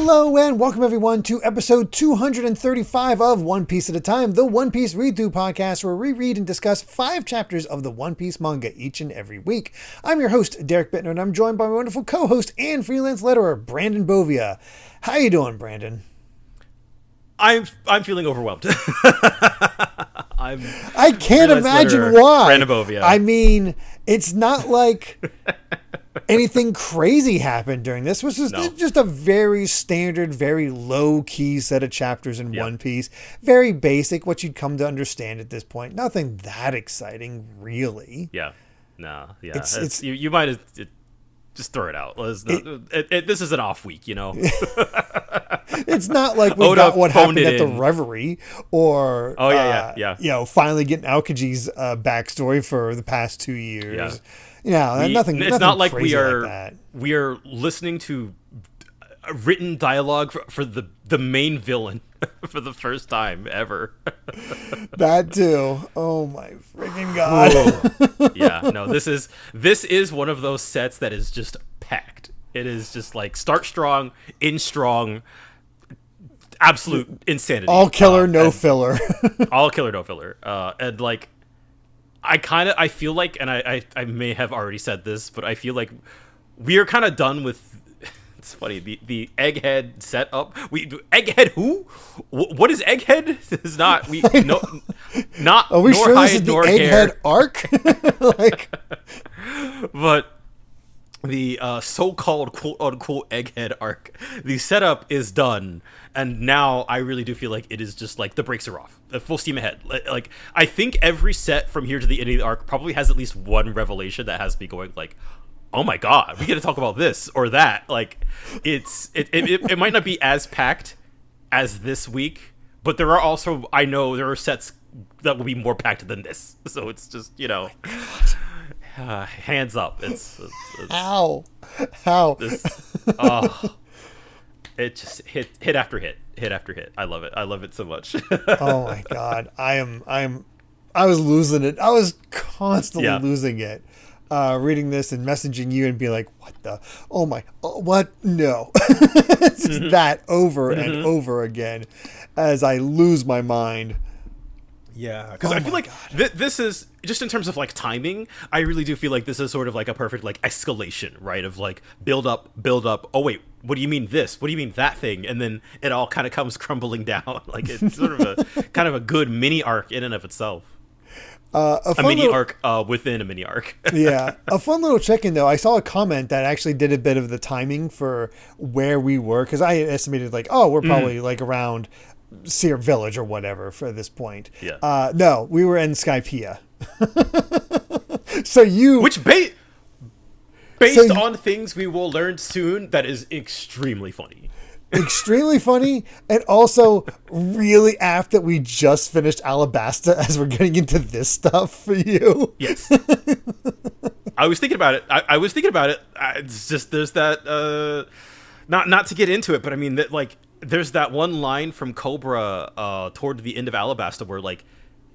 Hello and welcome everyone to episode 235 of One Piece at a Time, the One Piece Read-Through podcast where we read and discuss 5 chapters of the One Piece manga each and every week. I'm your host, Derrick, and I'm joined by my wonderful co-host and freelance letterer, Brandon Bovia. How you doing, Brandon? I'm feeling overwhelmed. I can't imagine why. Brandon Bovia. I mean, it's not like anything crazy happened during this. This was just a very standard, very low-key set of chapters in One Piece. Very basic, what you'd come to understand at this point. Nothing that exciting, really. Yeah. No. Yeah. You might have... Just throw it out. This is an off week, you know? It's not like we got what happened at the Reverie or, finally getting Aokaji's backstory for the past 2 years. Yeah. Nothing. It's not like we are listening to written dialogue for the main villain for the first time ever. That too. Oh my freaking god. Yeah, no, this is one of those sets that is just packed. It is just like start strong, end strong, absolute insanity. All killer, no filler. All killer, no filler. And like I feel like, and I may have already said this, but I feel like we are kind of done with. It's funny, the Egghead setup. Egghead who? What is Egghead? It's not not. Are we sure this is the Egghead arc? But the so-called quote-unquote Egghead arc, the setup is done, and now I really do feel like it is just like the brakes are off, full steam ahead. Like I think every set from here to the end of the arc probably has at least one revelation that has me going like, oh my god, we get to talk about this or that. Like it might not be as packed as this week, but there are also, I know there are sets that will be more packed than this. So it's just, hands up. It's how it just hit after hit. I love it so much. Oh my god, I was losing it. I was constantly losing it. Reading this and messaging you and be like, what? No. It's just that over and over again as I lose my mind. Yeah, because I feel like this is, just in terms of like timing, I really do feel like this is sort of like a perfect like escalation, right? Of like build up. Oh wait, what do you mean this? What do you mean that thing? And then it all kind of comes crumbling down. Like it's sort of a good mini arc in and of itself. A mini arc within a mini arc. Yeah. A fun little check-in, though. I saw a comment that actually did a bit of the timing for where we were, because I estimated, like, we're probably, like, around Seer Village or whatever for this point. Yeah. No, we were in Skypiea. So you... Which, based on things we will learn soon, that is extremely funny. Extremely funny, and also really apt that we just finished Alabasta as we're getting into this stuff for you. Yes. I was thinking about it. I was thinking about it. It's just, there's that, not to get into it, but I mean, that like, there's that one line from Cobra toward the end of Alabasta where like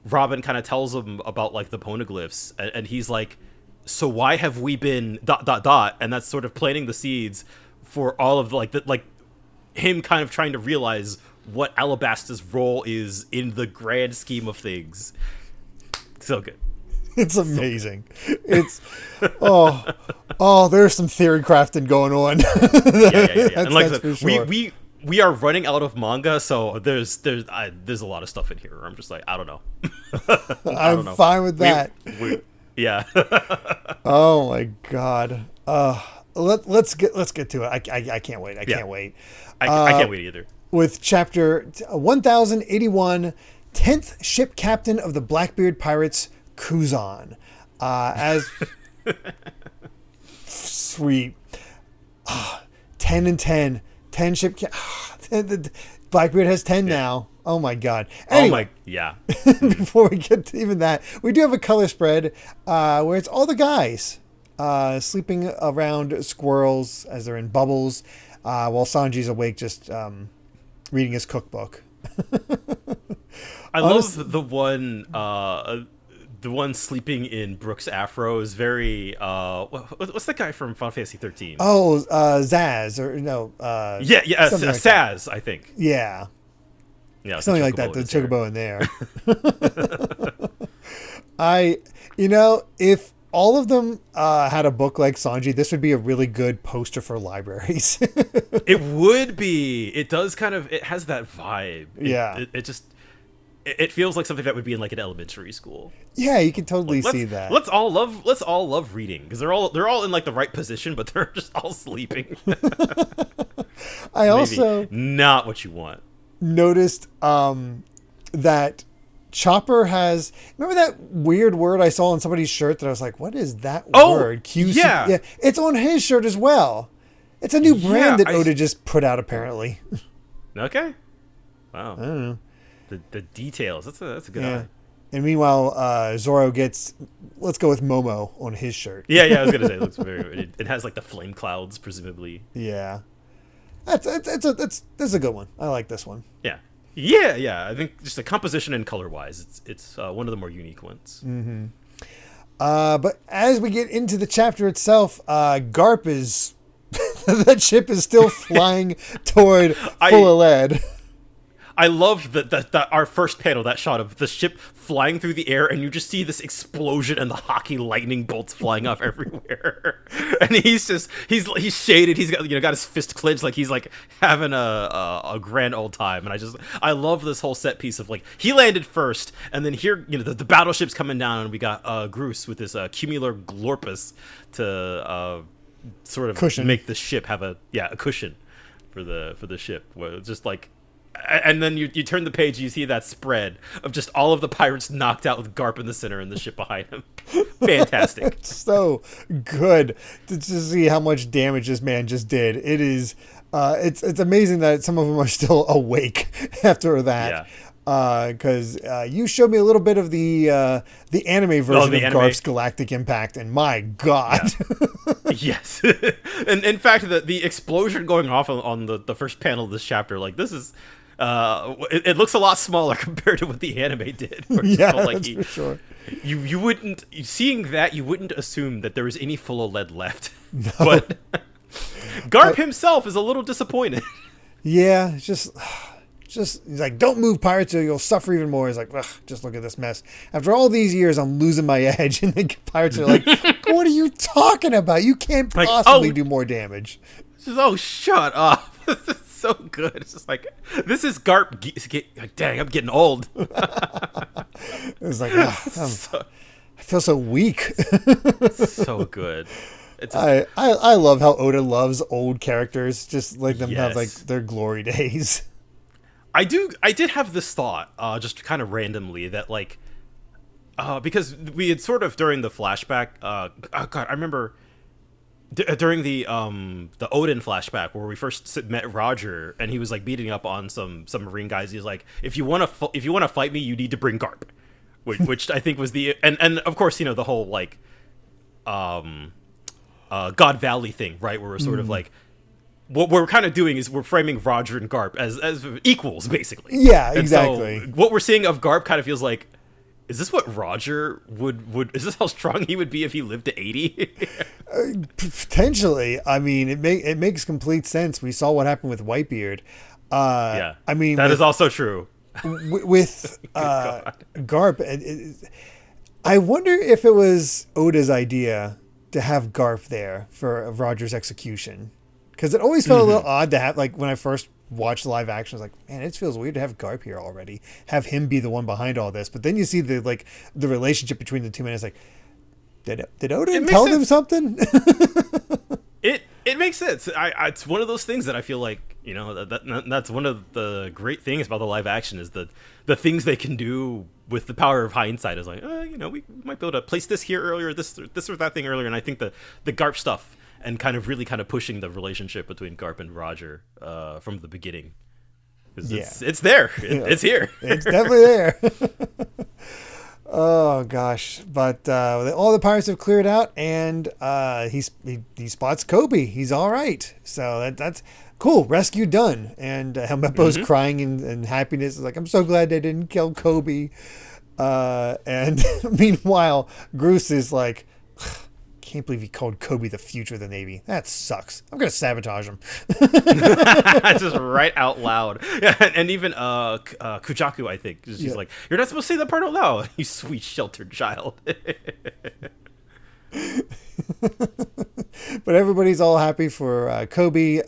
Robin kind of tells him about like the poneglyphs, and he's like, so why have we been ... and that's sort of planting the seeds for all of the him kind of trying to realize what Alabasta's role is in the grand scheme of things. So good. It's amazing. It's there's some theory crafting going on. Yeah. And like I said, sure. we are running out of manga, so there's a lot of stuff in here. I'm just like, I don't know. I'm fine with that. Yeah. Oh my god. Let's get to it. I can't wait. I can't wait. I can't wait either. With chapter 1081, 10th ship captain of the Blackbeard Pirates, Kuzan. As sweet. 10 and 10. 10 ship Blackbeard has 10 now. Oh my god. Anyway, before we get to even that, we do have a color spread where it's all the guys sleeping around squirrels as they're in bubbles, while Sanji's awake just reading his cookbook. I love the one the one sleeping in Brooke's afro is very what's that guy from Final Fantasy 13? Oh, Zaz or no? Saz, I think. Yeah. Yeah, something like that. The chocobo in there. If all of them had a book like Sanji, this would be a really good poster for libraries. It would be. It does it has that vibe. It feels like something that would be in like an elementary school. Yeah, you can totally see that. Let's all love reading because they're all in like the right position, but they're just all sleeping. I also not what you want. Noticed that Chopper has, remember that weird word I saw on somebody's shirt that I was like, what is that word? QC? Yeah, it's on his shirt as well. It's a new brand that Oda just put out apparently. Okay. Wow. I don't know. The details. That's a good eye. And meanwhile, Zoro gets, let's go with Momo on his shirt. Yeah, I was gonna say it looks it has like the flame clouds presumably. Yeah. That's a good one. I like this one. Yeah. I think just the composition and color wise, it's one of the more unique ones. Mm-hmm. But as we get into the chapter itself, Garp is that ship is still flying toward Fullalead. I loved that our first panel, that shot of the ship flying through the air, and you just see this explosion and the hockey lightning bolts flying off everywhere. And he's shaded. He's got his fist clenched like he's like having a grand old time. And I love this whole set piece of like he landed first, and then here the battleship's coming down, and we got Groose with this cumular glorpus to sort of cushion. Make the ship have a cushion for the ship. Where it's just like. And then you turn the page, you see that spread of just all of the pirates knocked out with Garp in the center and the ship behind him. Fantastic. It's so good to just see how much damage this man just did. It is, it's amazing that some of them are still awake after that. Because you showed me a little bit of the anime version of Garp's Galactic Impact, and my God. Yeah. Yes. And in fact, the explosion going off on the first panel of this chapter, like this is... it looks a lot smaller compared to what the anime did. That's for sure. You wouldn't, seeing that, you wouldn't assume that there was any Fullalead left. No. But Garp himself is a little disappointed. Yeah, just he's like, don't move, pirates, or you'll suffer even more. He's like, ugh, just look at this mess. After all these years, I'm losing my edge. And the pirates are like, what are you talking about? You can't possibly do more damage. Shut up. So good. It's just like, this is Garp. Dang, I'm getting old. It's like, I feel so weak. So good. I love how Oda loves old characters, just like them have like their glory days. I did have this thought, just kind of randomly, that like, because we had sort of during the flashback, I remember. During the Odin flashback where we first met Roger and he was like beating up on some marine guys, he's like, if you want to fight me, you need to bring Garp, which I think was and of course the whole like God Valley thing, right, where we're sort of like what we're kind of doing is we're framing Roger and Garp as equals basically. Yeah, exactly. And so what we're seeing of Garp kind of feels like, is this what Roger would? Is this how strong he would be if he lived to 80? Potentially. I mean, it makes complete sense. We saw what happened with Whitebeard. I mean, that is also true. With Garp, I wonder if it was Oda's idea to have Garp there for Roger's execution, because it always felt a little odd to have, like, when I first watch live action, I was like, man, it feels weird to have Garp here already, have him be the one behind all this. But then you see the relationship between the two men. It's like, did Oda tell them something? It makes sense. It's one of those things that I feel like, that's one of the great things about the live action is the things they can do with the power of hindsight is like, we might be able to place this here earlier, this or that thing earlier. And I think the Garp stuff and kind of pushing the relationship between Garp and Roger from the beginning. It's there. It's here. It's definitely there. Oh, gosh. But all the pirates have cleared out, and he spots Kobe. He's all right. So that's cool. Rescue done. And Helmeppo's crying in happiness. He's like, I'm so glad they didn't kill Kobe. And meanwhile, Groose is like, can't believe he called Kobe the future of the Navy. That sucks. I'm gonna sabotage him. Just right out loud. Yeah, and even Kujaku, I think, she's like, "You're not supposed to say that part out loud, you sweet sheltered child." But everybody's all happy for Kobe.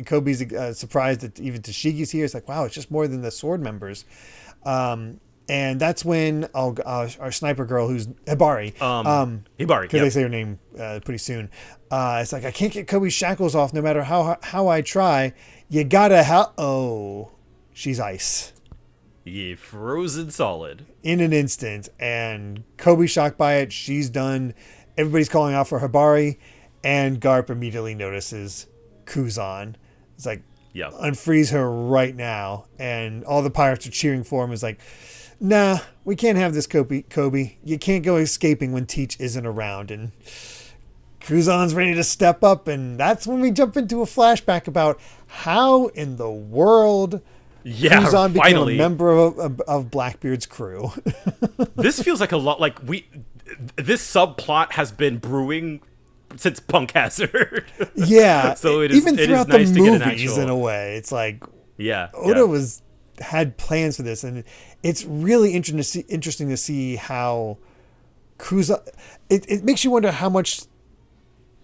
Kobe's surprised that even Tashigi's here. It's like, wow, it's just more than the sword members. And that's when our sniper girl, who's Hibari, Hibari, because they say her name pretty soon. It's like, I can't get Kobe's shackles off no matter how I try. You gotta help. Oh, she's ice. Yeah, frozen solid In an instant. And Kobe's shocked by it. She's done. Everybody's calling out for Hibari, and Garp immediately notices Kuzan. It's like, unfreeze her right now. And all the pirates are cheering for him. It's like, nah, we can't have this, Kobe. You can't go escaping when Teach isn't around. And Kuzan's ready to step up, and that's when we jump into a flashback about how in the world Kuzan became a member of Blackbeard's crew. This feels like a lot like this subplot has been brewing since Punk Hazard. Yeah, so even throughout the nice movies, in a way, it's like Oda had plans for this, and it's really interesting to see how Kuzan. It makes you wonder how much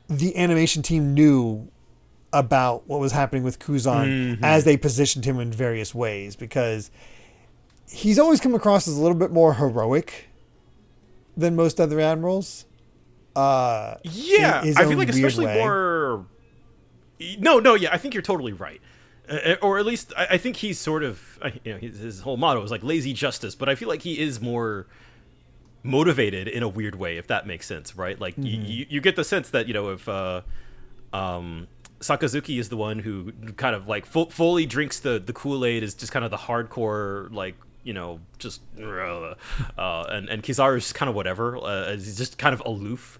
the animation team knew about what was happening with Kuzan as they positioned him in various ways, because he's always come across as a little bit more heroic than most other admirals. I feel like especially more. No, I think you're totally right. Or at least I think he's sort of, his whole motto is like lazy justice, but I feel like he is more motivated in a weird way, if that makes sense, right? Like you get the sense that, if Sakazuki is the one who kind of like fully drinks the Kool-Aid, is just kind of the hardcore, like, just and Kizaru's just kind of whatever, he's just kind of aloof.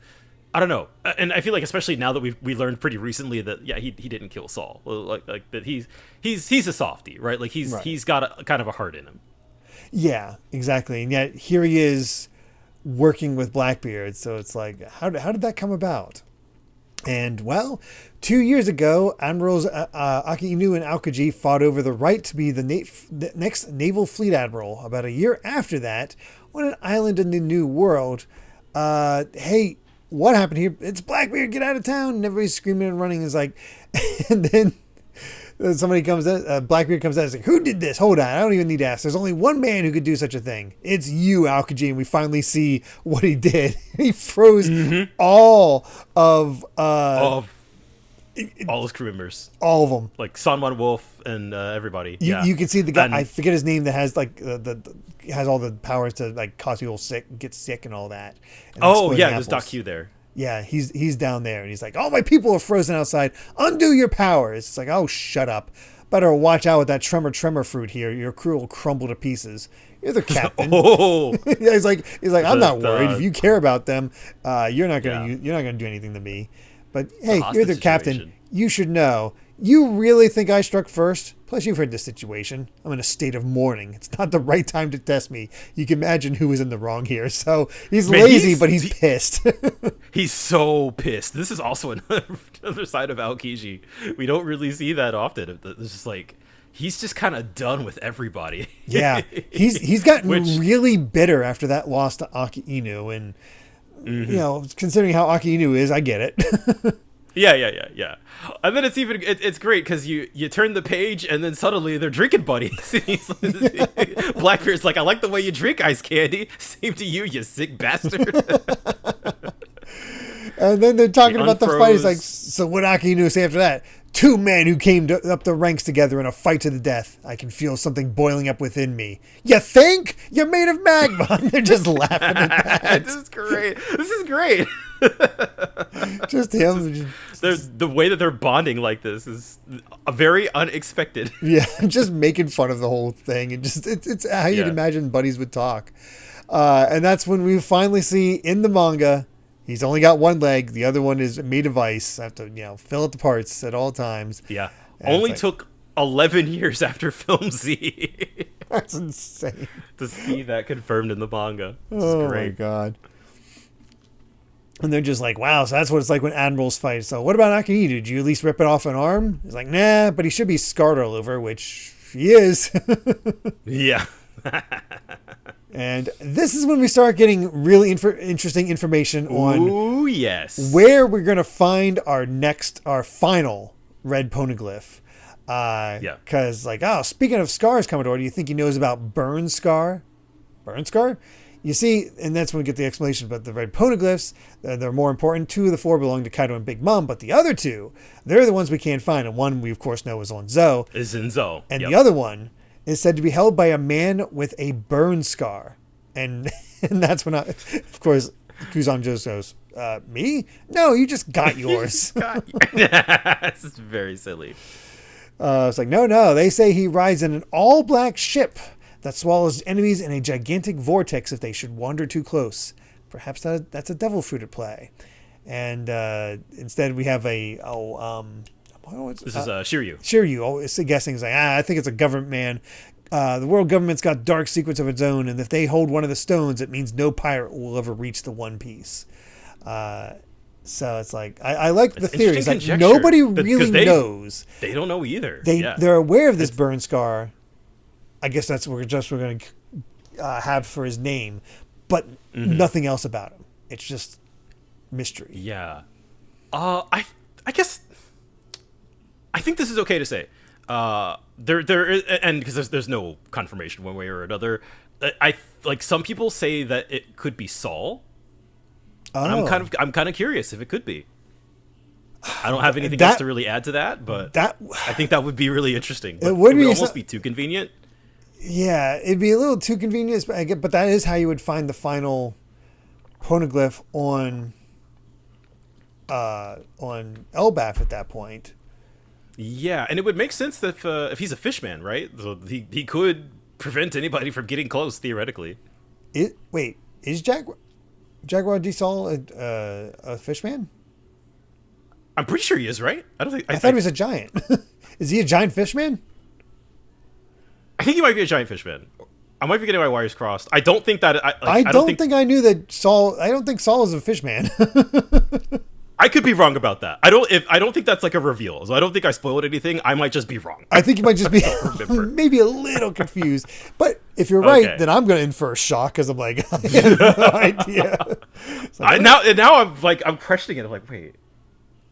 I don't know, and I feel like especially now that we learned pretty recently that he didn't kill Saul, like that he's a softie, right? Like he's got a kind of a heart in him. Yeah, exactly, and yet here he is working with Blackbeard. So it's like, how did that come about? And well, 2 years ago, Admirals Aki Inu and Aokiji fought over the right to be the next naval fleet admiral. About a year after that, on an island in the New World, hey, what happened here? It's Blackbeard, get out of town. And everybody's screaming and running. It's like, and then somebody comes out, Blackbeard comes out and is like, who did this? Hold on, I don't even need to ask. There's only one man who could do such a thing. It's you, Aokiji. And we finally see what he did. He froze all of all his crew members. All of them. Like Sanwan Wolf and everybody. You can see the guy, I forget his name, that has like has all the powers to like cause people get sick and all that. And there's Doc Q there. Yeah, he's down there, and he's like, all my people are frozen outside. Undo your powers. It's like, oh, shut up. Better watch out with that tremor fruit here. Your crew will crumble to pieces. You're the captain. He's like, I'm not worried. If you care about them, you're not gonna do anything to me. But hey, you're the captain. You should know. You really think I struck first? Plus, you've heard the situation. I'm in a state of mourning. It's not the right time to test me. You can imagine who is in the wrong here. So he's lazy, but he's pissed. He's so pissed. This is also another side of Aokiji. We don't really see that often. It's just like, he's just kind of done with everybody. Yeah, he's gotten really bitter after that loss to Aki Inu, and considering how Aki Inu is, I get it. Yeah. And then it's great because you turn the page and then suddenly they're drinking buddies. Blackbeard's like, I like the way you drink, Ice Candy. Same to you sick bastard. And then they're talking about the fight. He's like, so what Aki Inu say after that? Two men who came up the ranks together in a fight to the death. I can feel something boiling up within me. You think? You're made of magma. They're just laughing at that. This is great. Just him. The way that they're bonding like this is very unexpected. Yeah, just making fun of the whole thing. And just it's how you'd imagine buddies would talk. And that's when we finally see in the manga, he's only got one leg. The other one is made of ice. I have to, fill out the parts at all times. Yeah. Only took 11 years after Film Z. That's insane. To see that confirmed in the manga. Oh my god. And they're just like, wow, so that's what it's like when admirals fight. So what about Akihito? Did you at least rip it off an arm? He's like, nah, but he should be scarred all over, which he is. Yeah. And this is when we start getting really interesting information on where we're going to find our final red poneglyph. Because, speaking of scars, Commodore, do you think he knows about Burn Scar? Burn Scar? You see, and that's when we get the explanation about the red poneglyphs. They're more important. 2 of the 4 belong to Kaido and Big Mom, but the other 2, they're the ones we can't find. And one we, of course, know is on Zou. Is in Zou. And the other one is said to be held by a man with a burn scar. And that's when, of course, Kuzan just goes, me? No, you just got yours. This is very silly. It's like, no. They say he rides in an all-black ship that swallows enemies in a gigantic vortex if they should wander too close. Perhaps that's a devil fruit at play. And instead we have this is Shiryu. Shiryu guessing is like, I think it's a government man. The world government's got dark secrets of its own, and if they hold one of the stones, it means no pirate will ever reach the One Piece. So it's like, I like the theories. Like, nobody really knows. They don't know either. They're aware of this burn scar. I guess that's what we're going to have for his name, but nothing else about him. It's just mystery. Yeah. I guess I think this is okay to say. There is, and because there's no confirmation one way or another. Some people say that it could be Saul. Oh. I'm kind of curious if it could be. I don't have anything else to really add to that, but I think that would be really interesting. But it would almost be too convenient. Yeah, it'd be a little too convenient, but that is how you would find the final poneglyph on Elbaf at that point. Yeah, and it would make sense that if he's a fishman, right? So he could prevent anybody from getting close theoretically. Is Jaguar D. Saul a fishman? I'm pretty sure he is, right? I thought he was a giant. Is he a giant fishman? I think he might be a giant fishman. I might be getting my wires crossed. I don't think that. I don't think I knew that Saul. I don't think Saul is a fishman. I could be wrong about that. I don't think that's like a reveal. So I don't think I spoiled anything. I might just be wrong. I think you might just be maybe a little confused. But if you're right, then I'm going to infer shock because I'm like, I have no idea. Like, now I'm questioning it. I'm like, wait,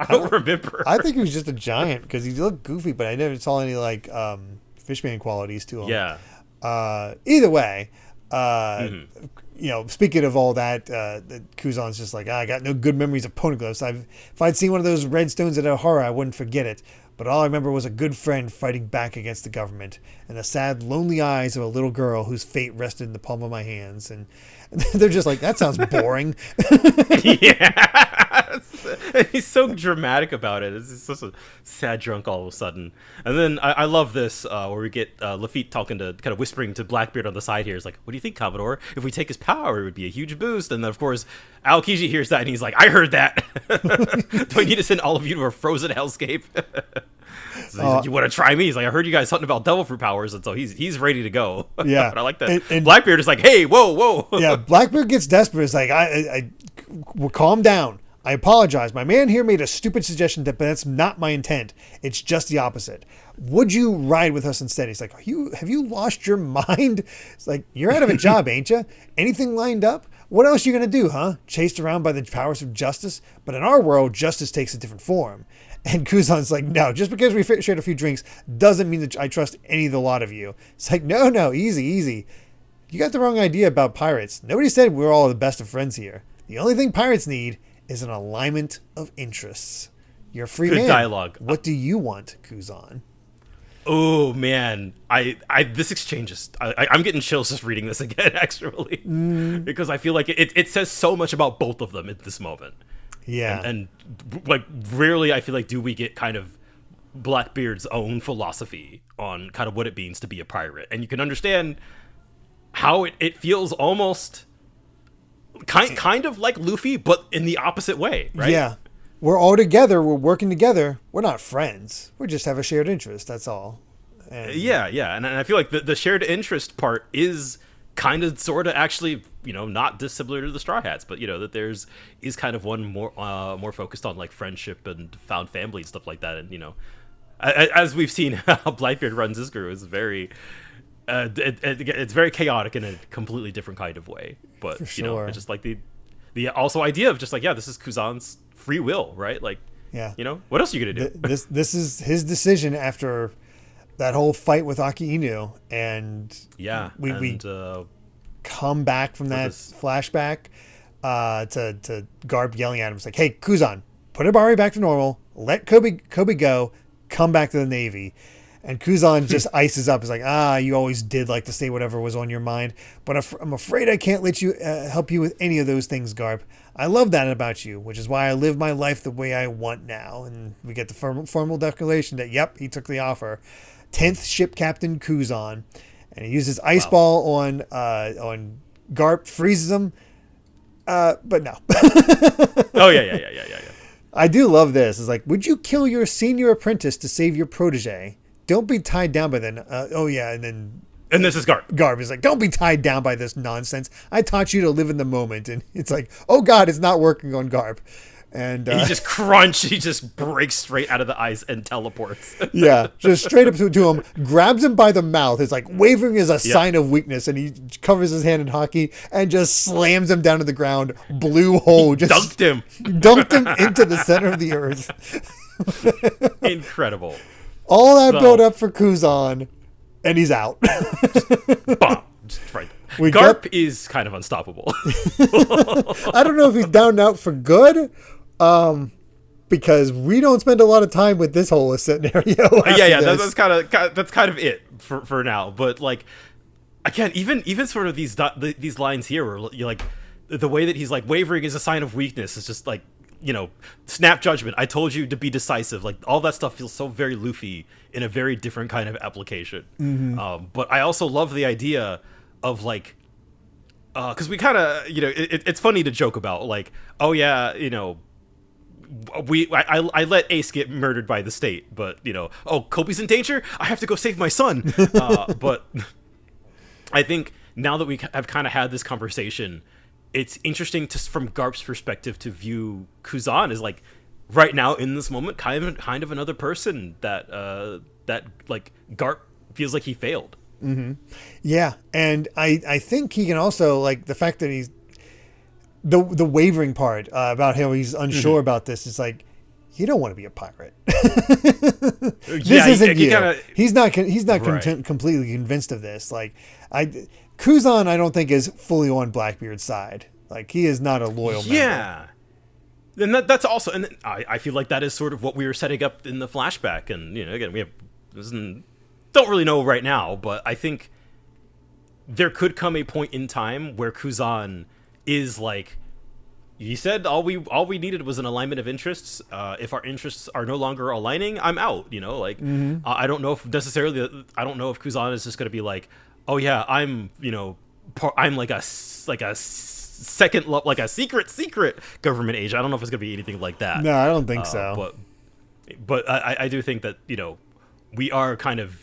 I don't remember. I think he was just a giant because he looked goofy, but I never saw any fishman qualities to him. Yeah. Either way, speaking of all that, Kuzan's just like, I got no good memories of poneglyphs. If I'd seen one of those red stones at Ohara, I wouldn't forget it. But all I remember was a good friend fighting back against the government and the sad, lonely eyes of a little girl whose fate rested in the palm of my hands. And they're just like, that sounds boring. Yeah. He's so dramatic about it. It's such a sad drunk all of a sudden. And then I love this where we get Lafitte talking to, kind of whispering to Blackbeard on the side here. He's like, what do you think, Commodore? If we take his power, it would be a huge boost. And then, of course, Aokiji hears that and he's like, I heard that. Do I need to send all of you to a frozen hellscape? So he's like, you want to try me? He's like, I heard you guys something about devil fruit powers, and so he's ready to go. Yeah, but I like that. And Blackbeard is like, hey, whoa. Yeah, Blackbeard gets desperate. It's like, I calm down. I apologize. My man here made a stupid suggestion, but that's not my intent. It's just the opposite. Would you ride with us instead? He's like, have you lost your mind? It's like, you're out of a job, ain't you? Anything lined up? What else are you going to do, huh? Chased around by the powers of justice? But in our world, justice takes a different form. And Kuzan's like, no, just because we shared a few drinks doesn't mean that I trust any of the lot of you. It's like, no, easy. You got the wrong idea about pirates. Nobody said we're all the best of friends here. The only thing pirates need is an alignment of interests. You're a free man. Good dialogue. What do you want, Kuzan? Oh man, this exchange is I'm getting chills just reading this again, actually, because I feel like it says so much about both of them at this moment. Yeah, and like rarely I feel like do we get kind of Blackbeard's own philosophy on kind of what it means to be a pirate, and you can understand how it feels almost kind of like Luffy, but in the opposite way, right? Yeah. We're all together. We're working together. We're not friends. We just have a shared interest. That's all. And and I feel like the shared interest part is kind of sort of actually, not dissimilar to the Straw Hats, but that is kind of one more focused on like friendship and found family and stuff like that. And as we've seen how Blackbeard runs his crew is very it's very chaotic in a completely different kind of way. But it's just like the also idea of just like, this is Kuzan's free will, right? Like, what else are you gonna do? This is his decision after that whole fight with Aki Inu, and we come back from that flashback to Garp yelling at him. It's like, hey, Kuzan, put Ibari back to normal, let Kobe go, come back to the Navy. And Kuzan just ices up. He's like, you always did like to say whatever was on your mind, but I'm afraid I can't let you help you with any of those things, Garp. I love that about you, which is why I live my life the way I want now. And we get the formal declaration that, yep, he took the offer. 10th Ship Captain Kuzan. And he uses Ice Ball on Garp, freezes him. But no. Oh, yeah. I do love this. It's like, would you kill your senior apprentice to save your protege? Don't be tied down by then. And this is Garp. Garp is like, don't be tied down by this nonsense. I taught you to live in the moment. And it's like, oh God, it's not working on Garp. And he just he just breaks straight out of the ice and teleports. Yeah, just straight up to him, grabs him by the mouth. It's like wavering is a sign of weakness, and he covers his hand in hockey and just slams him down to the ground. Blue hole, just dunked him into the center of the earth. Incredible. All that build up for Kuzan, and he's out. Bomb. Just right. Garp is kind of unstoppable. I don't know if he's down and out for good, because we don't spend a lot of time with this whole scenario. That's kind of it for now. But like, again, even sort of these lines here, where you're like, the way that he's like, wavering is a sign of weakness. It's just like, snap judgment. I told you to be decisive. Like, all that stuff feels so very Luffy in a very different kind of application. Mm-hmm. But I also love the idea of like, because we kind of, it's funny to joke about like, oh yeah, I let Ace get murdered by the state, but Kobe's in danger, I have to go save my son. But I think now that we have kind of had this conversation, it's interesting from Garp's perspective to view Kuzan as like, right now in this moment, kind of another person that like Garp feels like he failed. Mm-hmm. Yeah, and I think he can also, like, the fact that he's the wavering part about how he's unsure about this is like, you don't want to be a pirate. This isn't you. He's not completely convinced of this. Like, Kuzan, I don't think is fully on Blackbeard's side. Like, he is not a loyal member. Yeah. And that's also, and I feel like that is sort of what we were setting up in the flashback. And again, we don't really know right now, but I think there could come a point in time where Kuzan is like, you said all we needed was an alignment of interests. If our interests are no longer aligning, I'm out. I don't know if Kuzan is just going to be like, oh yeah, I'm I'm like a second, like a secret government agent. I don't know if it's going to be anything like that. No, I don't think so. But I do think that we are kind of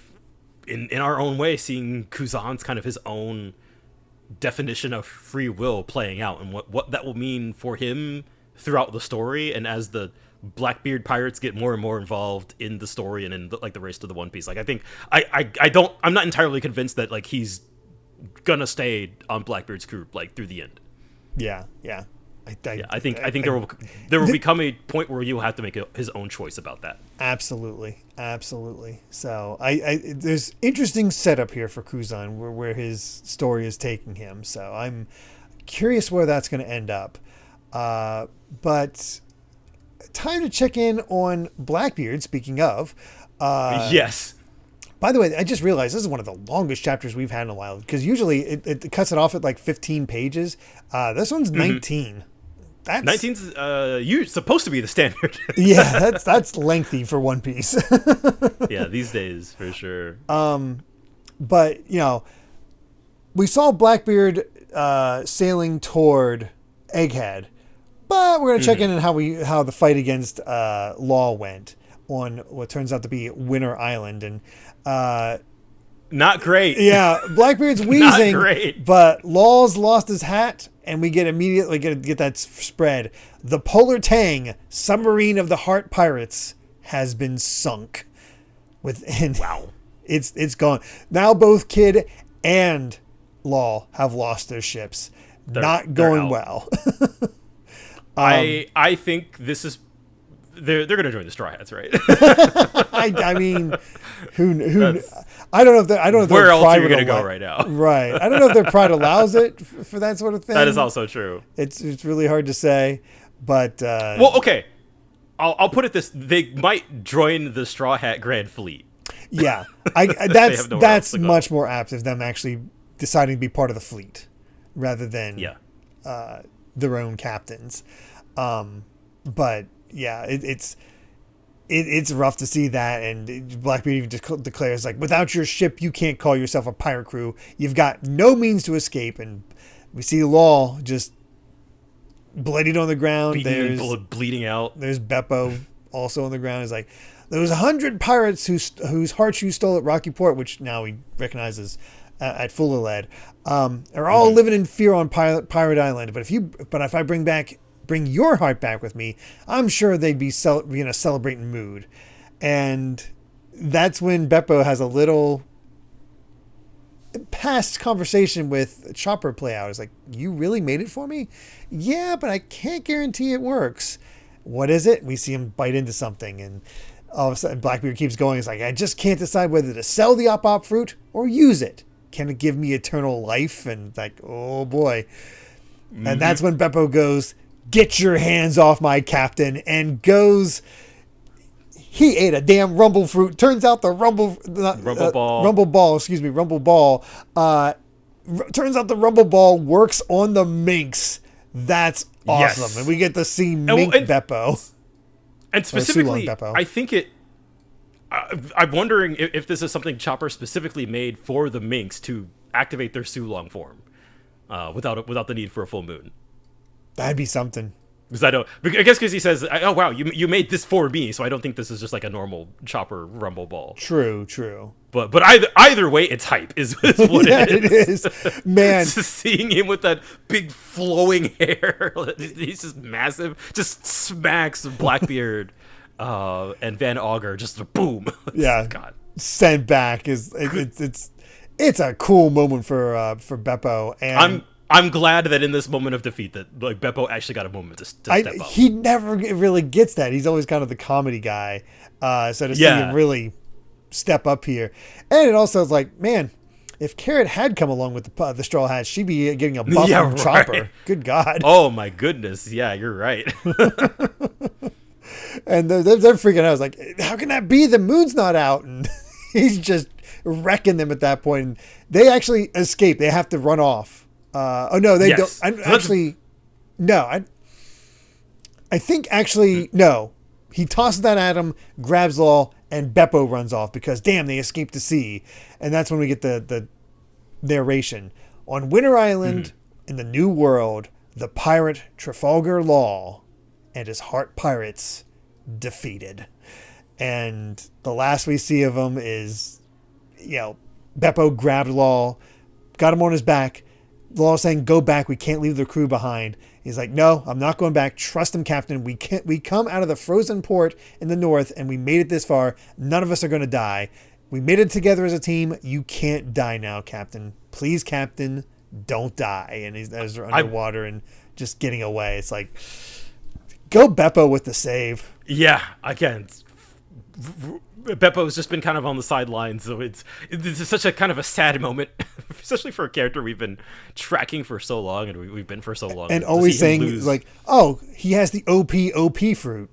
in our own way seeing Kuzan's kind of his own definition of free will playing out, and what that will mean for him throughout the story, and as the Blackbeard pirates get more and more involved in the story and in the race to the One Piece. Like, I think I'm not entirely convinced that like he's gonna stay on Blackbeard's crew like through the end. Yeah. I think there will become a point where you'll have to make his own choice about that. Absolutely. So there's interesting setup here for Kuzan where his story is taking him. So I'm curious where that's going to end up. But time to check in on Blackbeard. Speaking of, yes. By the way, I just realized this is one of the longest chapters we've had in a while, because usually it cuts it off at like 15 pages. This one's 19. That's 19's supposed to be the standard. Yeah, that's lengthy for One Piece. Yeah, these days for sure. But we saw Blackbeard sailing toward Egghead, but we're gonna check in on how the fight against Law went. on what turns out to be Winter Island, and not great. Yeah, Blackbeard's wheezing, Not great. But Law's lost his hat, and we get immediately get that spread. The Polar Tang, submarine of the Heart Pirates, has been sunk. Wow. It's gone. Now both Kid and Law have lost their ships. Not going well. I think this is they're going to join the Straw Hats, right? I mean, who I don't know if where else are you going to go right now? Right. I don't know if their pride allows it for that sort of thing. That is also true. It's really hard to say, but well, okay. I'll put it this: they might join the Straw Hat Grand Fleet. Yeah, that's much more apt of them actually deciding to be part of the fleet rather than their own captains. But yeah, it's rough to see that, and Blackbeard even declares like, without your ship, you can't call yourself a pirate crew. You've got no means to escape, and we see Law just bloodied on the ground. Bleeding out. There's Beppo also on the ground. He's like, there was 100 pirates whose hearts you stole at Rocky Port, which now he recognizes at Fullalead, are all living in fear on Pirate Island. But if I bring your heart back with me, I'm sure they'd be in a celebrating mood. And that's when Beppo has a little past conversation with Chopper play out. It's like, you really made it for me? Yeah, but I can't guarantee it works. What is it? We see him bite into something, and all of a sudden Blackbeard keeps going. It's like, I just can't decide whether to sell the op fruit or use it. Can it give me eternal life? And like, oh boy. Mm-hmm. And that's when Beppo goes, get your hands off my captain, and goes, he ate a damn rumble fruit. Turns out the rumble ball. Turns out the rumble ball works on the minks. That's awesome. Yes. And we get to see Mink Beppo. And specifically, I think I'm wondering if this is something Chopper specifically made for the minks to activate their Sulong form without the need for a full moon. That'd be something. I guess because he says, oh, wow, you made this for me, so I don't think this is just like a normal Chopper rumble ball. True. But either way, it's hype is what it is. It is. Man. Just seeing him with that big flowing hair, he's just massive, just smacks Blackbeard and Van Augur, just a boom. Yeah. God. Sent back it's a cool moment for Beppo, and I'm glad that in this moment of defeat that like Beppo actually got a moment to step up. He never really gets that. He's always kind of the comedy guy. So to see him really step up here. And it also is like, man, if Carrot had come along with the Straw Hats, she'd be getting a buff from Chopper. Good God. Oh my goodness. Yeah, you're right. And they're freaking out. I was like, how can that be? The moon's not out. And he's just wrecking them at that point. And they actually escape. They have to run off. No, they don't. I think actually, no. He tosses that at him, grabs Law, and Beppo runs off because, damn, they escaped the sea. And that's when we get the narration. On Winter Island, in the New World, the pirate Trafalgar Law and his heart pirates defeated. And the last we see of him is, Beppo grabbed Law, got him on his back. Law saying, go back. We can't leave the crew behind. He's like, no, I'm not going back. Trust him, Captain. We come out of the frozen port in the north, and we made it this far. None of us are going to die. We made it together as a team. You can't die now, Captain. Please, Captain, don't die. And as they're underwater and just getting away. It's like, go Beppo with the save. Yeah, I can't. Beppo's just been kind of on the sidelines, so it's such a kind of a sad moment, especially for a character we've been tracking for so long, and we've been for so long, and always saying like, "Oh, he has the OP fruit."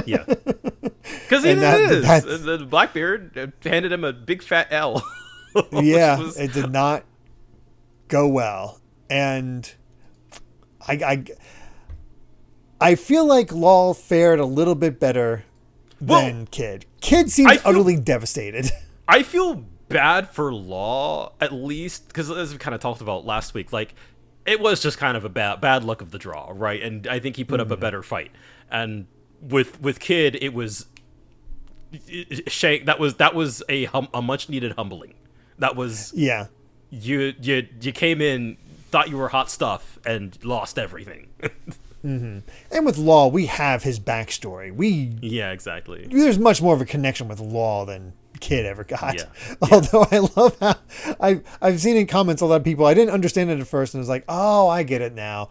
Yeah, because it is. The Blackbeard handed him a big fat L. Yeah, it did not go well, and I feel like Law fared a little bit better than Kid. Kid seems utterly devastated. I feel bad for Law, at least, because as we kind of talked about last week, like, it was just kind of a bad luck of the draw, right? And I think he put up a better fight. And with Kid, it was Shank, that was a much needed humbling. That was you came in, thought you were hot stuff, and lost everything. Mm-hmm. And with Law, we have his backstory. Exactly. There's much more of a connection with Law than Kid ever got. Yeah. Although I love how I've seen in comments a lot of people, I didn't understand it at first, and I was like, oh, I get it now.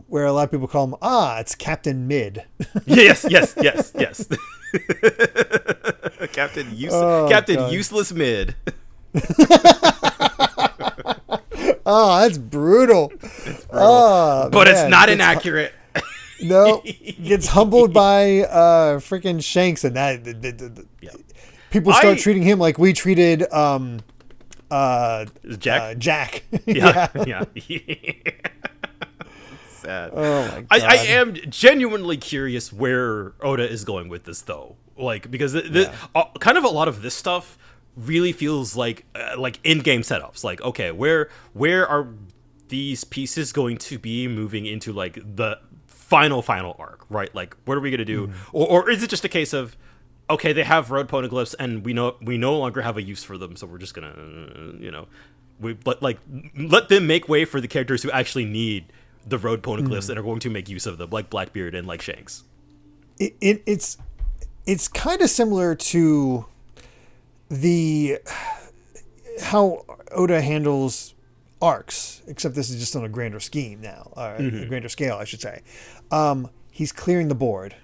Where a lot of people call him, it's Captain Mid. yes. Captain Useless Mid. That's brutal. But it's not inaccurate. No, gets humbled by freaking Shanks, and people start treating him like we treated Jack. Jack. Yeah. Sad. Oh my God. I am genuinely curious where Oda is going with this, though. Like, because kind of a lot of this stuff really feels like in-game setups. Like, okay, where are these pieces going to be moving into like the final arc, right? Like, what are we gonna do? Or is it just a case of, okay, they have road poneglyphs and we no longer have a use for them, so we're just gonna let them make way for the characters who actually need the road poneglyphs and are going to make use of them, like Blackbeard and like Shanks. It's kind of similar to how Oda handles arcs, except this is just on a grander scheme now, a grander scale, I should say. He's clearing the board.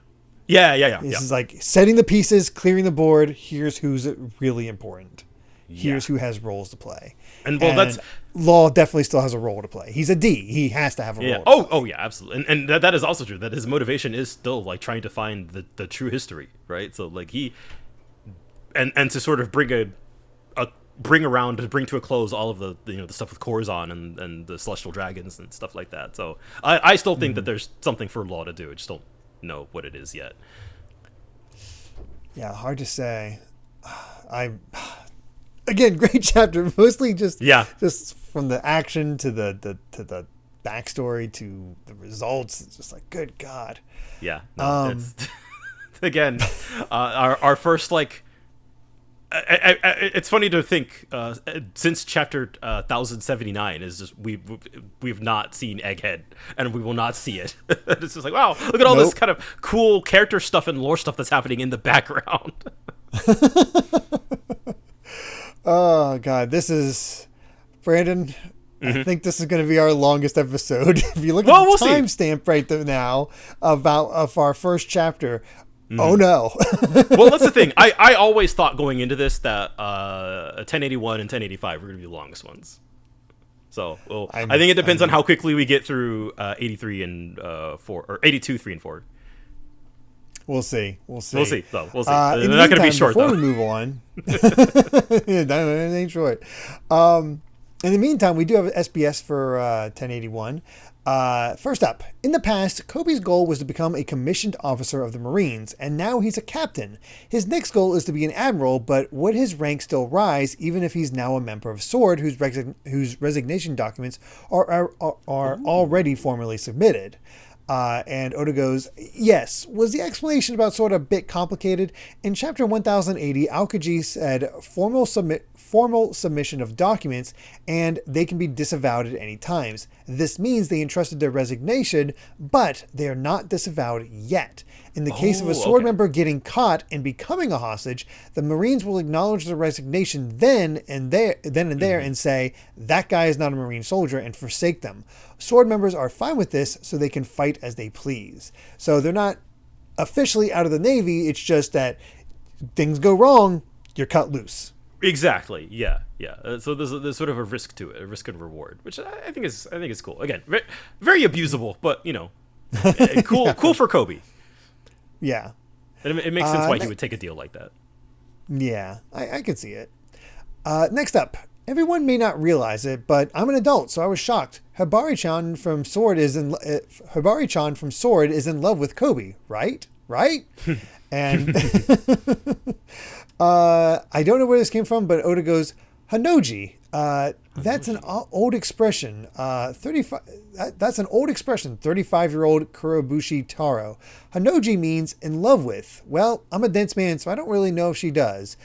Yeah. This is like setting the pieces, clearing the board. Here's who's really important. Here's who has roles to play. And that's Law definitely still has a role to play. He's a D. He has to have a role. Oh yeah, absolutely. And that is also true. That his motivation is still like trying to find the true history, right? So like and to sort of bring to a close all of the the stuff with Corazon and the Celestial Dragons and stuff like that. So I still think that there's something for Law to do. I just don't know what it is yet. Yeah, hard to say. Again, great chapter. Mostly just from the action to the backstory to the results. It's just like, good God. Yeah. No, it's, again, our first like. It's funny to think since chapter 1079 is just we've not seen Egghead and we will not see it. It's just like, wow, look at all this kind of cool character stuff and lore stuff that's happening in the background. Oh God, this is Brandon. I think this is going to be our longest episode. If you look at the timestamp right there now of our first chapter. Oh no. Well, that's the thing. I always thought going into this that 1081 and 1085 were going to be the longest ones. So I think it depends on how quickly we get through 83 and 4 or 82, 3 and 4. We'll see. We'll see. Though. We'll see. They're not going to be short, before though. We move on. It ain't short. In the meantime, we do have SBS for 1081. First up, in the past, Kobe's goal was to become a commissioned officer of the Marines, and now he's a captain. His next goal is to be an admiral, but would his rank still rise even if he's now a member of SWORD whose resignation documents are already formally submitted? And Oda goes, yes. Was the explanation about SWORD a bit complicated? In chapter 1080, Aokiji said formal submission of documents, and they can be disavowed at any times. This means they entrusted their resignation, but they are not disavowed yet. In the case of a SWORD member getting caught and becoming a hostage, the Marines will acknowledge the resignation then and there and say, that guy is not a Marine soldier, and forsake them. SWORD members are fine with this, so they can fight as they please. So they're not officially out of the Navy, it's just that things go wrong, you're cut loose. Exactly. Yeah. So there's sort of a risk to it, a risk and reward, which I think is cool. Again, very abusable, but cool for Kobe. Yeah. And it makes sense why he would take a deal like that. Yeah, I could see it. Next up, everyone may not realize it, but I'm an adult, so I was shocked. Hibari-chan from SWORD is in love with Kobe, right? And I don't know where this came from, but Oda goes, Hanoji, That's an old expression. 35. That's an old expression. 35-year-old Kurobushi Taro. Hanoji means in love with. Well, I'm a dense man, so I don't really know if she does.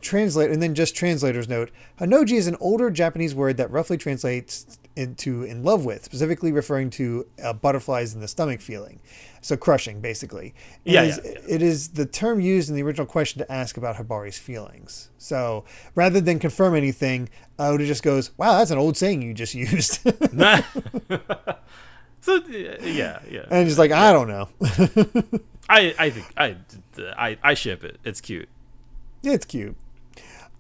Translate, and then just translator's note. Hanoji is an older Japanese word that roughly translates into in love with, specifically referring to butterflies in the stomach feeling. So crushing, basically. It is the term used in the original question to ask about Hibari's feelings. So rather than confirm anything, Oda just goes, wow, that's an old saying you just used. So yeah. And he's like, I don't know. I think I ship it. It's cute. Yeah, it's cute.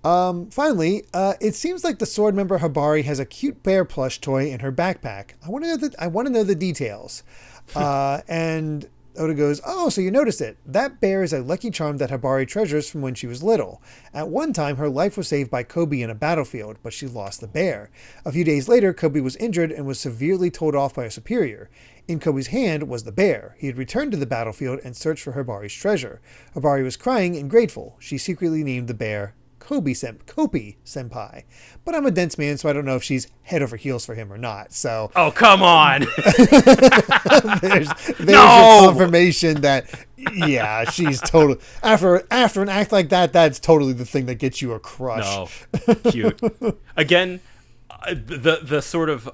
Finally, it seems like the sword member Hibari has a cute bear plush toy in her backpack. I want to know the details. And Oda goes, oh, so you noticed it. That bear is a lucky charm that Hibari treasures from when she was little. At one time, her life was saved by Kobe in a battlefield, but she lost the bear. A few days later, Kobe was injured and was severely told off by a superior. In Kobe's hand was the bear. He had returned to the battlefield and searched for Hibari's treasure. Hibari was crying and grateful. She secretly named the bear Kobe Senpai. But I'm a dense man, so I don't know if she's head over heels for him or not. So, oh, come on. there's your confirmation that, yeah, she's totally, after an act like that, that's totally the thing that gets you a crush. No, cute. Again, the sort of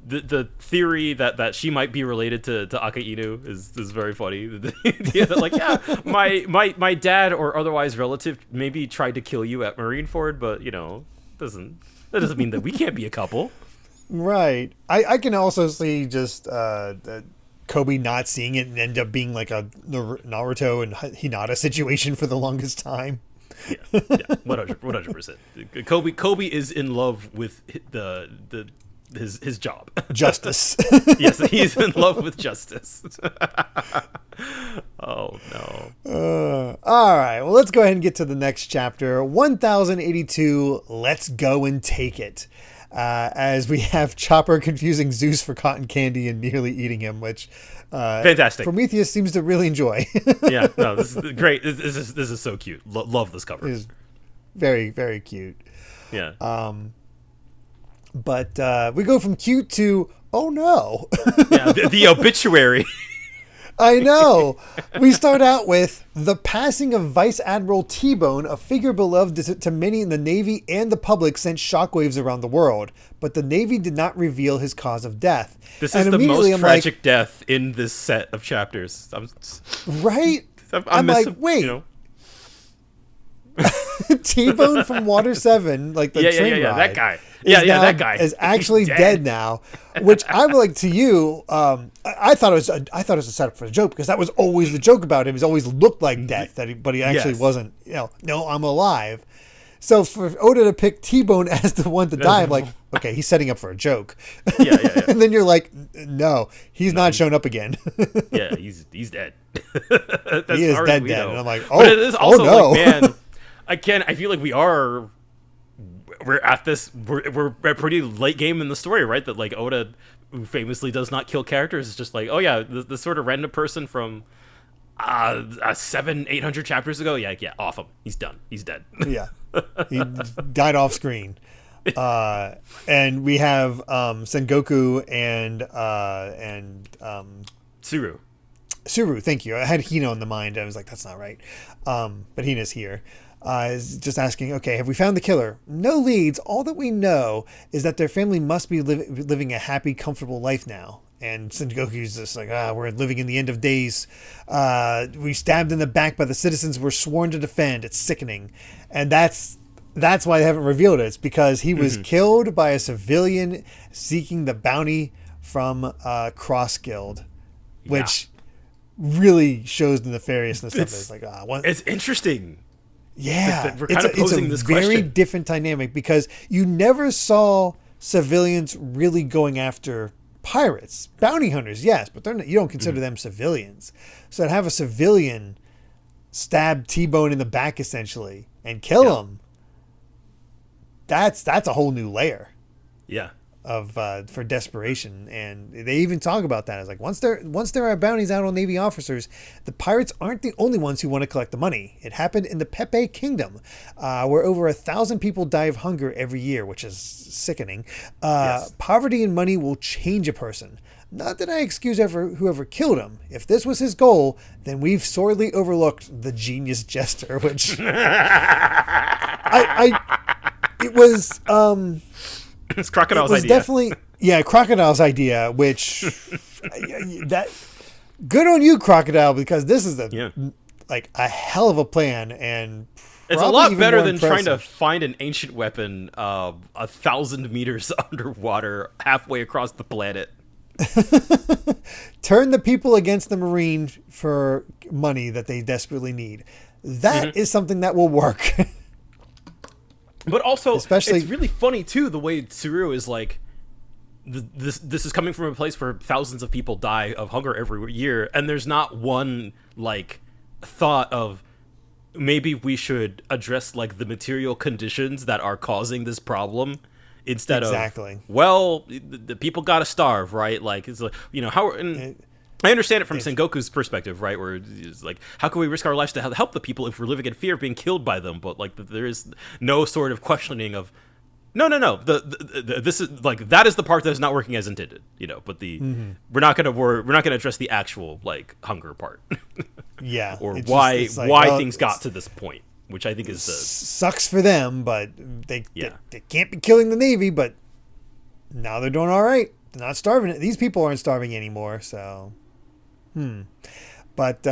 the theory that she might be related to Aka Inu is very funny. The idea that, like, yeah, my dad or otherwise relative maybe tried to kill you at Marineford, but that doesn't mean that we can't be a couple. Right. I can also see just Kobe not seeing it and end up being like a Naruto and Hinata situation for the longest time. Yeah, 100%. Kobe is in love with his job. Justice. Yes, he's in love with justice. Oh, no. All right, well, let's go ahead and get to the next chapter. 1082, let's go and take it. As we have Chopper confusing Zeus for cotton candy and nearly eating him, which fantastic. Prometheus seems to really enjoy. Yeah, no, this is great. This is so cute. Love this cover. It is very, very cute. Yeah. But we go from cute to, oh no. Yeah, the obituary. I know. We start out with the passing of Vice Admiral T-Bone, a figure beloved to many in the Navy and the public, sent shockwaves around the world. But the Navy did not reveal his cause of death. This is the most tragic death in this set of chapters. Right? I'm like, wait. T-Bone from Water 7, like the train ride, that guy. That guy is actually dead now. Which I'm like, to you, I thought it was a setup for a joke, because that was always the joke about him. He's always looked like death, but he actually wasn't. No, I'm alive. So for Oda to pick T-Bone as the one to die, I'm like, okay, he's setting up for a joke. Yeah. And then you're like, no, he's not shown up again. Yeah, he's dead. He is dead. And I'm like, oh, but it is also no. Like, man, I feel like we're at this, we're at pretty late game in the story, right? That, like, Oda, who famously does not kill characters, is just like, oh yeah, the sort of random person from 700-800 chapters ago, yeah, off him. He's done. He's dead. Yeah, he died off screen. And we have Sengoku and Tsuru, thank you. I had Hino in the mind. I was like, that's not right. But Hina's here. Is just asking, okay, have we found the killer? No leads. All that we know is that their family must be living a happy, comfortable life now. And Sengoku's just like, we're living in the end of days. We stabbed in the back by the citizens we're sworn to defend. It's sickening. And that's why they haven't revealed it. It's because he was killed by a civilian seeking the bounty from Cross Guild, which really shows the nefariousness of it. It's like, it's interesting. Yeah, we're kind of posing this question. It's a very different dynamic, because you never saw civilians really going after pirates. Bounty hunters, yes, but you don't consider them civilians. So to have a civilian stab T-Bone in the back, essentially, and kill him, that's a whole new layer. Yeah. for desperation, and they even talk about that. It's like once there are bounties out on Navy officers, the pirates aren't the only ones who want to collect the money. It happened in the Pepe Kingdom, where over 1,000 people die of hunger every year, which is sickening. Yes. Poverty and money will change a person. Not that I excuse whoever killed him. If this was his goal, then we've sorely overlooked the genius jester, which it was. It's Crocodile's idea. Definitely, Crocodile's idea, which that good on you, Crocodile, because this is a hell of a plan, and it's a lot better than trying to find an ancient weapon 1,000 meters underwater, halfway across the planet. Turn the people against the Marine for money that they desperately need. That is something that will work. But also, especially, it's really funny too the way Tsuru is like, this is coming from a place where thousands of people die of hunger every year, and there's not one like thought of maybe we should address like the material conditions that are causing this problem instead of the people gotta starve, right? Like it's like, you know, how I understand it from Sengoku's perspective, right? Where it's like, how can we risk our lives to help the people if we're living in fear of being killed by them? But like, there is no sort of questioning of, no. This is like, that is the part that is not working as intended, you know. But we're not gonna address the actual like hunger part, or why things got to this point, which I think is sucks for them. But they can't be killing the Navy, but now they're doing all right. They're not starving. These people aren't starving anymore, so. But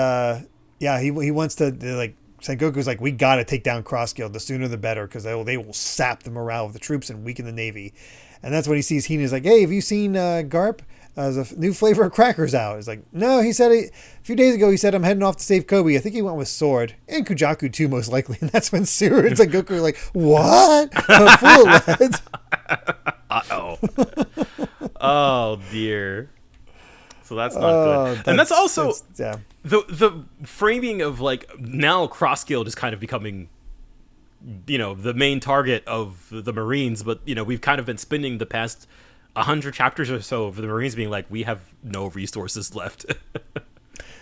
he wants to like Sengoku's like, we got to take down Crossguild, the sooner the better, because they will sap the morale of the troops and weaken the Navy. And that's when he sees Hina's like, hey, have you seen Garp? There's a new flavor of crackers out. He's like, no, he said a few days ago, he said, I'm heading off to save Kobe. I think he went with Sword and Kujaku too, most likely. And that's when Tsuru and Sengoku are like, what? Fullalead. Uh-oh. Oh dear. So that's not good. And that's also the framing of like, now Crossguild is kind of becoming, you know, the main target of the Marines, but you know, we've kind of been spending the past 100 chapters or so of the Marines being like, we have no resources left.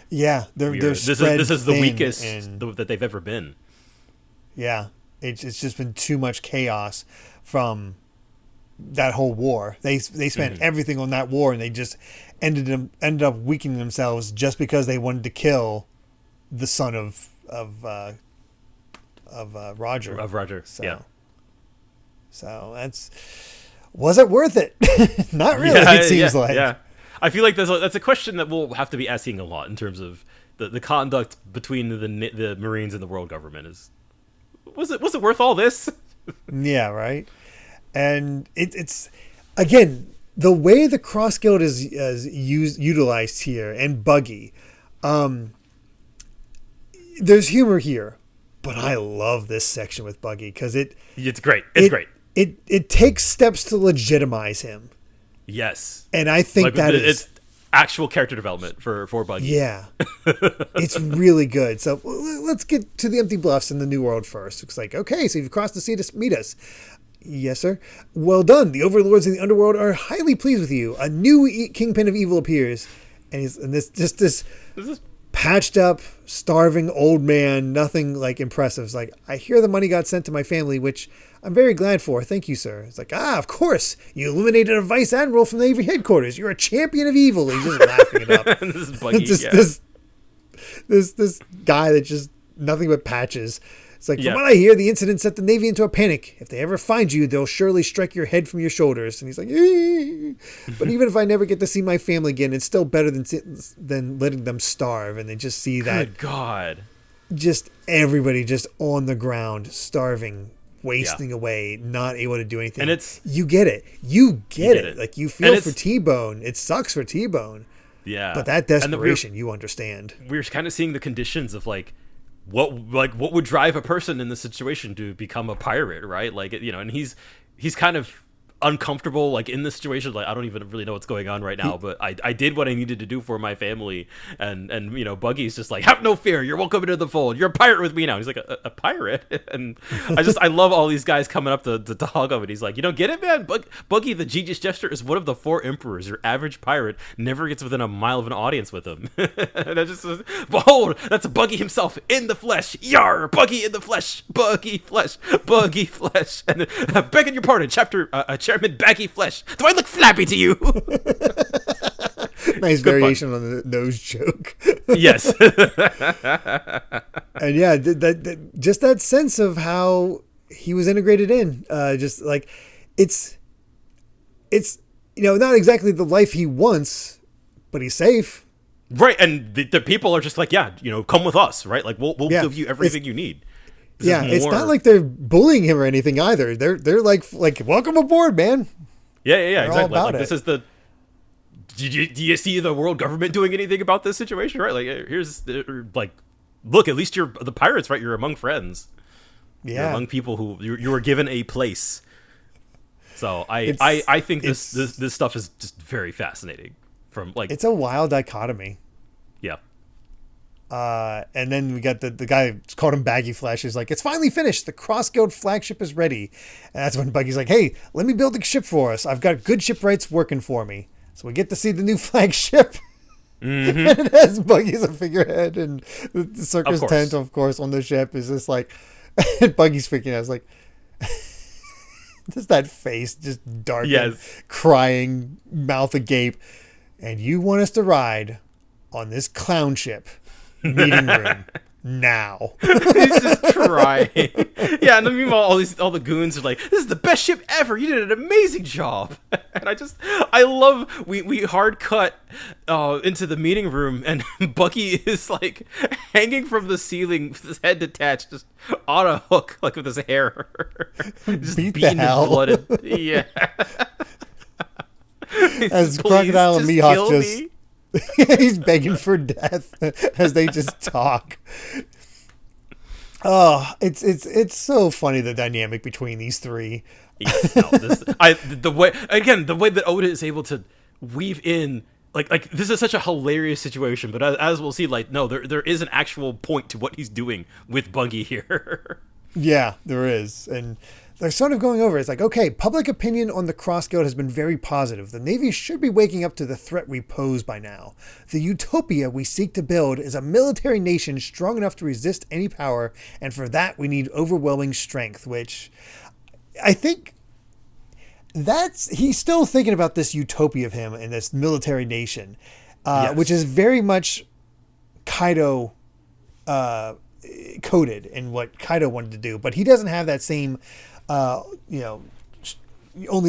Yeah, this is the weakest that they've ever been. Yeah, it's just been too much chaos from that whole war. They spent everything on that war, and they just ended up weakening themselves just because they wanted to kill the son of Roger. Of Roger. So was it worth it? Not really. It seems like. Yeah. I feel like that's a question that we'll have to be asking a lot in terms of the conduct between the Marines and the world government. Was it worth all this? Yeah. Right. And it's again, the way the Crossguild is utilized here, and Buggy, there's humor here, but I love this section with Buggy because it's great. It's great. It takes steps to legitimize him. Yes, and I think like, it's actual character development for Buggy. Yeah, it's really good. So let's get to the Empty Bluffs in the New World first. It's like, okay, so you've crossed the sea to meet us. Yes, sir. Well done. The overlords in the underworld are highly pleased with you. A new kingpin of evil appears, and this patched up, starving old man. Nothing like impressive. It's like, I hear the money got sent to my family, which I'm very glad for. Thank you, sir. It's like, of course. You eliminated a vice admiral from the Navy headquarters. You're a champion of evil. He's just laughing it up. This is Buggy. This guy that just nothing but patches. It's like, from what I hear, the incident set the Navy into a panic. If they ever find you, they'll surely strike your head from your shoulders. And he's like, but even if I never get to see my family again, it's still better than letting them starve. And they just see that. Good God. Just everybody just on the ground, starving, wasting away, not able to do anything. And you get it. You get it. Like, you feel for T-Bone. It sucks for T-Bone. Yeah. But that desperation, you understand. We're kind of seeing the conditions of like, what would drive a person in this situation to become a pirate, right? Like, you know, and he's kind of uncomfortable, like in this situation. Like, I don't even really know what's going on right now, but I did what I needed to do for my family. And Buggy's just like, have no fear, you're welcome into the fold. You're a pirate with me now. He's like, a pirate? And I love all these guys coming up to hug him. And he's like, you don't get it, man? Buggy, the genius gesture, is one of the 4 emperors. Your average pirate never gets within a mile of an audience with him. And I just, behold, that's Buggy himself in the flesh. Yar, Buggy in the flesh. Buggy flesh. Buggy flesh. And begging your pardon, Chairman Baggy Flesh. Do I look flabby to you? Nice good variation fun. On the nose joke. Yes. And yeah, just that sense of how he was integrated in. Just like it's not exactly the life he wants, but he's safe. Right, and the people are just like, yeah, come with us, right? Like we'll give you everything you need. It's not like they're bullying him or anything either. They're like welcome aboard, man. Yeah, exactly. Like this is the. Do you see the world government doing anything about this situation? Right, like here's look, at least you're the pirates, right? You're among friends. Yeah, you're among people who you were given a place. So I think this stuff is just very fascinating. It's a wild dichotomy. Yeah. And then we got the guy called him Baggy Flesh. He's like, it's finally finished. The Cross Guild flagship is ready. And that's when Buggy's like, hey, let me build the ship for us. I've got good shipwrights working for me. So we get to see the new flagship. Mm-hmm. And it has Buggy as a figurehead, and the circus tent, of course, on the ship is just like, and Buggy's freaking out. It's like, just that face, just dark, crying, mouth agape. And you want us to ride on this clown ship meeting room now. He's just crying. Yeah, and then meanwhile all the goons are like, this is the best ship ever, you did an amazing job. And I love we hard cut into the meeting room, and Buggy is like hanging from the ceiling with his head detached, just on a hook, like with his hair. Just beat the hell. Blooded. Yeah. As Crocodile and Mihawk just he's begging for death as they just talk. Oh, it's so funny, the dynamic between these three. Yes, no, the way that Oda is able to weave in like this is such a hilarious situation, but as we'll see, like no, there is an actual point to what he's doing with Buggy here. Yeah, there is, and they're sort of going over. It's like, okay, public opinion on the Cross Guild has been very positive. The Navy should be waking up to the threat we pose by now. The utopia we seek to build is a military nation strong enough to resist any power, and for that we need overwhelming strength, which I think he's still thinking about this utopia of him and this military nation, which is very much Kaido coded in what Kaido wanted to do, but he doesn't have that same only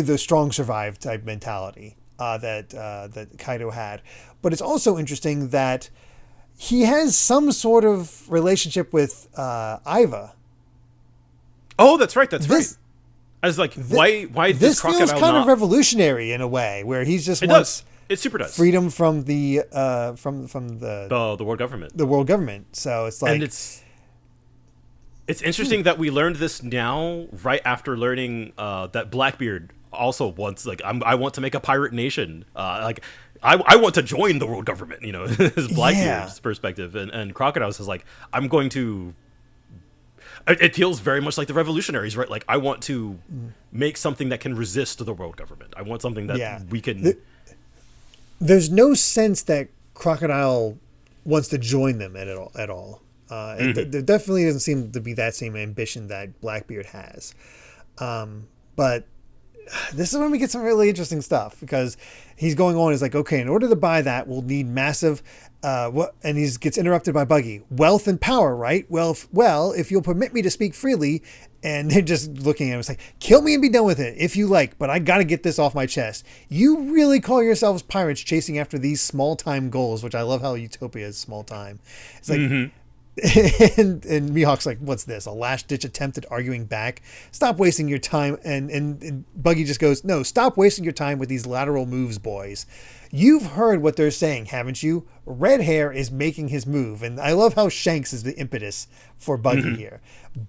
the strong survive type mentality that Kaido had. But it's also interesting that he has some sort of relationship with Iva. Oh, that's right. Right. I was like, why this feels kind of revolutionary in a way, where he's just wants it super does freedom from the from the world government. The world government. So it's like, and it's interesting that we learned this now, right after learning that Blackbeard also wants, like, I want to make a pirate nation. Like, I want to join the world government, his Blackbeard's perspective. And Crocodile says, like, I'm going to... It feels very much like the revolutionaries, right? Like, I want to make something that can resist the world government. I want something that we can... There's no sense that Crocodile wants to join them at all. There definitely doesn't seem to be that same ambition that Blackbeard has. But this is when we get some really interesting stuff, because he's going on. He's like, okay, in order to buy that, we'll need massive, and he gets interrupted by Buggy. Wealth and power, right? Well, if you'll permit me to speak freely. And they're just looking at him. It's like, kill me and be done with it if you like, but I got to get this off my chest. You really call yourselves pirates chasing after these small time goals, which I love how Utopia is small time. It's like, And Mihawk's like, what's this? A last-ditch attempt at arguing back? Stop wasting your time. And Buggy just goes, no, stop wasting your time with these lateral moves, boys. You've heard what they're saying, haven't you? Red Hair is making his move. And I love how Shanks is the impetus for Buggy here.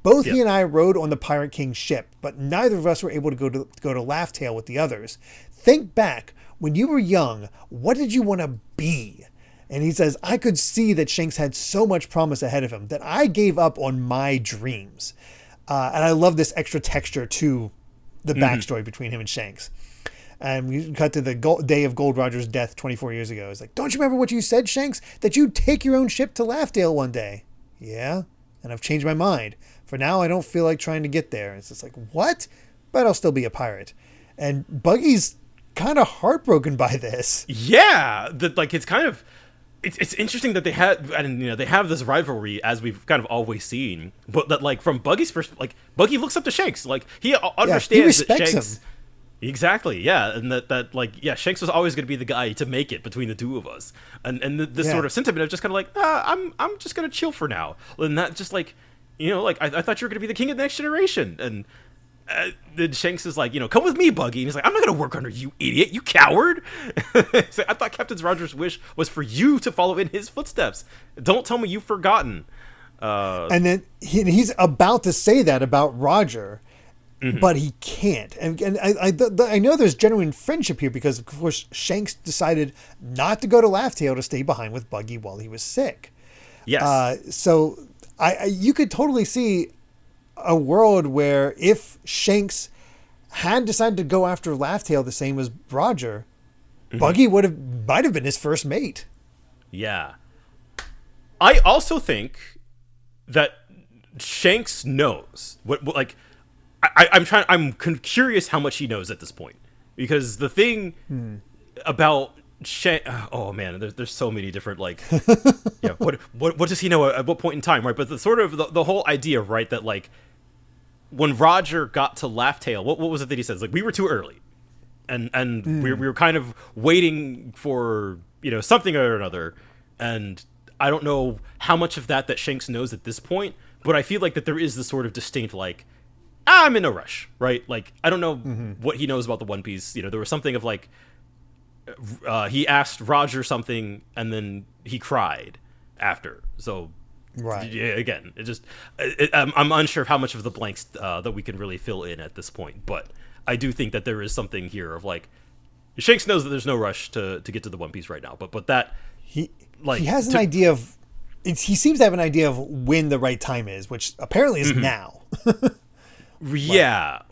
Both he and I rode on the Pirate King's ship, but neither of us were able to go to Laugh Tale with the others. Think back. When you were young, what did you want to be? And he says, I could see that Shanks had so much promise ahead of him that I gave up on my dreams. And I love this extra texture to the backstory between him and Shanks. And we cut to the day of Gold Roger's death 24 years ago. It's like, don't you remember what you said, Shanks? That you'd take your own ship to Laughdale one day. Yeah, and I've changed my mind. For now, I don't feel like trying to get there. It's just like, what? But I'll still be a pirate. And Buggy's kind of heartbroken by this. Yeah, it's kind of... It's interesting that they have this rivalry, as we've kind of always seen, but that, like, from Buggy's perspective, like, Buggy looks up to Shanks, like, he understands that Shanks, him. Exactly, yeah, and Shanks was always going to be the guy to make it between the two of us, and this sort of sentiment of just kind of like, I'm just going to chill for now, and that just like, I thought you were going to be the king of the next generation, and then Shanks is like, come with me, Buggy. And he's like, I'm not going to work under you, idiot, you coward. Like, I thought Captain Roger's wish was for you to follow in his footsteps. Don't tell me you've forgotten. And then he's about to say that about Roger, but he can't. And I know there's genuine friendship here because, of course, Shanks decided not to go to Laugh Tale to stay behind with Buggy while he was sick. Yes. So you could totally see a world where if Shanks had decided to go after Laugh Tale the same as Roger, Buggy might have been his first mate. Yeah. I also think that Shanks knows I'm curious how much he knows at this point, because the thing about Shanks, oh man, there's so many different what does he know at what point in time, right? But the sort of the whole idea, right, that like when Roger got to Laugh Tale, what was it that he says? Like, we were too early, and we were kind of waiting for something or another, and I don't know how much of that Shanks knows at this point, but I feel like that there is this sort of distinct like, I'm in no rush, right? Like, I don't know what he knows about the One Piece. There was something of like, he asked Roger something and then he cried after. So, right. Yeah, again, I'm unsure of how much of the blanks that we can really fill in at this point. But I do think that there is something here of like, Shanks knows that there's no rush to get to the One Piece right now. But that he has an idea of, he seems to have an idea of when the right time is, which apparently is now. Yeah,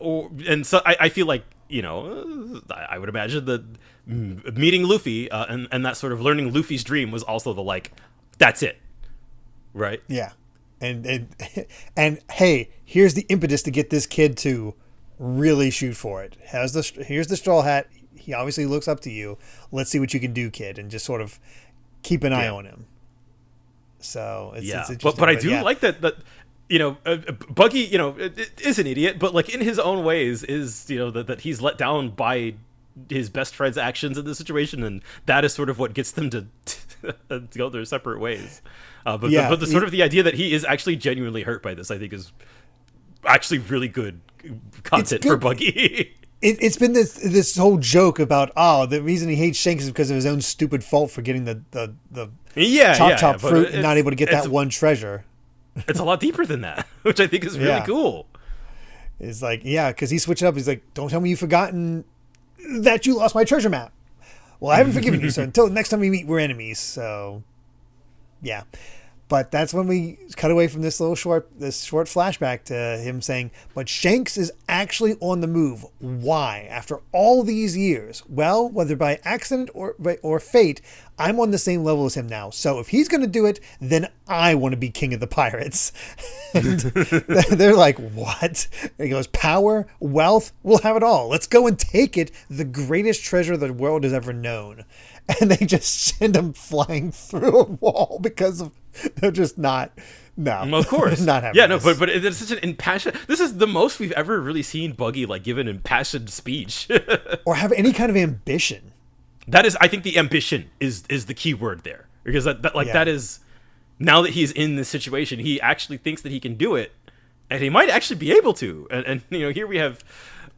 so I feel like I would imagine that meeting Luffy and that sort of learning Luffy's dream was also the like, that's it, right? Yeah, and hey, here's the impetus to get this kid to really shoot for it. Here's the Straw Hat. He obviously looks up to you. Let's see what you can do, kid, and just sort of keep an eye on him. So it's interesting. But I do like that. Buggy, is an idiot, but like in his own ways is, that he's let down by his best friend's actions in this situation, and that is sort of what gets them to go their separate ways. But the sort of the idea that he is actually genuinely hurt by this, I think, is actually really good content for Buggy. It's been this whole joke about the reason he hates Shanks is because of his own stupid fault for getting the chop fruit and not able to get that one treasure. It's a lot deeper than that, which I think is really cool. It's like, because he switched it up. He's like, don't tell me you've forgotten that you lost my treasure map. Well, I haven't forgiven you, so until next time we meet, we're enemies. So, yeah. But that's when we cut away from this short flashback to him saying, but Shanks is actually on the move. Why? After all these years? Well, whether by accident or fate, I'm on the same level as him now. So if he's going to do it, then I want to be king of the pirates. And they're like, what? And he goes, power, wealth, we'll have it all. Let's go and take it, the greatest treasure the world has ever known. And they just send him flying through a wall because they're just not. No, of course, not having. Yeah, this. No, but it's such an impassioned. This is the most we've ever really seen Buggy like give an impassioned speech, or have any kind of ambition. That is, I think, the ambition is the key word there, because that is, now that he's in this situation, he actually thinks that he can do it, and he might actually be able to. And here we have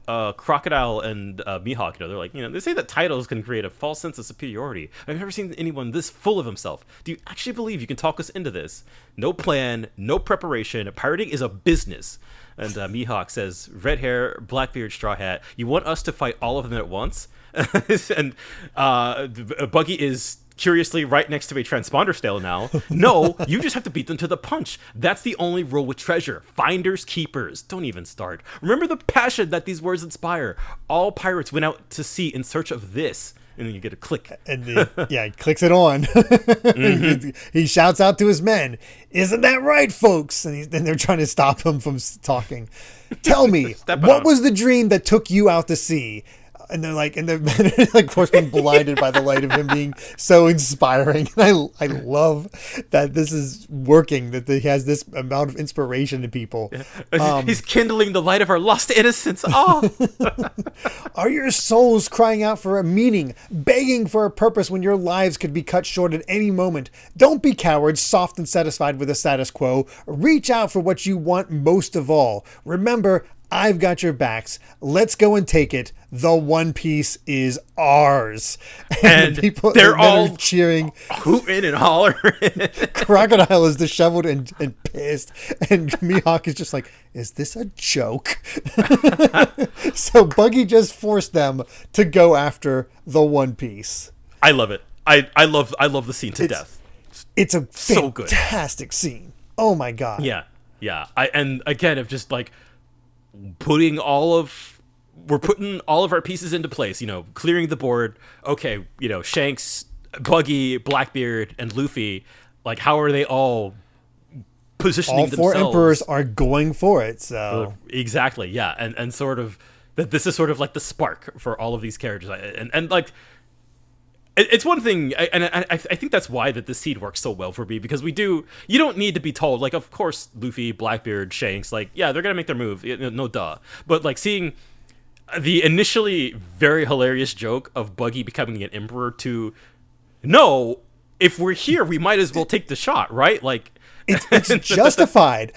Crocodile and Mihawk. They're like, they say that titles can create a false sense of superiority. I've never seen anyone this full of himself. Do you actually believe you can talk us into this? No plan, no preparation. Pirating is a business. And Mihawk says, red hair, Blackbeard, straw hat. You want us to fight all of them at once? And Buggy is curiously right next to a transponder stele now. No, you just have to beat them to the punch. That's the only rule with treasure. Finders keepers. Don't even start. Remember the passion that these words inspire. All pirates went out to sea in search of this. And then you get a click. And he clicks it on. Mm-hmm. He shouts out to his men, "Isn't that right, folks?" And they're trying to stop him from talking. "Tell me, what was the dream that took you out to sea?" And they're like, of course, being blinded by the light of him being so inspiring. And I love that this is working, that he has this amount of inspiration to people. Yeah. He's kindling the light of our lost innocence. Oh. Are your souls crying out for a meaning, begging for a purpose when your lives could be cut short at any moment? Don't be cowards, soft and satisfied with the status quo. Reach out for what you want most of all. Remember, I've got your backs. Let's go and take it. The One Piece is ours. And people, they're all cheering, hooting and hollering. Crocodile is disheveled and pissed, and Mihawk is just like, "Is this a joke?" So Buggy just forced them to go after the One Piece. I love it. I love the scene to death. It's a fantastic scene. Oh my god. Yeah. And again, of just like putting we're putting all of our pieces into place, clearing the board. Okay, Shanks, Buggy, Blackbeard, and Luffy, like, how are they all positioning themselves? All four emperors are going for it, so. Exactly, yeah. And sort of, that this is sort of like the spark for all of these characters. And like, it's one thing, and I think that's why that this scene works so well for me, because you don't need to be told, like, of course, Luffy, Blackbeard, Shanks, like, yeah, they're going to make their move, no duh. But, like, seeing the initially very hilarious joke of Buggy becoming an emperor to, no, if we're here, we might as well take the shot, right? Like, it's justified.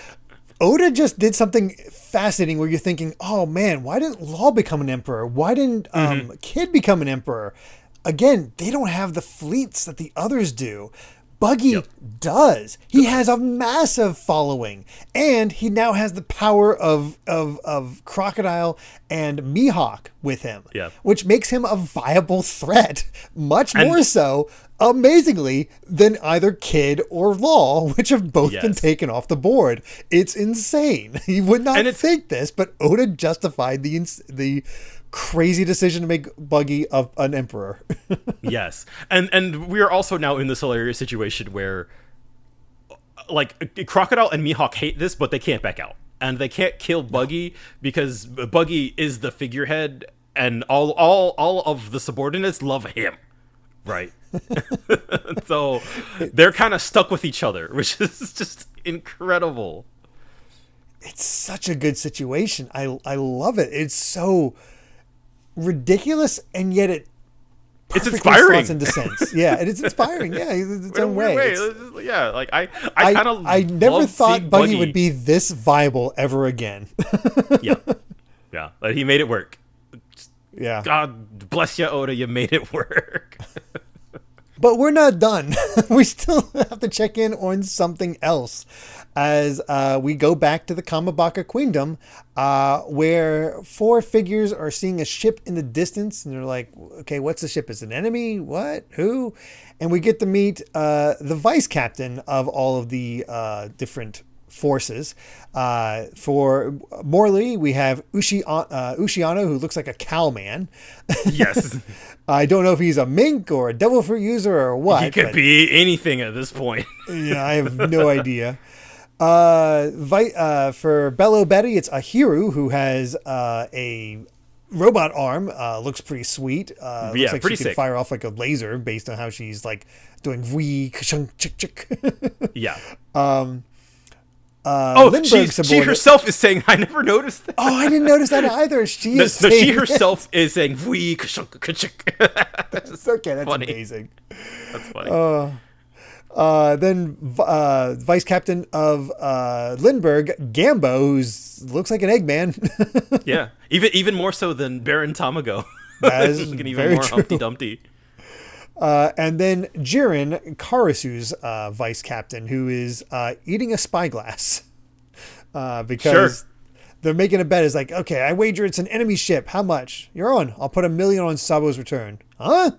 Oda just did something fascinating where you're thinking, oh man, why didn't Law become an emperor? Why didn't Kid become an emperor? Again, they don't have the fleets that the others do. Buggy does. He has a massive following, and he now has the power of Crocodile and Mihawk with him, which makes him a viable threat, much more so, amazingly, than either Kid or Law, which have both been taken off the board. It's insane. You would not think this, but Oda justified the crazy decision to make Buggy an emperor. Yes. And we are also now in this hilarious situation where, like, Crocodile and Mihawk hate this, but they can't back out. And they can't kill Buggy because Buggy is the figurehead, and all of the subordinates love him. Right. So they're kind of stuck with each other, which is just incredible. It's such a good situation. I love it. It's so ridiculous, and yet it's inspiring. Into sense. Yeah, and it's inspiring. Yeah, in its own way. Yeah, like I never thought Buggy would be this viable ever again. yeah, but he made it work. Yeah, God bless you, Oda. You made it work. But we're not done. We still have to check in on something else as we go back to the Kamabaka Queendom, where four figures are seeing a ship in the distance, and they're like, okay, what's the ship? Is it an enemy? What? Who? And we get to meet the vice captain of all of the different forces. For Morley, we have Ushiano, who looks like a cowman. Yes. I don't know if he's a mink or a devil fruit user or what. He could be anything at this point. Yeah, I have no idea. For Bello Betty, it's Ahiru, who has a robot arm. Looks pretty sweet. Looks like pretty she sick. Could fire off like a laser based on how she's like doing wee ka-chung, chick chick. Yeah. She herself is saying, I never noticed that. Oh, I didn't notice that either. She herself is saying, "Wee ka-chunk ka-chunk." That's okay. That's funny. Amazing. That's funny. Then vice captain of Lindbergh, Gambo, who's looks like an Eggman. Yeah, even more so than Baron Tamago. That is looking even very more true. Humpty Dumpty. And then Jiren, Karasu's vice captain, who is eating a spyglass because they're making a bet. Is like, okay, I wager it's an enemy ship. How much? You're on. I'll put $1 million on Sabo's return. Huh?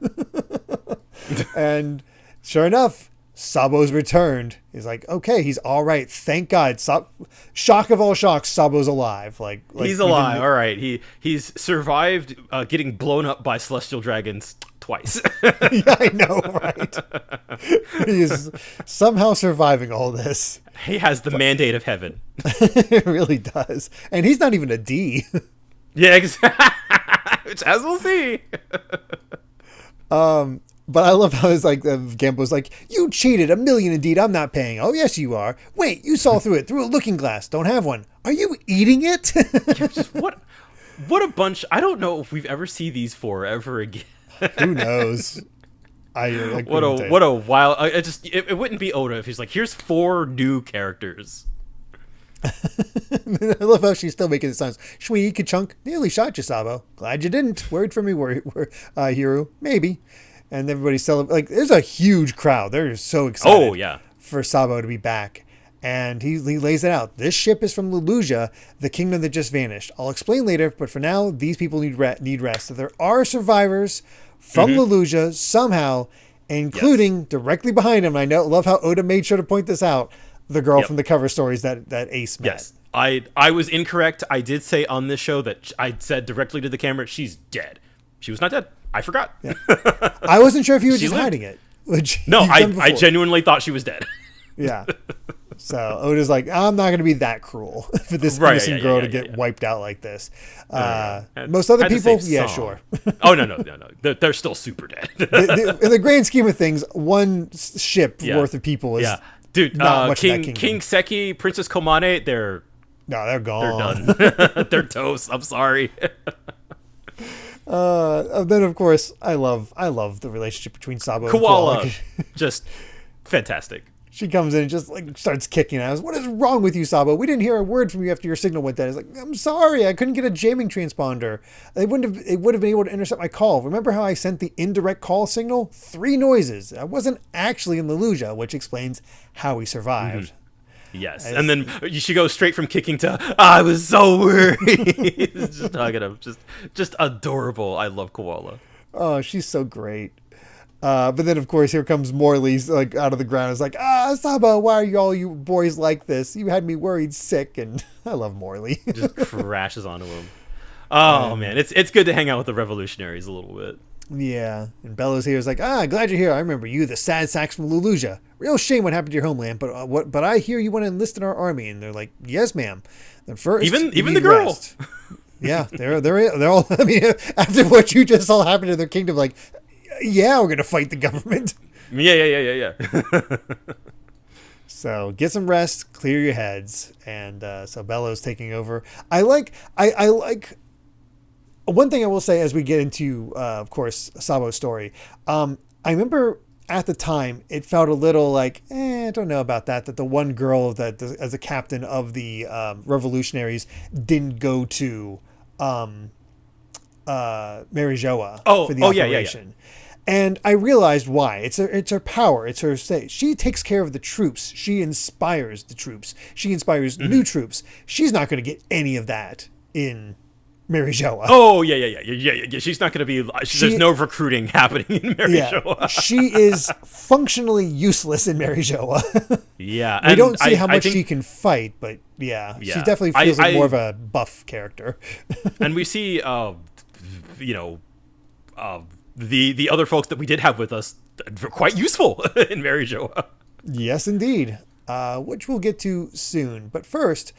And sure enough, Sabo's returned. He's like, okay, he's all right. Thank God. Shock of all shocks, Sabo's alive. Like he's alive. All right. He's survived getting blown up by celestial dragons twice. Yeah, I know, right? He is somehow surviving all this. He has the mandate of heaven. It really does. And he's not even a D. Yeah, exactly. Which, as we'll see. But I love how it's like Gambo's like, you cheated $1 million indeed. I'm not paying. Oh, yes, you are. Wait, you saw through it through a looking glass. Don't have one. Are you eating it? Just, what a bunch. I don't know if we've ever see these four ever again. Who knows? What a wild. It wouldn't be Oda if he's like, here's 4 new characters. I love how she's still making the sounds. Shui Ka-chunk, nearly shot you, Sabo. Glad you didn't. Worried for me, Hiro. Maybe. And everybody's celebrating. Like, there's a huge crowd. They're so excited for Sabo to be back. And he lays it out. This ship is from Leluja, the kingdom that just vanished. I'll explain later, but for now, these people need rest. So there are survivors from Leluja somehow, including directly behind him. I love how Oda made sure to point this out. The girl from the cover stories that Ace met. Yes. I was incorrect. I did say on this show that I said directly to the camera, she's dead. She was not dead. I forgot. Yeah. I wasn't sure if you were just hiding it. No, I genuinely thought she was dead. Yeah. So Oda's like, I'm not going to be that cruel for this innocent girl to get wiped out like this. Most other people, sure. Oh, no. They're still super dead. In the grand scheme of things, one ship worth of people is dude, not much King Seki, Princess Komane, they're gone. They're done. They're toast. I'm sorry. Then of course I love the relationship between Sabo and Koala. Just fantastic. She comes in and just like starts kicking ass. What is wrong with you, Sabo? We didn't hear a word from you after your signal went dead. It's like, I'm sorry, I couldn't get a jamming transponder. It would have been able to intercept my call. Remember how I sent the indirect call signal? 3 noises. I wasn't actually in Leluja, which explains how we survived. Yes, and then she goes straight from kicking to, I was so worried. Just hugging him. Just adorable. I love Koala. Oh, she's so great. But then, of course, here comes Morley's like out of the ground. It's like, Sabo, why are you boys like this? You had me worried sick, and I love Morley. Just crashes onto him. Oh, man. It's good to hang out with the revolutionaries a little bit. Yeah. And Bellows here is like, glad you're here. I remember you, the sad sacks from Leluja. Real shame what happened to your homeland, but I hear you want to enlist in our army. And they're like, yes, ma'am. Then first, even the girl. Rest. Yeah, they're all, I mean, after what you just saw happen to their kingdom, like, yeah, we're going to fight the government. Yeah. So get some rest, clear your heads. And so Bellows taking over. I like one thing I will say as we get into, of course, Sabo's story. I remember at the time it felt a little like, I don't know about that the one girl that as a captain of the revolutionaries didn't go to Marijoa for the operation. Yeah. And I realized why. It's her power. It's her state. She takes care of the troops. She inspires the troops. She inspires new troops. She's not going to get any of that in Marijoa. Oh, yeah. She's not going to be... there's no recruiting happening in Marijoa. Yeah, she is functionally useless in Marijoa. Yeah. We don't see how much she can fight, but she definitely feels like more of a buff character. And we see, the other folks that we did have with us were quite useful in Marijoa. Yes, indeed. Which we'll get to soon. But first...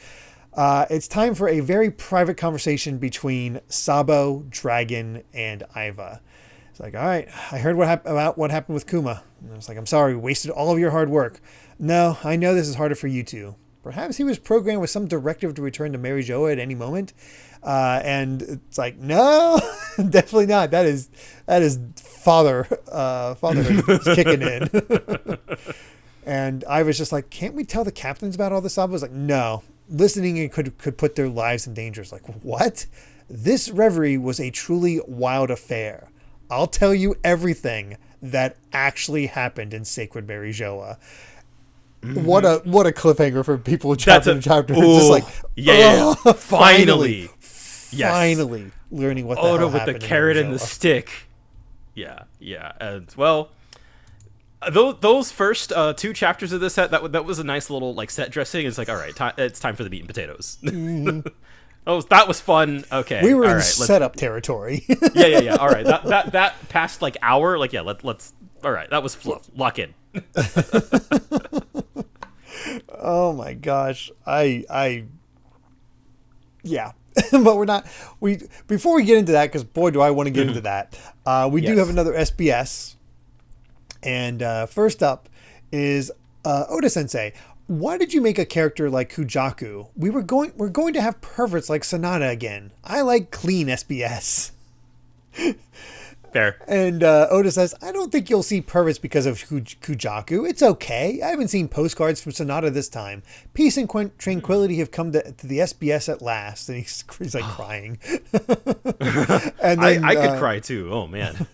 it's time for a very private conversation between Sabo, Dragon, and Iva. It's like, all right, I heard about what happened with Kuma. And I was like, I'm sorry, we wasted all of your hard work. No, I know this is harder for you two. Perhaps he was programmed with some directive to return to Marijoa at any moment. And it's like, no, definitely not. That is fatherhood kicking in. And I was just like, can't we tell the captains about all this stuff? I was like, no. Listening in could put their lives in danger. It's like, what? This Reverie was a truly wild affair. I'll tell you everything that actually happened in Sacred Mary Joa. Mm-hmm. What a cliffhanger for people chapter to chapter. Just like, finally. Finally learning what the hell happened. With the carrot and the stick. Yeah. And well, those first 2 chapters of this set, that was a nice little like set dressing. It's like, all right, it's time for the meat and potatoes. Mm-hmm. That was fun. Okay, we were in setup territory. yeah. All right, that past like hour, like let's. All right, that was fluff. Lock in. Oh my gosh, yeah. But we're not. Before we get into that, because boy, do I want to get into that. We do have another SBS, and first up is Oda Sensei. Why did you make a character like Kujaku? We're going to have perverts like Sonata again. I like clean SBS. Fair. And Oda says, I don't think you'll see perverts because of Kujaku. It's okay. I haven't seen postcards from Sonata this time. Peace and tranquility have come to the SBS at last. And he's like crying. And then, I could cry too. Oh, man.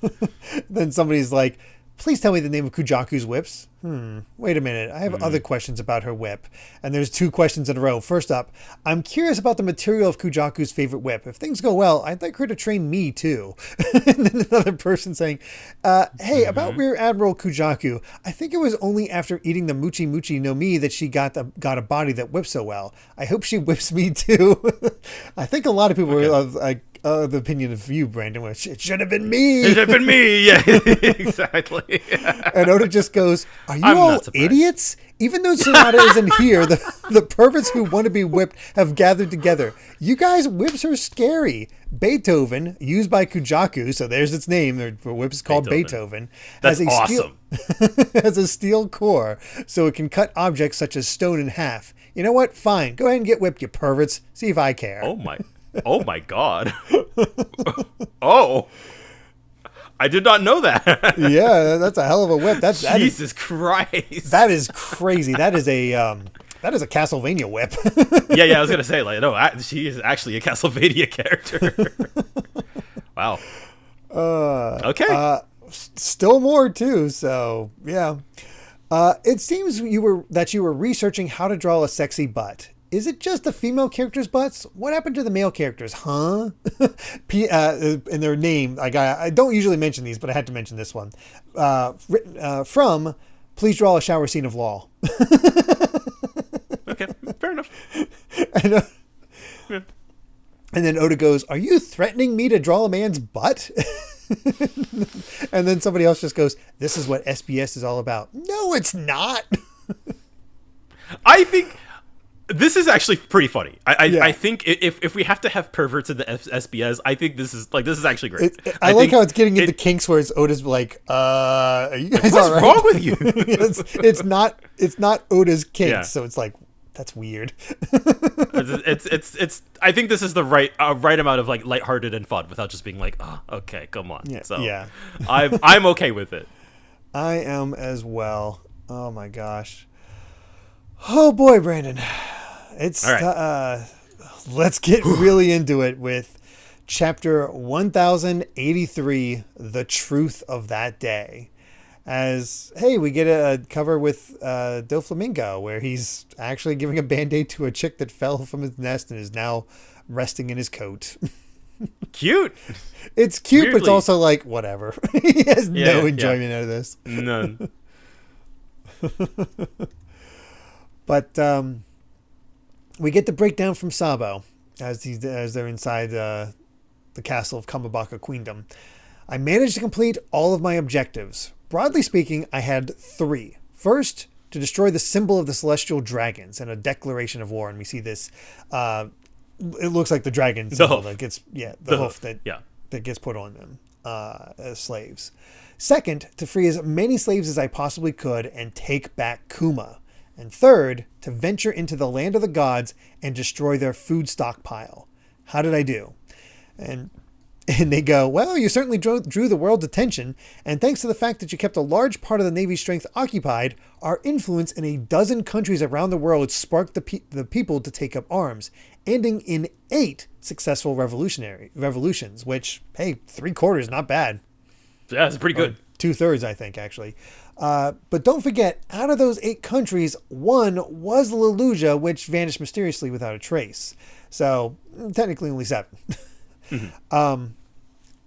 Then somebody's like, please tell me the name of Kujaku's whips. Wait a minute. I have other questions about her whip. And there's 2 questions in a row. First up, I'm curious about the material of Kujaku's favorite whip. If things go well, I'd like her to train me too. And then another person saying, hey, about Rear Admiral Kujaku, I think it was only after eating the Muchi Muchi no Mi that she got a body that whips so well. I hope she whips me too. I think a lot of people were the opinion of you, Brandon, which it should have been me. It should have been me. Yeah, exactly. And Oda just goes, are you all idiots? Even though Sonata isn't here, the perverts who want to be whipped have gathered together. You guys, whips are scary. Beethoven, used by Kujaku, so there's its name, for whips called Beethoven. That's awesome. Has a steel core, so it can cut objects such as stone in half. You know what? Fine. Go ahead and get whipped, you perverts. See if I care. Oh my God. Oh. I did not know that. Yeah, that's a hell of a whip. Jesus Christ. That is crazy. That is a Castlevania whip. Yeah, I was gonna say, like, no, she is actually a Castlevania character. Wow. Okay. Still more too. So yeah. It seems you were researching how to draw a sexy butt. Is it just the female characters' butts? What happened to the male characters, huh? In their name, I don't usually mention these, but I had to mention this one. From, please draw a shower scene of Law. Okay, fair enough. And then Oda goes, are you threatening me to draw a man's butt? And then somebody else just goes, this is what SBS is all about. No, it's not. I think... This is actually pretty funny. I think if we have to have perverts in the SBS, I think this is actually great. I like how it's getting into kinks where it's Oda's like, are you guys all right? What's wrong with you? it's not Oda's kinks, so it's like, that's weird. it's I think this is the right amount of like lighthearted and fun without just being like, oh, okay, come on. Yeah, so yeah. I'm okay with it. I am as well. Oh my gosh. Oh boy, Brandon. It's all right. Let's get really into it with chapter 1083, The Truth of That Day. As, hey, we get a cover with Doflamingo, where he's actually giving a band-aid to a chick that fell from his nest and is now resting in his coat. Cute. It's cute, weirdly. But it's also like, whatever. He has no enjoyment out of this. None. But we get the breakdown from Sabo as they're inside the castle of Kamabaka Queendom. I managed to complete all of my objectives. Broadly speaking, I had 3. First, to destroy the symbol of the celestial dragons and a declaration of war. And we see this. It looks like the dragon symbol that gets the hoof that gets put on them as slaves. Second, to free as many slaves as I possibly could and take back Kuma. And third, to venture into the land of the gods and destroy their food stockpile. How did I do? And And they go, well, you certainly drew the world's attention, and thanks to the fact that you kept a large part of the Navy's strength occupied, our influence in a dozen countries around the world sparked the people to take up arms, ending in 8 successful revolutions, which, hey, 3/4, not bad. Yeah, it's pretty good. 2/3, I think, actually. But don't forget, out of those 8 countries, one was Leluja, which vanished mysteriously without a trace. So, technically only 7.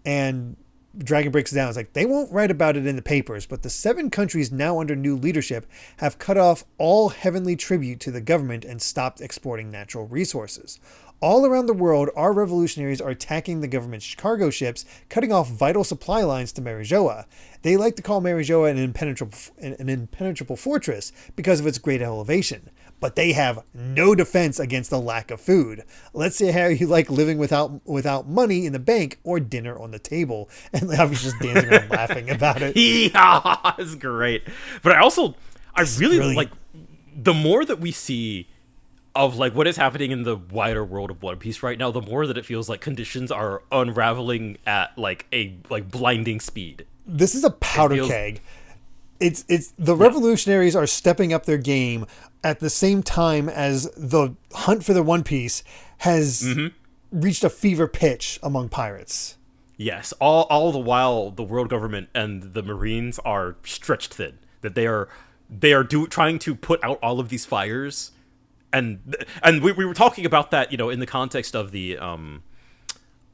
And Dragon breaks it down. It's like, they won't write about it in the papers, but the 7 countries now under new leadership have cut off all heavenly tribute to the government and stopped exporting natural resources. All around the world, our revolutionaries are attacking the government's cargo ships, cutting off vital supply lines to Marijoa. They like to call Marijoa an impenetrable fortress because of its great elevation, but they have no defense against the lack of food. Let's see how you like living without money in the bank or dinner on the table. And I was just dancing around laughing about it. Yeah, it's great. But I really like the more that we see of like what is happening in the wider world of One Piece right now, the more that it feels like conditions are unraveling at like a blinding speed. This is a powder keg. It's the revolutionaries are stepping up their game at the same time as the hunt for the One Piece has reached a fever pitch among pirates. Yes, all the while the world government and the Marines are stretched thin. That they are trying to put out all of these fires. And we were talking about that, in the context of the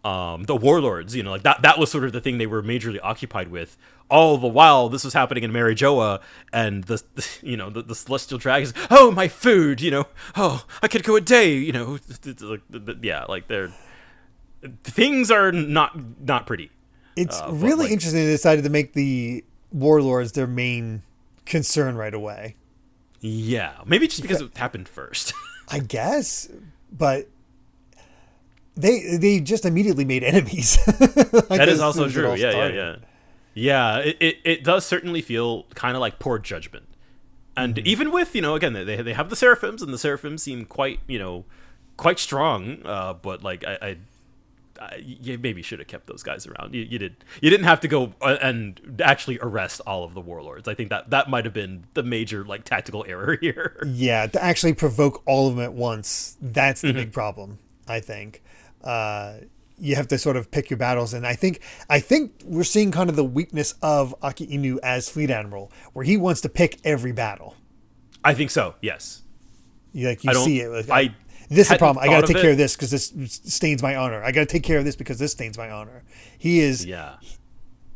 warlords, like that was sort of the thing they were majorly occupied with. All the while this was happening in Marijoa, and the celestial dragons. Oh, my food, Oh, I could go a day, yeah, like things are not pretty. It's really interesting they decided to make the warlords their main concern right away. Yeah, maybe just because it happened first. I guess, but they just immediately made enemies. That is also true. Yeah. It does certainly feel kind of like poor judgment, and even with again they have the Seraphims, and the Seraphims seem quite strong. But like you maybe should have kept those guys around. You didn't have to go and actually arrest all of the warlords. I think that might have been the major like tactical error here. Yeah, to actually provoke all of them at once, that's the big problem. I think you have to sort of pick your battles, and I think we're seeing kind of the weakness of Aki Inu as Fleet Admiral, where he wants to pick every battle. I think so. Yes. You see it. This is the problem. I got to take care of this because this stains my honor. I got to take care of this because this stains my honor. He is. Yeah.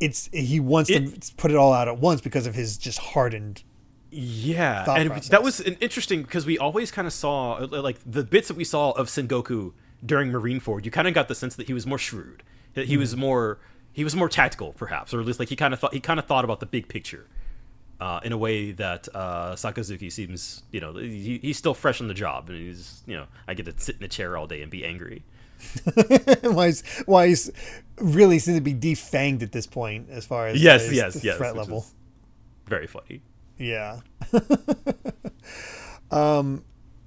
He wants to put it all out at once because of his just hardened. Yeah, and process. That was interesting because we always kind of saw like the bits that we saw of Sengoku during Marineford. You kind of got the sense that he was more shrewd. That he was more tactical, perhaps, or at least like he kind of thought about the big picture. In a way that Sakazuki seems, he's still fresh on the job, and he's, I get to sit in a chair all day and be angry. why he's really seems to be defanged at this point as far as yes, threat level. Very funny. Yeah.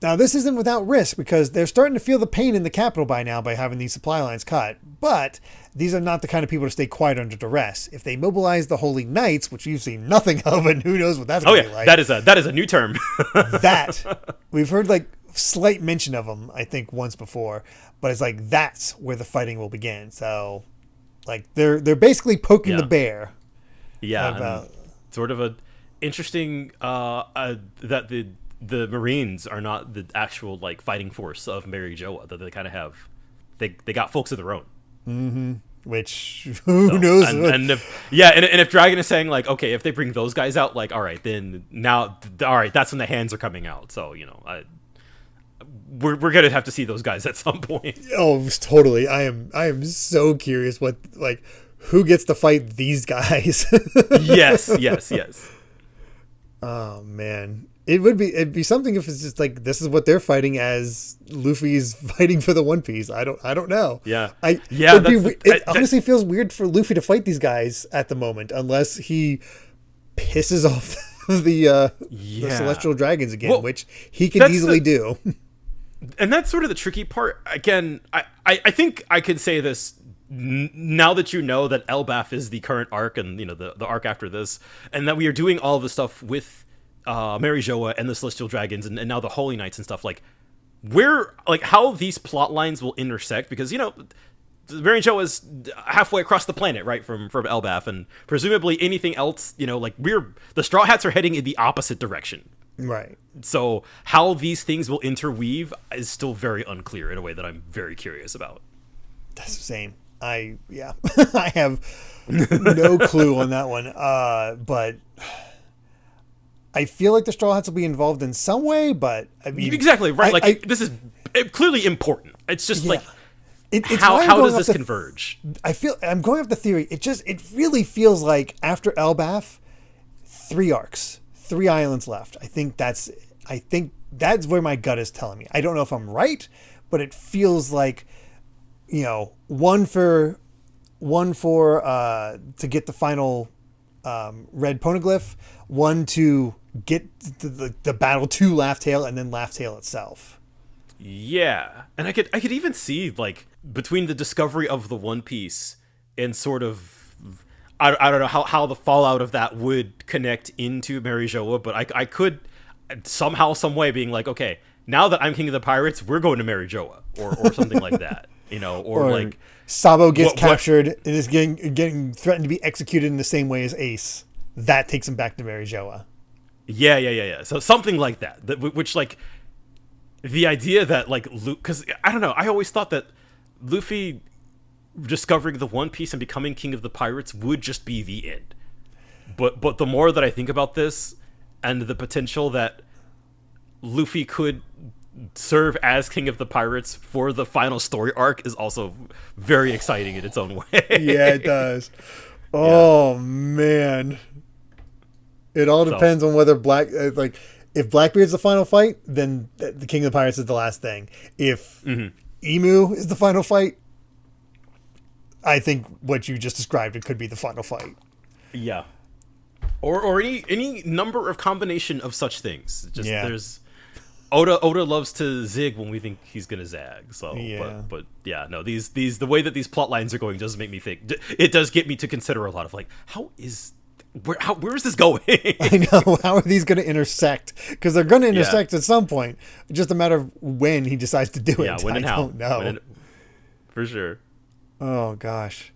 Now, this isn't without risk because they're starting to feel the pain in the capital by now by having these supply lines cut. But these are not the kind of people to stay quiet under duress. If they mobilize the Holy Knights, which we've seen nothing of, and who knows what that's going to be like. That is a new term. That we've heard like slight mention of them, I think, once before, but it's like that's where the fighting will begin. So, like they're basically poking the bear. Yeah, sort of a interesting that the Marines are not the actual like fighting force of Marijoa, that they kind of have. They got folks of their own. Mm-hmm. Which who knows? And if Dragon is saying like, okay, if they bring those guys out, like, all right, then now, all right, that's when the hands are coming out. So we're gonna have to see those guys at some point. Oh, totally. I am so curious what like who gets to fight these guys. Yes. Oh man. It'd be something if it's just like this is what they're fighting as Luffy's fighting for the One Piece. I don't know. Yeah. It honestly feels weird for Luffy to fight these guys at the moment unless he pisses off the Celestial Dragons again, which he can easily do. And that's sort of the tricky part. Again, I think I could say this now that you know that Elbaf is the current arc and the arc after this, and that we are doing all of the stuff with Mary Joa and the Celestial Dragons and now the Holy Knights and stuff, like where like how these plot lines will intersect, because Mary Joa is halfway across the planet, right, from Elbaf, and presumably anything else, like the Straw Hats are heading in the opposite direction. Right. So how these things will interweave is still very unclear in a way that I'm very curious about. That's the same. I have no clue on that one. But I feel like the Straw Hats will be involved in some way, but I mean, exactly right. This is clearly important. It's just how does this converge? I'm going off the theory. It really feels like after Elbaf, 3 arcs, 3 islands left. I think that's where my gut is telling me. I don't know if I'm right, but it feels like, one for to get the final red poneglyph, one to get the battle to Laugh Tale, and then Laugh Tale itself. Yeah, and I could even see like between the discovery of the One Piece and sort of I don't know how the fallout of that would connect into Mary Joa, but I could somehow, some way being like, okay, now that I'm king of the pirates, we're going to Mary Joa or something like that, or like Sabo gets captured and is getting threatened to be executed in the same way as Ace. That takes him back to Mary Joa. Yeah. So something like that, which like the idea that like Luke, because I don't know, I always thought that Luffy discovering the One Piece and becoming king of the pirates would just be the end. But the more that I think about this and the potential that Luffy could serve as king of the pirates for the final story arc is also very exciting in its own way. Yeah, it does. Oh, man. It all depends on whether if Blackbeard's the final fight, then the king of the pirates is the last thing. If Emu is the final fight, I think what you just described, it could be the final fight. Yeah. Or any number of combination of such things. There's Oda loves to zig when we think he's gonna zag. So but yeah, no, these the way that these plot lines are going does make me think. It does get me to consider a lot of like, where is this going? I know. How are these going to intersect? Because they're going to intersect at some point. It's just a matter of when he decides to do it. Yeah, when and how. Don't know. For sure. Oh gosh.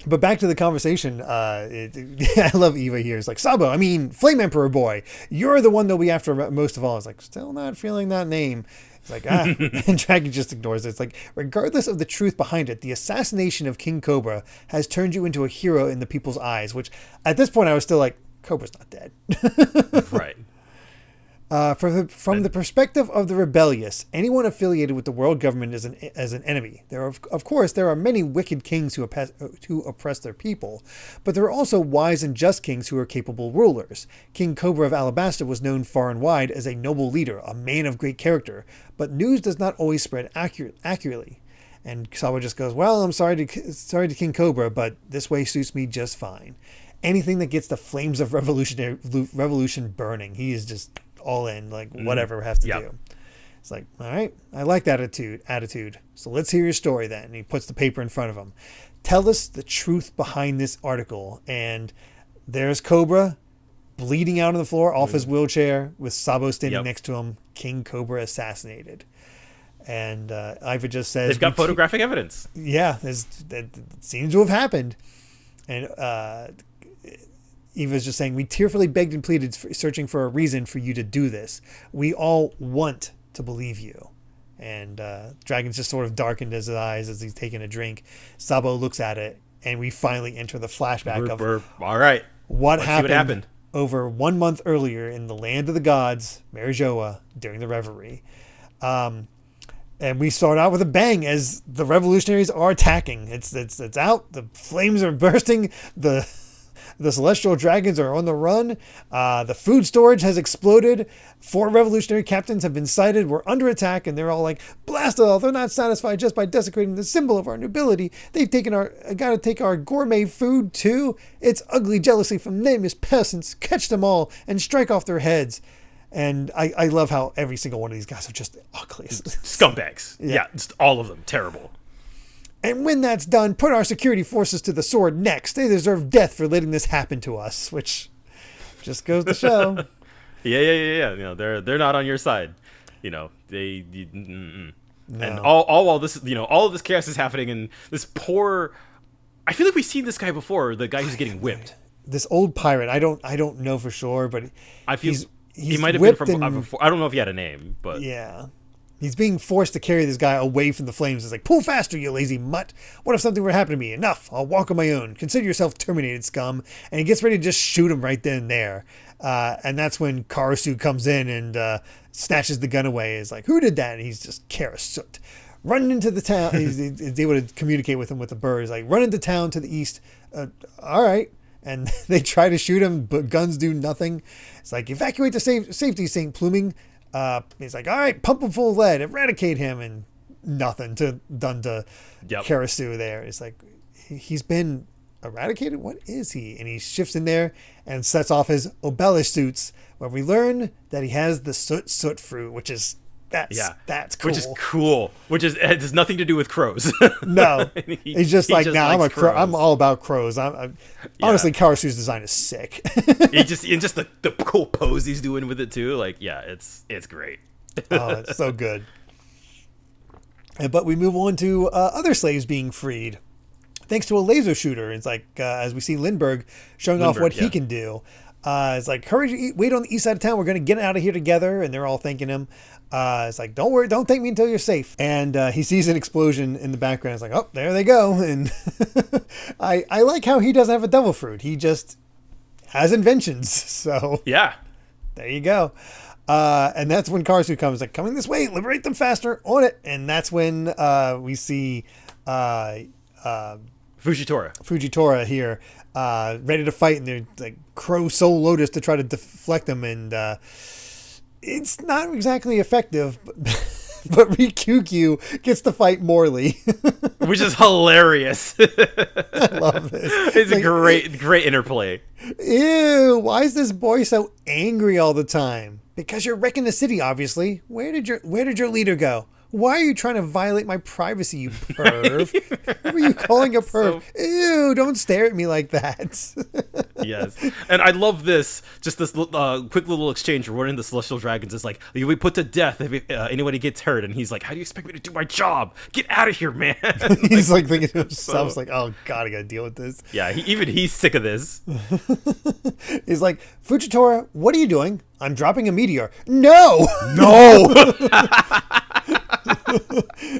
But back to the conversation. I love Eva here. It's like, Sabo, I mean, Flame Emperor boy, you're the one they'll be after most of all. It's like, still not feeling that name. It's like, and Dragon just ignores it. It's like, regardless of the truth behind it, the assassination of King Cobra has turned you into a hero in the people's eyes, which at this point I was still like, Cobra's not dead. Right. From the perspective of the rebellious, anyone affiliated with the world government is an enemy. Of course, there are many wicked kings who oppress their people, but there are also wise and just kings who are capable rulers. King Cobra of Alabasta was known far and wide as a noble leader, a man of great character, but news does not always spread accurately. And Sabo just goes, well, I'm sorry to King Cobra, but this way suits me just fine. Anything that gets the flames of revolution burning, he is just all in, like whatever has to do. It's like, all right, I like that attitude. So let's hear your story then. And he puts the paper in front of him. Tell us the truth behind this article. And there's Cobra bleeding out on the floor off his wheelchair with Sabo standing next to him. King Cobra assassinated. And Iva just says, they've got photographic evidence. Yeah, that seems to have happened. And Eva's just saying, we tearfully begged and pleaded, searching for a reason for you to do this. We all want to believe you. And Dragon's just sort of darkened his eyes as he's taking a drink. Sabo looks at it, and we finally enter the flashback of all right. What happened over 1 month earlier in the land of the gods, Mary Joa, during the Reverie. And we start out with a bang as the revolutionaries are attacking. It's out. The flames are bursting. The celestial dragons are on the run. The food storage has exploded. 4 revolutionary captains have been sighted. We're under attack, and they're all like, blast it all. They're not satisfied just by desecrating the symbol of our nobility. They've got to take our gourmet food too. It's ugly jealousy from nameless peasants. Catch them all and strike off their heads. And I love how every single one of these guys are just ugly. Scumbags. Yeah, just all of them. Terrible. And when that's done, put our security forces to the sword next. They deserve death for letting this happen to us, which just goes to show. Yeah. They're not on your side. They. No. And all while this, all of this chaos is happening, and this poor. I feel like we've seen this guy before. The guy who's getting whipped. This old pirate. I don't know for sure, but I feel he's he might have been from before. I don't know if he had a name, but yeah. He's being forced to carry this guy away from the flames. It's like, pull faster, you lazy mutt. What if something were to happen to me? Enough. I'll walk on my own. Consider yourself terminated, scum. And he gets ready to just shoot him right then and there. And that's when Karasu comes in and snatches the gun away. He's like, who did that? And he's just Karasut. Running into the town. He's able to communicate with him with the bird. He's like, run into town to the east. All right. And they try to shoot him, but guns do nothing. It's like, evacuate the safety sink, Pluming. He's like, all right, pump him full of lead, eradicate him, and nothing done to Karasu there. It's like, he's been eradicated? What is he? And he shifts in there and sets off his Obelish suits, where we learn that he has the soot fruit, which is that's cool. Which is cool. It has nothing to do with crows. No, he's just like, I'm a crow. I'm all about crows. Honestly, Karasu's design is sick. just the cool pose he's doing with it too. Like, it's great. Oh, it's so good. But we move on to other slaves being freed, thanks to a laser shooter. It's like as we see Lindbergh showing off what he can do. It's like, hurry, wait on the east side of town. We're going to get out of here together. And they're all thanking him. It's like, don't worry, don't take me until you're safe. And he sees an explosion in the background. It's like, oh, there they go. And I like how he doesn't have a devil fruit. He just has inventions. So yeah, there you go. And that's when Karasu comes, like, coming this way, liberate them faster, on it. And that's when we see Fujitora here, ready to fight, and they're like Crow Soul Lotus to try to deflect them, and it's not exactly effective, but Rikukyu gets to fight Morley. Which is hilarious. I love this. It's like, a great interplay. Ew, why is this boy so angry all the time? Because you're wrecking the city, obviously. Where did your leader go? Why are you trying to violate my privacy, you perv? Who are you calling a perv? Ew, don't stare at me like that. Yes. And I love this quick little exchange where one of the Celestial Dragons is like, you'll be put to death if anybody gets hurt. And he's like, how do you expect me to do my job? Get out of here, man. He's like thinking to himself, it's like, oh God, I gotta deal with this. Yeah, he's sick of this. He's like, Fujitora, what are you doing? I'm dropping a meteor. No!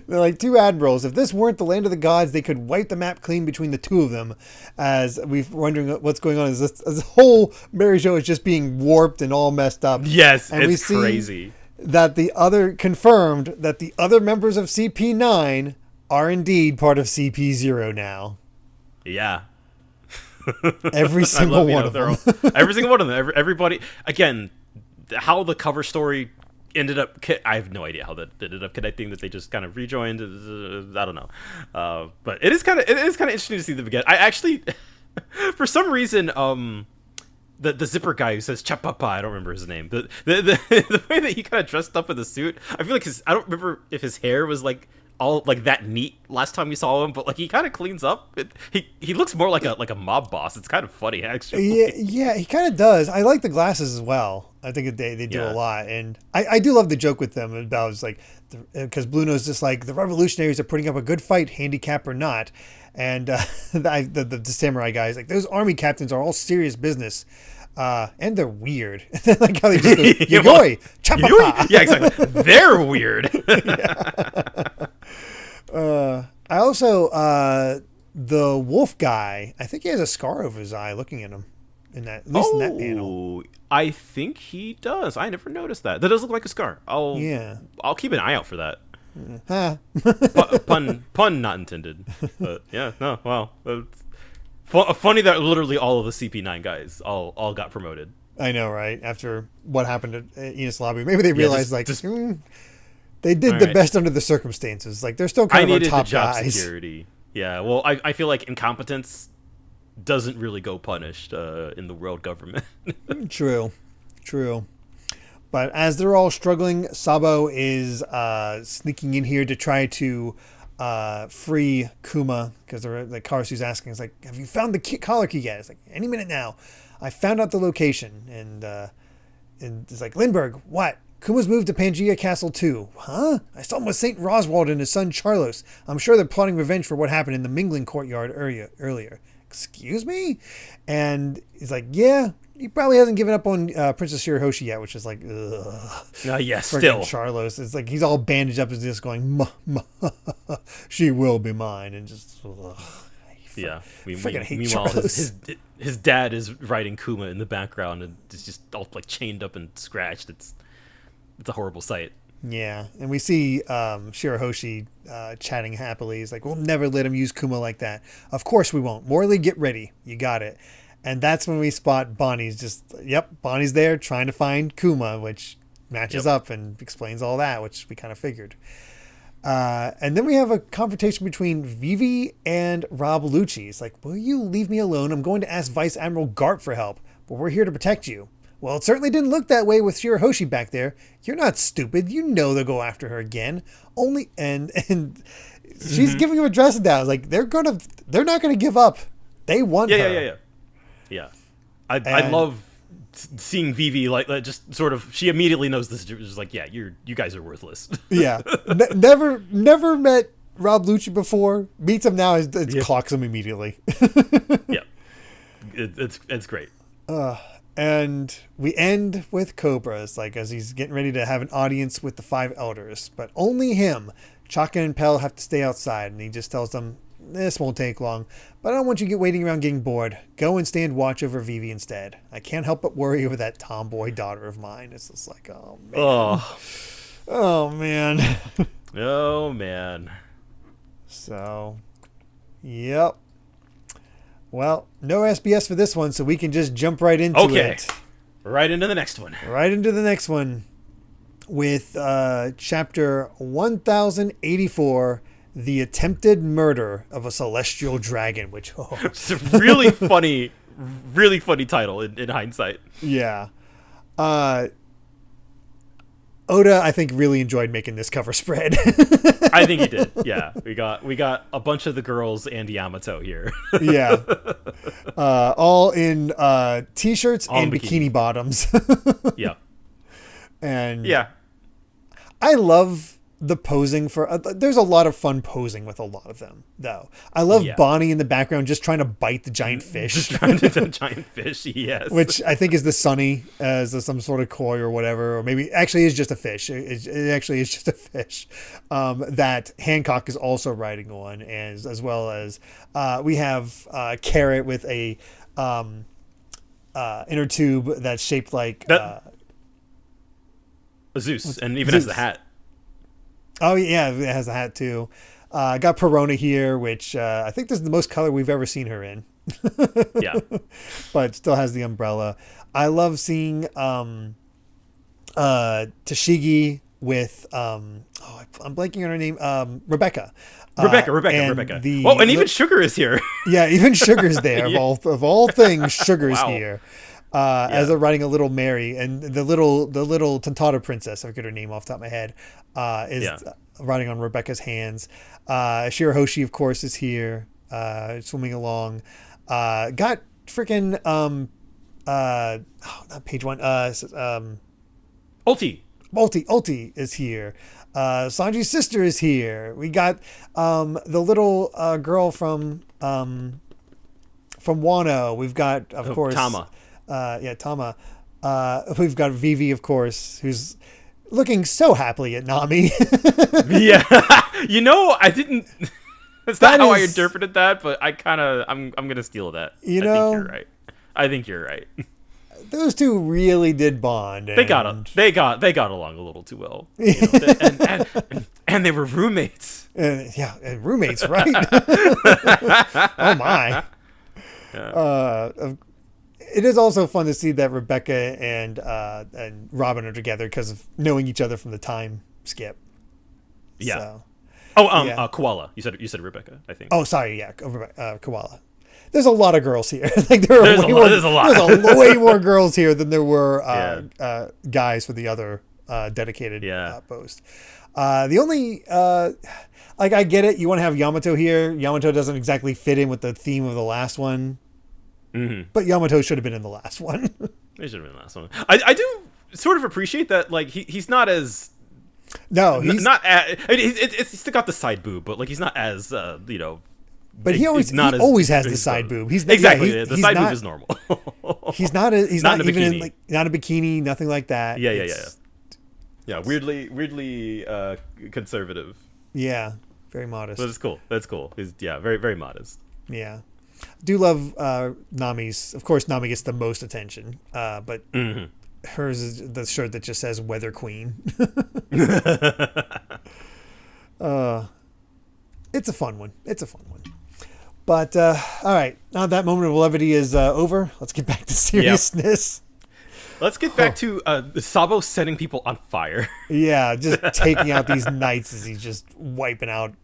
They're like two admirals. If this weren't the land of the gods, they could wipe the map clean between the two of them. As we're wondering what's going on. This whole Mary Jo is just being warped and all messed up. Yes, and it's crazy. That confirmed that the other members of CP9 are indeed part of CP0 now. Yeah. Every single one of them. Every single one of them. Everybody. Again, how the cover story ended up, I have no idea how that ended up connecting, that they just kind of rejoined. I don't know, but it is kind of interesting to see them again. I actually for some reason the zipper guy who says Chapapa, I don't remember his name, the way that he kind of dressed up in the suit, I feel like I don't remember if his hair was like all like that neat last time we saw him, but like he kind of cleans up. He looks more like a mob boss. It's kind of funny, actually. Yeah, he kind of does. I like the glasses as well. I think they do a lot, and I do love the joke with them about, it's like, because Blue Nose just like, the revolutionaries are putting up a good fight, handicap or not, and the samurai guys like, those army captains are all serious business. And they're weird. Like how they just go, Yagoi, Chapapa. Yeah, exactly. They're weird. I also, the wolf guy, I think he has a scar over his eye looking at him. In that panel. I think he does. I never noticed that. That does look like a scar. I'll keep an eye out for that. Pun not intended. But yeah, no, wow. Funny that literally all of the CP9 guys all got promoted. I know, right? After what happened at Enos Lobby. Maybe they realized they did the best under the circumstances. Like, they're still kind of our top guys. Security. Yeah, well, I feel like incompetence doesn't really go punished in the world government. True. But as they're all struggling, Sabo is sneaking in here to try to free Kuma, because the Karasu's asking, it's like, have you found the collar key yet? It's like, any minute now. I found out the location, and it's like, Lindbergh, what? Kuma's moved to Pangea Castle too. Huh? I saw him with St. Roswald and his son Charlos. I'm sure they're plotting revenge for what happened in the mingling courtyard earlier. Excuse me? And he's like, yeah, he probably hasn't given up on Princess Shirahoshi yet, which is like, ugh. Yeah, still. Charlos. It's like he's all bandaged up and just going, she will be mine. And just, ugh. Meanwhile, his dad is riding Kuma in the background and is just all like chained up and scratched. It's a horrible sight. Yeah, and we see Shirahoshi chatting happily. He's like, we'll never let him use Kuma like that. Of course we won't. Morley, get ready. You got it. And that's when we spot Bonnie's Bonnie's there trying to find Kuma, which matches up and explains all that, which we kind of figured. And then we have a confrontation between Vivi and Rob Lucci. It's like, will you leave me alone? I'm going to ask Vice Admiral Garp for help, but we're here to protect you. Well, it certainly didn't look that way with Shirahoshi back there. You're not stupid. You know they'll go after her again. And she's giving him a dressing down. It's like, they're not gonna give up. They want her. Yeah. I love seeing Vivi like just sort of. She immediately knows this. She's like, yeah, you guys are worthless. Yeah. Never met Rob Lucci before. Meets him now. Clocks him immediately. Yeah. It's great. And we end with Cobra. It's like, as he's getting ready to have an audience with the 5 elders, but only him. Chaka and Pell have to stay outside, and he just tells them, this won't take long, but I don't want you waiting around getting bored. Go and stand watch over Vivi instead. I can't help but worry over that tomboy daughter of mine. It's just like, oh man. Oh man. Oh man. So, yep. Well, no SBS for this one, so we can just jump right into it. Right into the next one. Right into the next one with chapter 1084, The Attempted Murder of a Celestial Dragon, which... Oh. It's a really funny title in hindsight. Yeah. Oda, I think, really enjoyed making this cover spread. I think he did. Yeah, we got a bunch of the girls and Yamato here. Yeah, all in t-shirts and bikini bottoms. Yeah, and yeah, I love the posing for. There's a lot of fun posing with a lot of them, though. I love Bonnie in the background just trying to bite the giant fish. Just trying to the giant fish, yes. Which I think is the Sunny as some sort of koi or whatever, or maybe actually is just a fish. It actually is just a fish that Hancock is also riding on, as well as we have Carrot with a inner tube that's shaped like a Zeus, and even has the hat. Oh, yeah, it has a hat, too. Got Perona here, which I think this is the most color we've ever seen her in. Yeah. But still has the umbrella. I love seeing Tashigi with, I'm blanking on her name, Rebecca. Rebecca. And even Sugar is here. Yeah, even Sugar's there. Yeah. Of all things, Sugar's here. As they're riding a little Mary, and the little Tantata princess, I forget her name off the top of my head, is riding on Rebecca's hands. Shirahoshi, of course, is here, swimming along. Got freaking not page one. Ulti is here. Sanji's sister is here. We got the little girl from Wano. We've got, of course, Tama. Tama. We've got Vivi, of course, who's looking so happily at Nami. Yeah. I didn't... That's not how I interpreted that, but I'm going to steal that. I think you're right. I think you're right. Those two really did bond. They got along a little too well. And they were roommates. And roommates, right? Oh, my. Yeah. It is also fun to see that Rebecca and Robin are together because of knowing each other from the time skip. Yeah. So, Koala. You said Rebecca, I think. Oh, sorry. Yeah, Koala. There's a lot of girls here. Like there's a lot. There's way more girls here than there were guys for the other dedicated post. The only like I get it, you want to have Yamato here. Yamato doesn't exactly fit in with the theme of the last one, but Yamato should have been in the last one. He should have been in the last one. I do sort of appreciate that. Like he's not as he's not as, it's still got the side boob, but like he's not as But he always has the side boob. He's exactly the side boob is normal. He's not even in like not a bikini, nothing like that. Yeah, weirdly conservative. Yeah, very modest. But it's cool. That's cool. He's very very modest. Yeah, do love Nami's. Of course, Nami gets the most attention, but hers is the shirt that just says "Weather Queen." It's a fun one. But all right, now that moment of levity is over. Let's get back to seriousness. Yep. Let's get back to Sabo setting people on fire. Yeah, just taking out these knights as he's just wiping out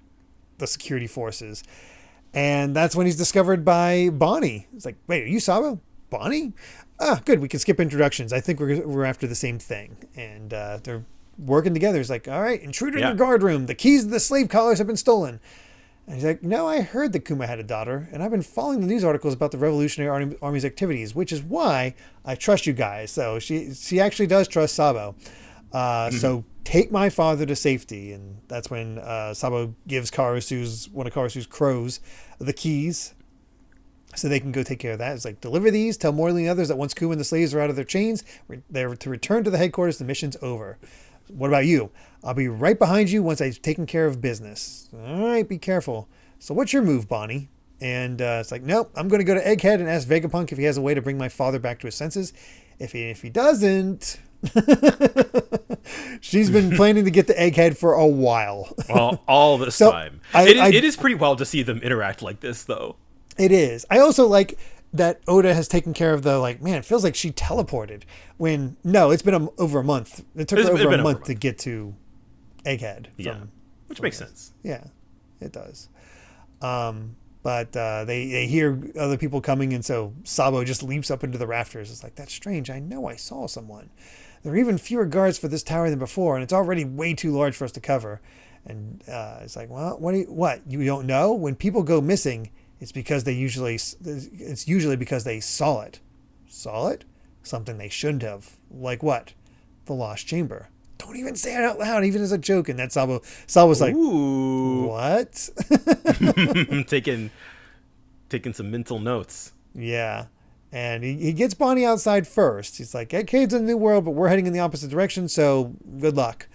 the security forces. And that's when he's discovered by Bonnie. It's like, wait, are you Sabo? Bonnie? Ah, good. We can skip introductions. I think we're after the same thing. And they're working together. It's like, all right, intruder in the guard room. The keys to the slave collars have been stolen. And he's like, no, I heard that Kuma had a daughter, and I've been following the news articles about the Revolutionary Army's activities, which is why I trust you guys. So she actually does trust Sabo. So take my father to safety. And that's when Sabo gives one of Karasu's crows the keys so they can go take care of that. It's like, deliver these, tell Morley and the others that once Kuma and the slaves are out of their chains, they're to return to the headquarters. The mission's over. What about you? I'll be right behind you once I've taken care of business. All right, be careful. So what's your move, Bonnie? And it's like, nope, I'm going to go to Egghead and ask Vegapunk if he has a way to bring my father back to his senses. If he doesn't, she's been planning to get to Egghead for a while. Well, all this time. It is pretty wild to see them interact like this, though. It is. I also like that Oda has taken care of the, like, man, it feels like she teleported when, no, it's been over a month. It took her over a month to get to Egghead. Which makes sense. Yeah, it does. But they hear other people coming, and so Sabo just leaps up into the rafters. It's like, that's strange. I know I saw someone. There are even fewer guards for this tower than before, and it's already way too large for us to cover. And it's like, well, what? You don't know? When people go missing, it's usually because they saw it. Saw it? Something they shouldn't have. Like what? The Lost Chamber. Don't even say it out loud, even as a joke. And that Sabo's like, ooh. What? taking some mental notes. Yeah. And he gets Bonnie outside first. He's like, Egghead's in the new world, but we're heading in the opposite direction, so good luck.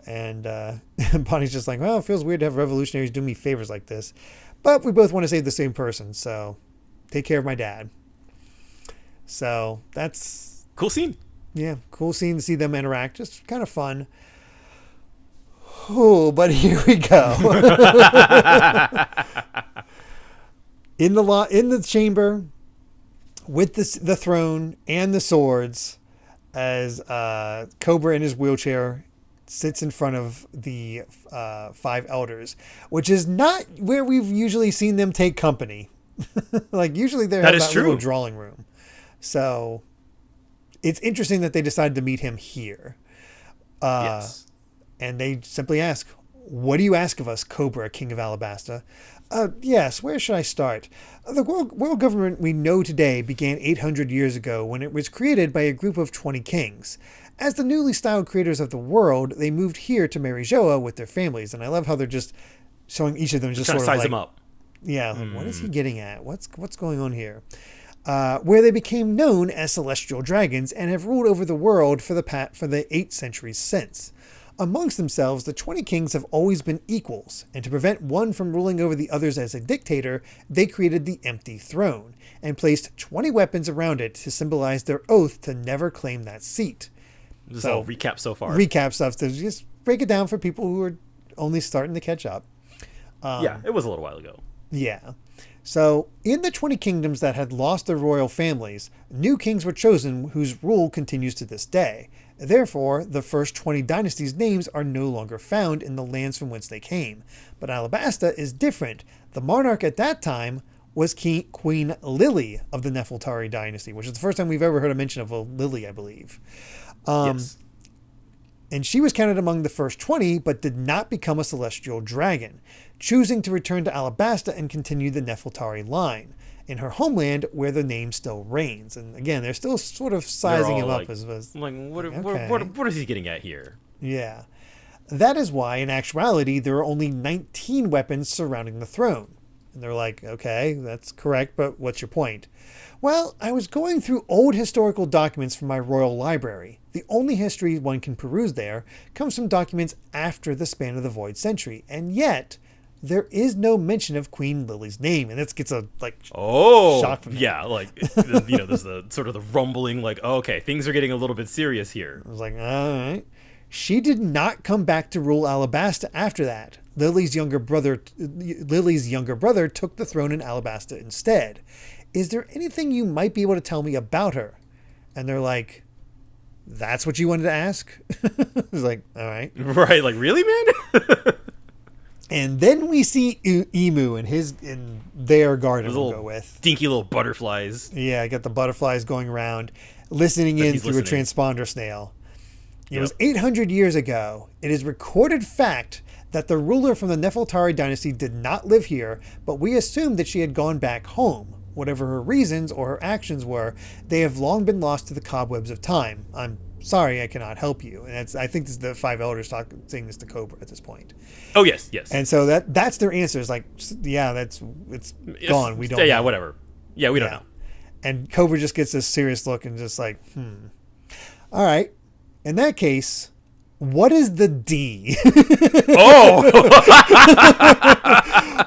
And Bonnie's just like, well, it feels weird to have revolutionaries do me favors like this. But we both want to save the same person, so take care of my dad. So that's... cool scene. Yeah, cool scene to see them interact. Just kind of fun. Oh, but here we go. In the chamber, with the throne and the swords, as Cobra in his wheelchair sits in front of the 5 elders, which is not where we've usually seen them take company. Like usually they're in that little drawing room. So it's interesting that they decided to meet him here. Yes. And they simply ask, what do you ask of us, Cobra, King of Alabasta? Yes, where should I start? The world government we know today began 800 years ago when it was created by a group of 20 kings. As the newly styled creators of the world, they moved here to Marijoa with their families. And I love how they're just showing each of them just sort of size them up. Yeah, what is he getting at? What's going on here? Where they became known as celestial dragons and have ruled over the world for the 8 centuries since. Amongst themselves, the 20 kings have always been equals, and to prevent one from ruling over the others as a dictator, they created the empty throne and placed 20 weapons around it to symbolize their oath to never claim that seat. This is all recap so far. Recap stuff to just break it down for people who are only starting to catch up. Yeah, it was a little while ago. Yeah. So, in the 20 kingdoms that had lost their royal families, new kings were chosen whose rule continues to this day. Therefore, the first 20 dynasties' names are no longer found in the lands from whence they came. But Alabasta is different. The monarch at that time was Queen Lily of the Nefeltari dynasty, which is the first time we've ever heard a mention of a Lily, I believe. Yes. And she was counted among the first 20, but did not become a celestial dragon, choosing to return to Alabasta and continue the Nefeltari line in her homeland where the name still reigns. And again, they're still sort of sizing him up as what is he getting at here? Yeah. That is why, in actuality, there are only 19 weapons surrounding the throne. And they're like, okay, that's correct, but what's your point? Well, I was going through old historical documents from my royal library. The only history one can peruse there comes from documents after the span of the Void Century, and yet there is no mention of Queen Lily's name, and this gets a shock from yeah, there's the sort of the rumbling, okay, things are getting a little bit serious here. I was like, all right. She did not come back to rule Alabasta after that. Lily's younger brother took the throne in Alabasta instead. Is there anything you might be able to tell me about her? And they're like, that's what you wanted to ask? It's like, all right. Right, really, man? And then we see Emu in their garden we'll go with. Dinky little butterflies. Yeah, I got the butterflies going around, listening in through a transponder snail. It was 800 years ago. It is recorded fact that the ruler from the Nefeltari dynasty did not live here, but we assumed that she had gone back home. Whatever her reasons or her actions were, they have long been lost to the cobwebs of time. I'm sorry I cannot help you. And I think this is the five elders saying this to Cobra at this point. Oh, yes. And so that's their answers. Like, yeah, it's gone. We don't know. Yeah, whatever. Yeah, we don't know. And Cobra just gets this serious look and just like, All right. In that case, what is the D? Oh!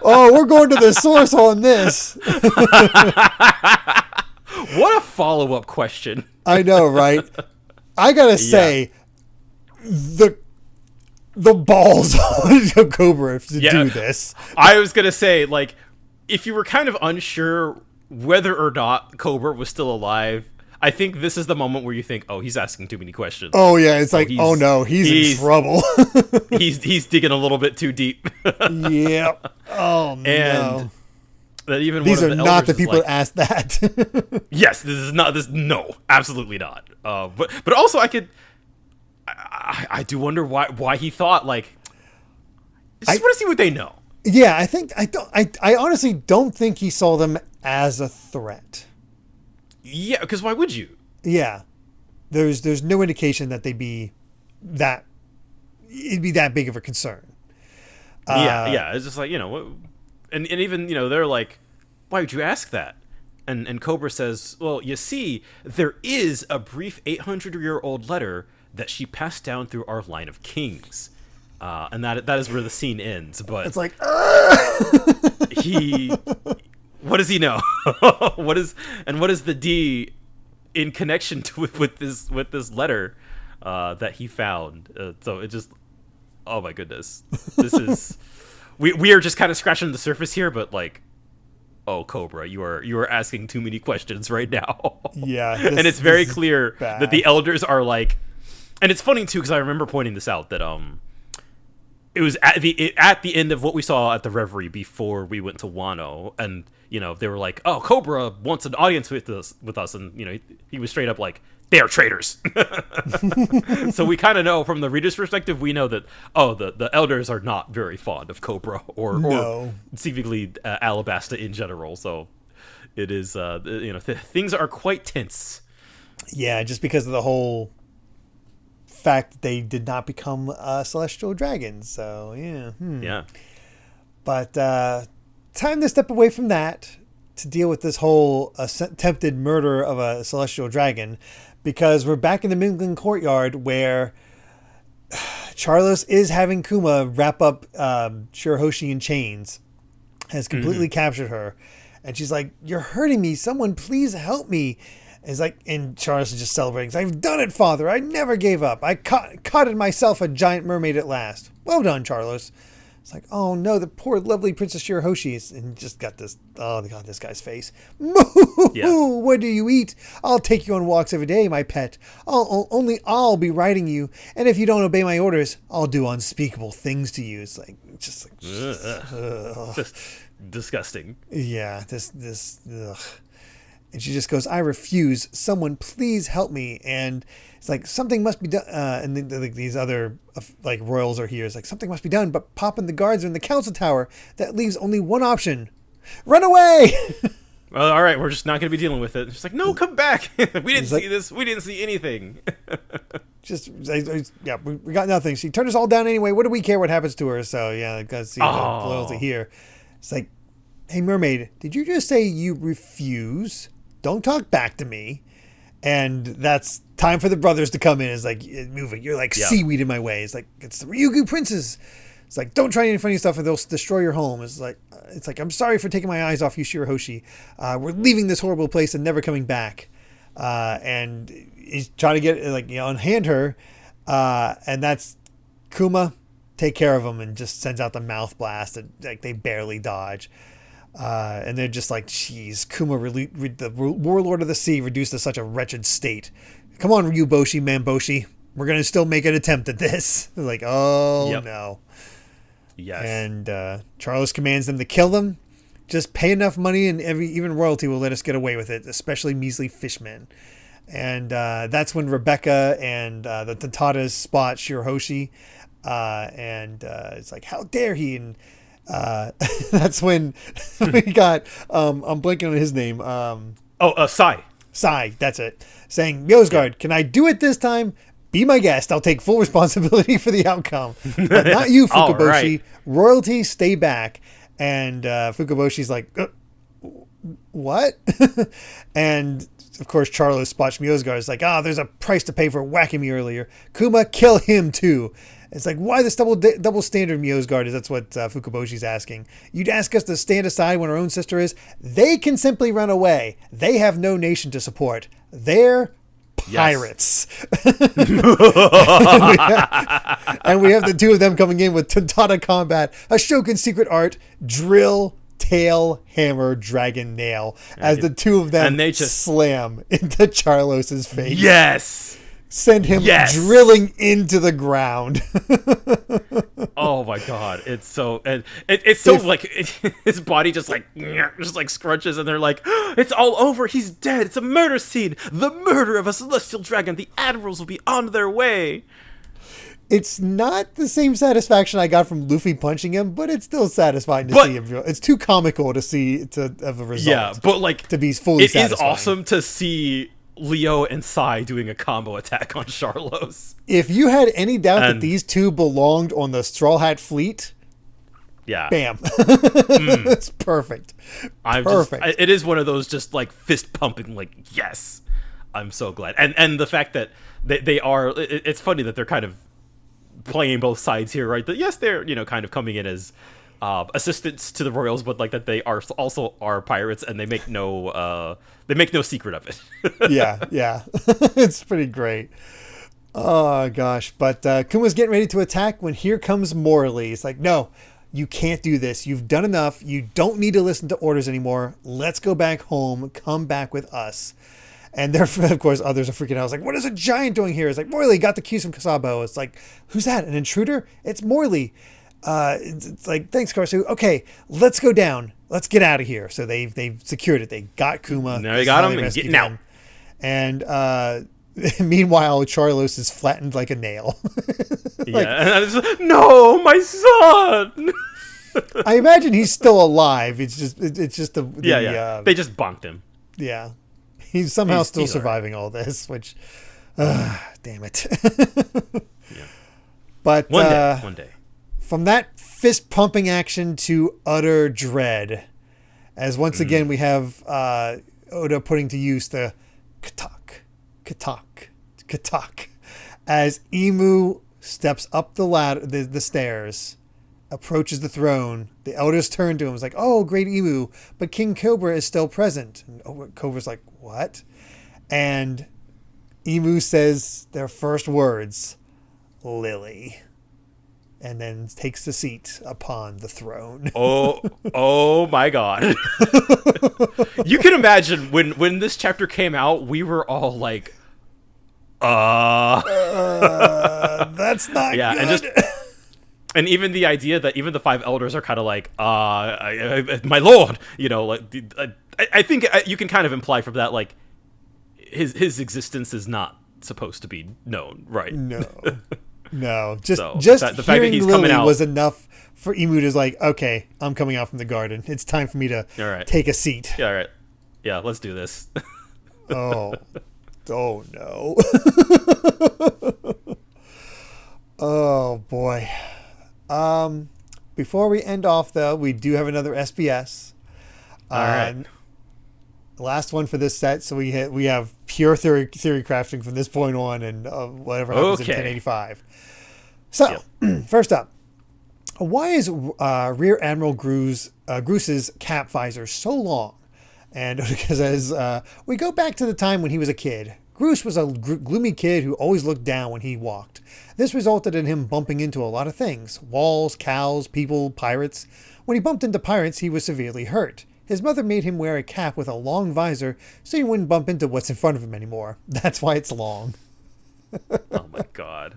Oh, we're going to the source on this. What a follow-up question. I know, right? I gotta say, the balls of Cobra to do this. I was gonna say, if you were kind of unsure whether or not Cobra was still alive, I think this is the moment where you think, oh, he's asking too many questions. Oh, yeah. It's like, oh, no, he's in trouble. he's digging a little bit too deep. Yep. Oh, no. And that even these one are of the not the elders people that asked that. Yes, this is not. No, absolutely not. But also, I do wonder why he thought, I just want to see what they know. Yeah, I honestly don't think he saw them as a threat. Yeah, because why would you? Yeah, there's no indication that it'd be that big of a concern. Yeah, it's just and even they're like, why would you ask that? And Cobra says, well, you see, there is a brief 800-year-old letter that she passed down through our line of kings, and that is where the scene ends. But it's like, what does he know? What is the D in connection to with this letter that he found? So it just, oh my goodness, this is we are just kind of scratching the surface here, but oh, Cobra, you are asking too many questions right now. Yeah, and it's very clear that the elders are and it's funny too because I remember pointing this out that it was at the end of what we saw at the Reverie before we went to Wano, and they were like, "Oh, Cobra wants an audience with us," and he was straight up like, "They are traitors." So we kind of know from the reader's perspective, we know that the elders are not very fond of Cobra or seemingly Alabasta in general. So it is things are quite tense. Yeah, just because of the whole fact that they did not become celestial dragons. So yeah. But time to step away from that to deal with this whole attempted murder of a celestial dragon, because we're back in the Mingling courtyard where Charlos is having Kuma wrap up Shirahoshi in chains, has completely captured her, and she's like, "You're hurting me. Someone please help me." And Charlos is just celebrating. I've done it, Father. I never gave up. I caught in myself a giant mermaid at last. Well done, Charlos. It's like, oh no, the poor lovely Princess Shirahoshi, and just got this. Oh God, this guy's face. Moo! Yeah. What do you eat? I'll take you on walks every day, my pet. I'll be riding you, and if you don't obey my orders, I'll do unspeakable things to you. It's just disgusting. Yeah, this. Ugh. And she just goes, I refuse. Someone please help me. And it's like, something must be done. And then like these other like royals are here. It's like, something must be done. But Pop and the guards are in the council tower. That leaves only one option. Run away. Well, all right, we're just not going to be dealing with it. She's like, no, come back. We didn't see this. We didn't see anything. We got nothing. She turned us all down anyway. What do we care what happens to her? So, yeah, because see the loyalty here. It's like, hey, mermaid, did you just say you refuse? Don't talk back to me. And that's time for the brothers to come in. It's like, move it. You're like seaweed in my way. It's like, it's the Ryugu princes. It's like, don't try any funny stuff or they'll destroy your home. It's like, I'm sorry for taking my eyes off you, Shirahoshi. We're leaving this horrible place and never coming back. And he's trying to get, unhand her. And that's Kuma, take care of him, and just sends out the mouth blast. And like, they barely dodge. And they're just like, geez, Kuma, the warlord of the sea, reduced to such a wretched state. Come on, Ryuboshi, Mamboshi. We're going to still make an attempt at this. They're like, no. Yes. And Charlos commands them to kill them. Just pay enough money and even royalty will let us get away with it, especially measly fishmen. And that's when Rebecca and the Tantatas spot Shirahoshi. And it's like, how dare he? And that's when we got, I'm blanking on his name. Sai. Sai, that's it. Saying, Mjosgard, can I do it this time? Be my guest. I'll take full responsibility for the outcome. But not you, Fukaboshi. Right. Royalty, stay back. And Fukaboshi's like, what? And, of course, Charlos spots Mjosgard. It's like, there's a price to pay for whacking me earlier. Kuma, kill him, too. It's like, why this double standard, Mjosgard? That's what Fukaboshi's asking. You'd ask us to stand aside when our own sister is? They can simply run away. They have no nation to support. They're pirates. Yes. and we have the two of them coming in with Tantata combat, Ashokan's secret art, drill, tail, hammer, dragon, nail, as the two of them slam into Charlos's face. Yes. Send him drilling into the ground. Oh my god, it's so it's so his body just like scrunches, and they're like, it's all over. He's dead. It's a murder scene. The murder of a celestial dragon. The admirals will be on their way. It's not the same satisfaction I got from Luffy punching him, but it's still satisfying to see him. It's too comical to see of a result. Yeah, but to be fully satisfying. It is awesome to see Leo and Sai doing a combo attack on Charlos. If you had any doubt that these two belonged on the Straw Hat Fleet, bam. It's perfect. It is one of those just like fist pumping, like, yes, I'm so glad. And the fact that they are, it's funny that they're kind of playing both sides here, right? That yes, they're, kind of coming in as assistants to the royals, but like that they are also pirates, and they make no secret of it. yeah. It's pretty great. Oh gosh. But Kuma's getting ready to attack when here comes Morley. It's like, no, you can't do this. You've done enough. You don't need to listen to orders anymore. Let's go back home. Come back with us. And therefore, of course, others are freaking out. It's like, what is a giant doing here? It's like, Morley got the keys from Kasabo. It's like, who's that? An intruder? It's Morley. It's like, thanks, Karsu. Okay, let's go down. Let's get out of here. So they've secured it. They got Kuma. Now they got him and getting out. And meanwhile, Charlos is flattened like a nail. No, my son. I imagine he's still alive. It's just the they just bonked him. Yeah, he's somehow still surviving all this. Which, damn it. But one day. From that fist pumping action to utter dread, as once again we have Oda putting to use the katak, as Imu steps up the ladder, the stairs, approaches the throne. The elders turn to him. It's like, oh, great Imu, but King Cobra is still present. And Cobra's like, what? And Imu says their first words, Lily. And then takes the seat upon the throne. Oh my God. You can imagine when this chapter came out, we were all like, that's not good. And even the idea that even the five elders are kind of like, my lord, I think you can kind of imply from that, like, his existence is not supposed to be known, right? No. Just the hearing fact that he's Lily coming out was enough for Emu to like, okay, I'm coming out from the garden. It's time for me to take a seat. Yeah, all right. Yeah, let's do this. Oh no. Oh boy. Before we end off though, we do have another SBS. All right. Last one for this set, so we have pure theory crafting from this point on, and whatever happens in 1085. So, first up, why is Rear Admiral Groose's cap visor so long? And because as we go back to the time when he was a kid, Groose was a gloomy kid who always looked down when he walked. This resulted in him bumping into a lot of things: walls, cows, people, pirates. When he bumped into pirates, he was severely hurt. His mother made him wear a cap with a long visor so he wouldn't bump into what's in front of him anymore. That's why it's long. Oh my god.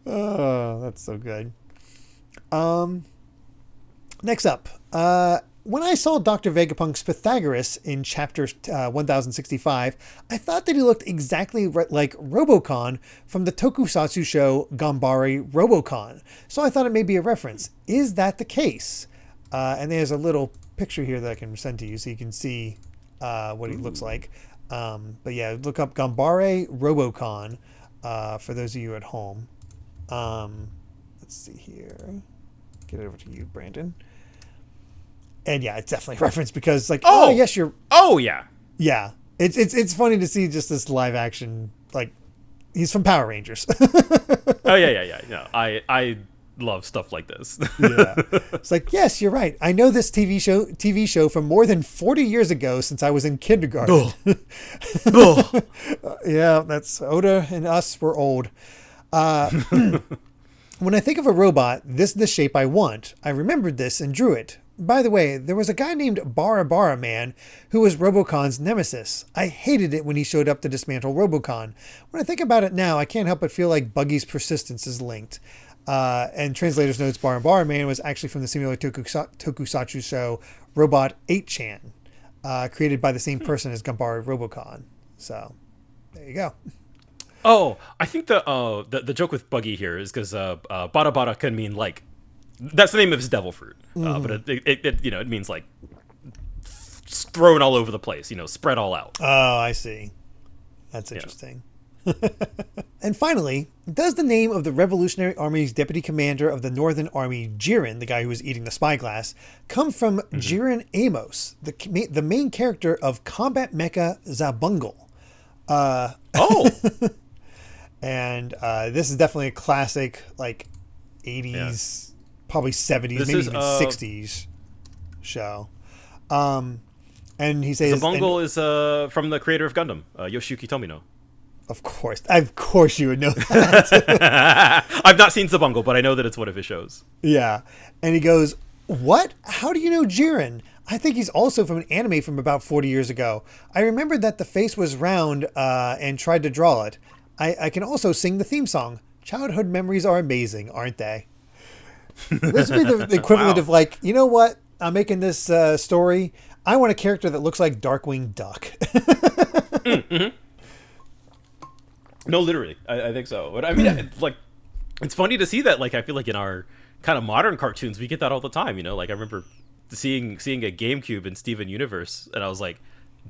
Oh, that's so good. Next up, when I saw Dr. Vegapunk's Pythagoras in chapter 1065, I thought that he looked exactly like Robocon from the tokusatsu show Ganbare Robocon. So I thought it may be a reference. Is that the case? And there's a little picture here that I can send to you so you can see what he looks like. But yeah, look up Ganbare Robocon for those of you at home. Let's see here. Get it over to you, Brandon. And yeah, it's definitely a reference because like, oh yes, you're. Oh yeah. Yeah, it's funny to see just this live action, like he's from Power Rangers. Oh yeah. No, I love stuff like this. Yeah, it's like, yes, you're right. I know this TV show from more than 40 years ago since I was in kindergarten. Yeah, that's Oda and us. We're old. When I think of a robot, this is the shape I want. I remembered this and drew it. By the way, there was a guy named Bara Bara Man who was Robocon's nemesis. I hated it when he showed up to dismantle Robocon. When I think about it now, I can't help but feel like Buggy's persistence is linked. And Translator's Notes, Bara Bara Man was actually from the similar tokusatsu show Robot 8chan, created by the same person as Ganbare Robocon. So, there you go. Oh, I think the joke with Buggy here is because Bada Bada can mean like, that's the name of his devil fruit, but it means like thrown all over the place, spread all out. Oh, I see. That's interesting. And finally, does the name of the Revolutionary Army's deputy commander of the Northern Army, Jiren, the guy who was eating the spyglass, come from Jiren Amos, the main character of Combat Mecha Zabungle? And this is definitely a classic, like 80s. Probably 70s, maybe even 60s show. And he says Zabungle is from the creator of Gundam, Yoshiyuki Tomino. Of course you would know that. I've not seen Zabungle, but I know that it's one of his shows. Yeah. And he goes, "What? How do you know Jiren? I think he's also from an anime from about 40 years ago. I remembered that the face was round and tried to draw it. I can also sing the theme song. Childhood memories are amazing, aren't they?" This would be the equivalent of like, you know what? I'm making this story. I want a character that looks like Darkwing Duck. No, literally, I think so. But I mean, it's funny to see that. Like, I feel like in our kind of modern cartoons, we get that all the time. Like I remember seeing a GameCube in Steven Universe, and I was like,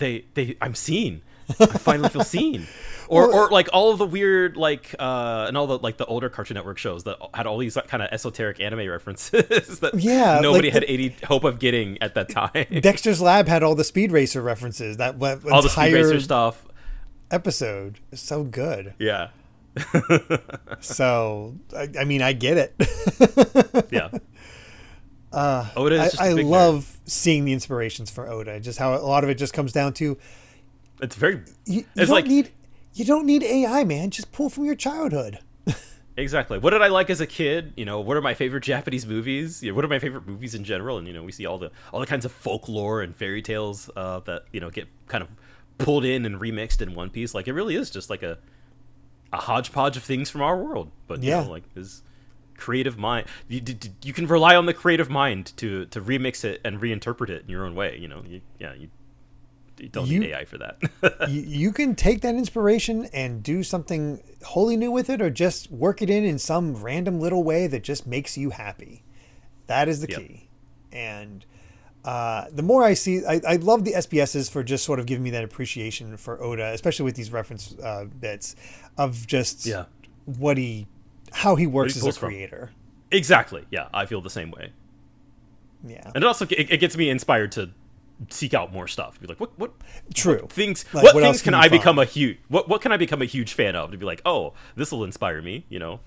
I'm seen. I finally feel seen. Or like all of the weird and all the like the older Cartoon Network shows that had all these kind of esoteric anime references that nobody had any hope of getting at that time. Dexter's Lab had all the Speed Racer references. That all the Speed Racer stuff. Episode is so good. Yeah. So I mean, I get it. Yeah. Oda is just I love seeing the inspirations for Oda. Just how a lot of it just comes down to. It's very. You don't need AI, man. Just pull from your childhood. Exactly. What did I like as a kid? What are my favorite Japanese movies? What are my favorite movies in general? And we see all the kinds of folklore and fairy tales that get kind of pulled in and remixed in one piece. Like it really is just like a hodgepodge of things from our world. But like this creative mind, you can rely on the creative mind to remix it and reinterpret it in your own way. don't need AI for that. You can take that inspiration and do something wholly new with it, or just work it in some random little way that just makes you happy. That is the key. And the more I see, I love the SBSs for just sort of giving me that appreciation for Oda, especially with these reference bits of just how he works as a creator. Exactly. Yeah, I feel the same way. Yeah, and it also it gets me inspired to seek out more stuff. Be like, what true what things? Like, what what things can I find? become a huge? What can I become a huge fan of? To be like, oh, this will inspire me. You know.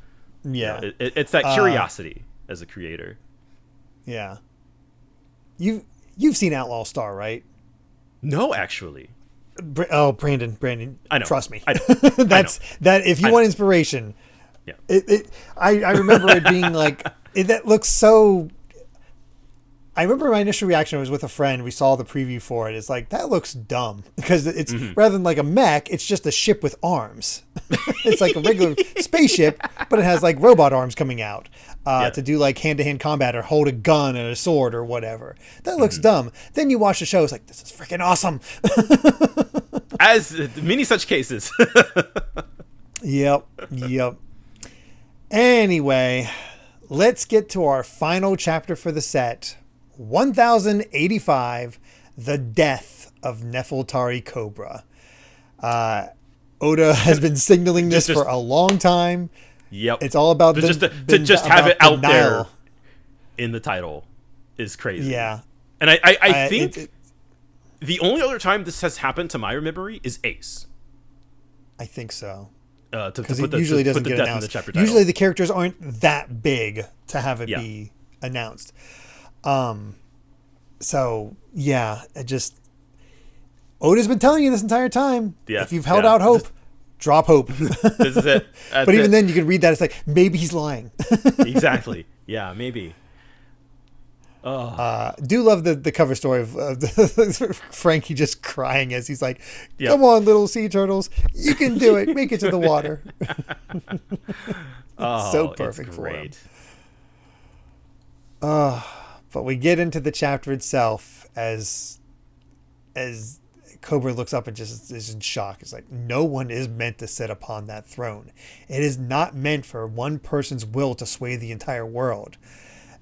Yeah, it's that curiosity as a creator. Yeah. You've seen Outlaw Star, right? No, actually. Brandon. I know. Trust me. I know. That's that. If you want inspiration, I remember it being like that looks so. I remember my initial reaction was with a friend. We saw the preview for it. It's like, that looks dumb because it's rather than like a mech, it's just a ship with arms. It's like a regular spaceship, but it has like robot arms coming out to do like hand-to-hand combat or hold a gun and a sword or whatever. That looks dumb. Then you watch the show. It's like, this is freaking awesome. As many such cases. Yep. Anyway, let's get to our final chapter for the set. 1085, The Death of Nefeltari Cobra. Oda has been signaling this for a long time. Yep. It's all about to just have it out there in the title is crazy. Yeah. And I think the only other time this has happened to my memory is Ace. I think so. Because it usually doesn't get announced. The chapter title. Usually the characters aren't that big to have it be announced. So yeah, Oda's been telling you this entire time. Yeah. If you've held out hope, drop hope. This is it. But even then you can read that. It's like, maybe he's lying. Exactly. Yeah, maybe. Do love the cover story of Frankie just crying as he's like, come on, little sea turtles. You can do it. Make it to the water. So perfect for him. But we get into the chapter itself as Cobra looks up and just is in shock. It's like, no one is meant to sit upon that throne. It is not meant for one person's will to sway the entire world.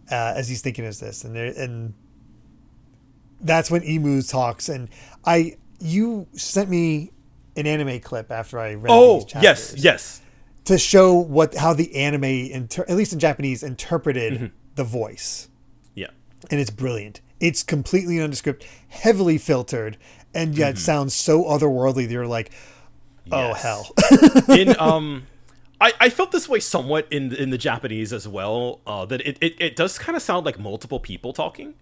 As he's thinking of this, and that's when Emu talks. And you sent me an anime clip after I read these chapters. yes, to show how the anime, at least in Japanese, interpreted the voice. Yeah. And it's brilliant. It's completely nondescript, heavily filtered, and yet it sounds so otherworldly that you're like, oh, hell. I felt this way somewhat in the Japanese as well, that it does kind of sound like multiple people talking,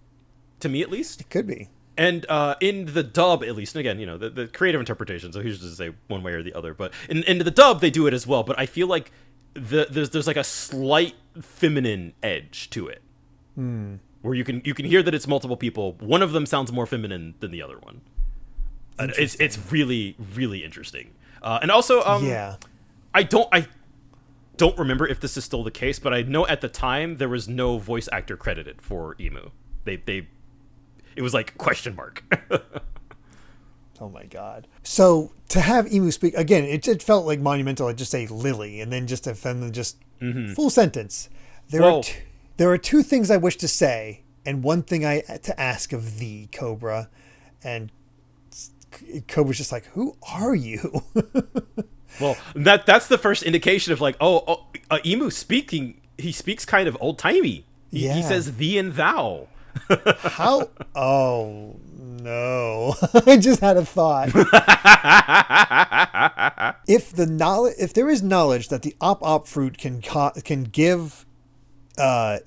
to me at least. It could be. And in the dub, at least, and again, the creative interpretation, so here's just to say one way or the other, but in the dub, they do it as well, but I feel like there's like a slight feminine edge to it. Where you can hear that it's multiple people. One of them sounds more feminine than the other one. It's really, really interesting. And also, I don't remember if this is still the case, but I know at the time there was no voice actor credited for Emu. It was like question mark. Oh my god! So to have Emu speak again, it felt like monumental. I'd just say Lily, and then just to them just full sentence. There are two things I wish to say, and one thing to ask of thee, Cobra. And Cobra's just like, who are you? Well, that's the first indication of like, Emu speaking. He speaks kind of old timey. He says thee and thou. How? Oh no! I just had a thought. If there is knowledge that the op fruit can give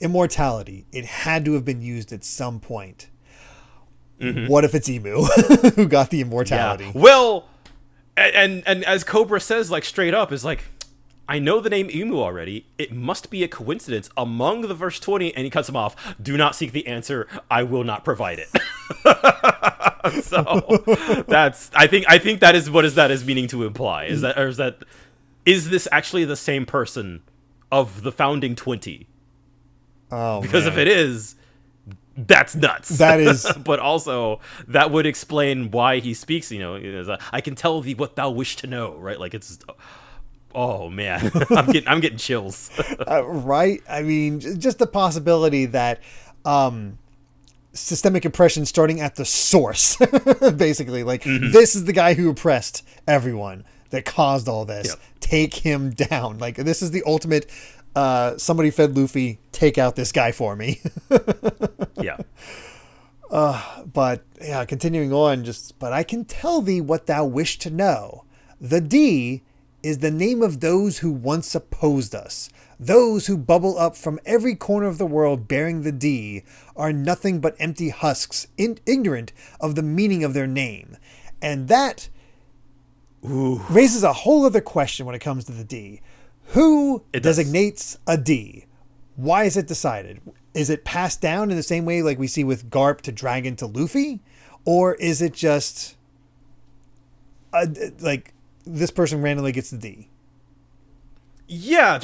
immortality, it had to have been used at some point. What if it's Emu who got the immortality? Yeah. Well, and as Cobra says, like straight up, is like, I know the name Emu already. It must be a coincidence among the verse 20, and he cuts him off. Do not seek the answer. I will not provide it. So I think that is what that is meaning to imply. Is this actually the same person of the founding 20? Oh, because if it is, that's nuts. That is. But also, that would explain why he speaks, I can tell thee what thou wish to know, right? Like, it's, oh, man. I'm getting chills. Right? I mean, just the possibility that systemic oppression starting at the source, basically. Like, this is the guy who oppressed everyone, that caused all this. Yep. Take him down. Like, this is the ultimate, somebody fed Luffy, take out this guy for me. Yeah. But, yeah, continuing on, but I can tell thee what thou wish to know. The D is the name of those who once opposed us. Those who bubble up from every corner of the world bearing the D are nothing but empty husks, ignorant of the meaning of their name. And that raises a whole other question when it comes to the D. Who designates a D? Why is it decided? Is it passed down in the same way like we see with Garp to Dragon to Luffy? Or is it just like this person randomly gets the D? Yeah,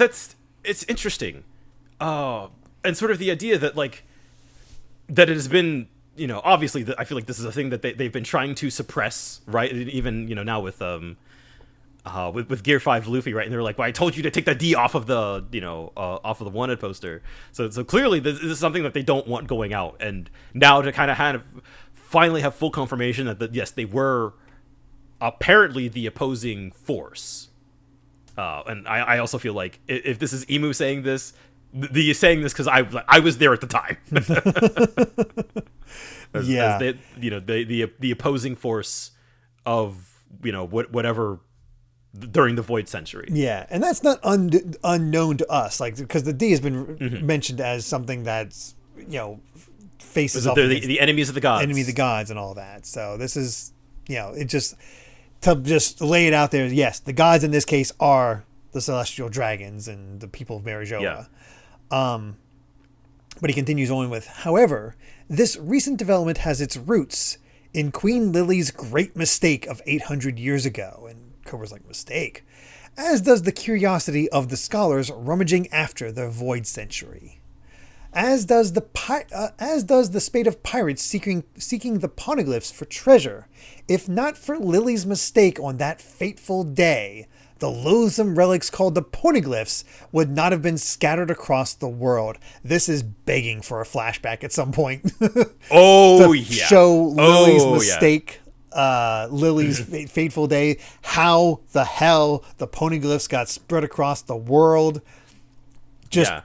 it's interesting. And sort of the idea that that it has been, obviously I feel like this is a thing that they've been trying to suppress, right? Even, now with Gear 5 Luffy, right? And they're like, well, I told you to take the D off of the, off of the wanted poster. So clearly this is something that they don't want going out. And now to kind of finally have full confirmation that, yes, they were apparently the opposing force. And I also feel like if this is Emu saying this, saying this because I was there at the time. Yeah. As the opposing force of, whatever during the Void Century. Yeah, and that's not unknown to us, like, because the D has been mentioned as something that's, faces off the enemies of the gods. Enemy of the gods and all that. So this is, it just, to just lay it out there, yes, the gods in this case are the celestial dragons and the people of Marijoa. Yeah. But he continues on with, however, this recent development has its roots in Queen Lily's great mistake of 800 years ago. And Cobra's like, mistake? As does the curiosity of the scholars rummaging after the Void Century. As does the spate of pirates seeking the poneglyphs for treasure. If not for Lily's mistake on that fateful day, the loathsome relics called the poneglyphs would not have been scattered across the world. This is begging for a flashback at some point. Oh, to yeah. Show Lily's mistake, yeah. Lily's fateful day, how the hell the poneglyphs got spread across the world.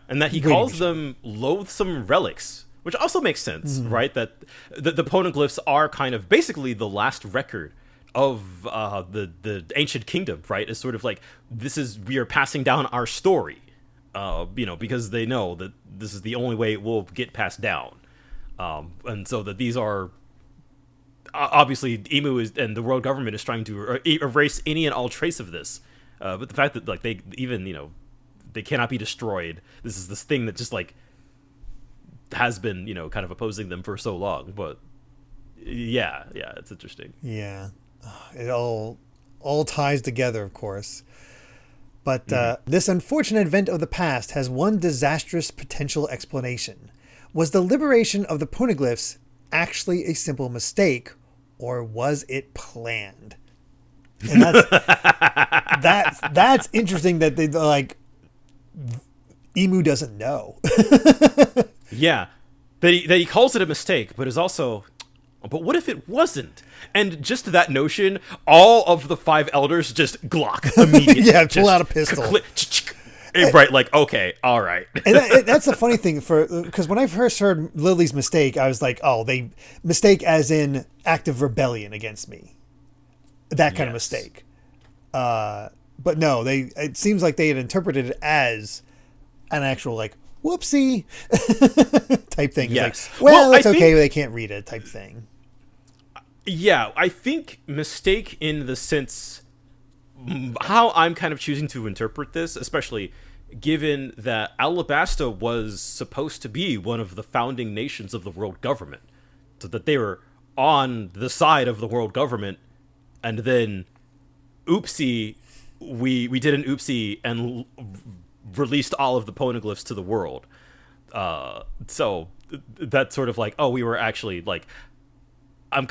And that he calls them loathsome relics, which also makes sense, right? That the poneglyphs are kind of basically the last record of the ancient kingdom, right? It's sort of like, we are passing down our story, because they know that this is the only way it will get passed down. And so that these are, obviously Emu and the world government is trying to erase any and all trace of this. But the fact that they even, they cannot be destroyed. This is this thing that just has been, kind of opposing them for so long. But yeah, it's interesting. Yeah. It all ties together, of course. But this unfortunate event of the past has one disastrous potential explanation. Was the liberation of the poneglyphs actually a simple mistake, or was it planned? And that's interesting that they Emu doesn't know. Yeah, that he calls it a mistake, but is also, but what if it wasn't? And just that notion, all of the 5 elders just Glock immediately. Yeah, pull out a pistol. Right, okay, all right. And that's the funny thing, because when I first heard Lily's mistake, I was like, oh, they mistake as in active rebellion against me. That kind of mistake. But no, it seems like they had interpreted it as an actual whoopsie type thing. Yes. It's okay, they can't read it type thing. Yeah, I think mistake in the sense, how I'm kind of choosing to interpret this, especially given that Alabasta was supposed to be one of the founding nations of the world government. So that they were on the side of the world government, and then oopsie, we did an oopsie and released all of the poneglyphs to the world. So that sort of like, oh, we were actually like, I'm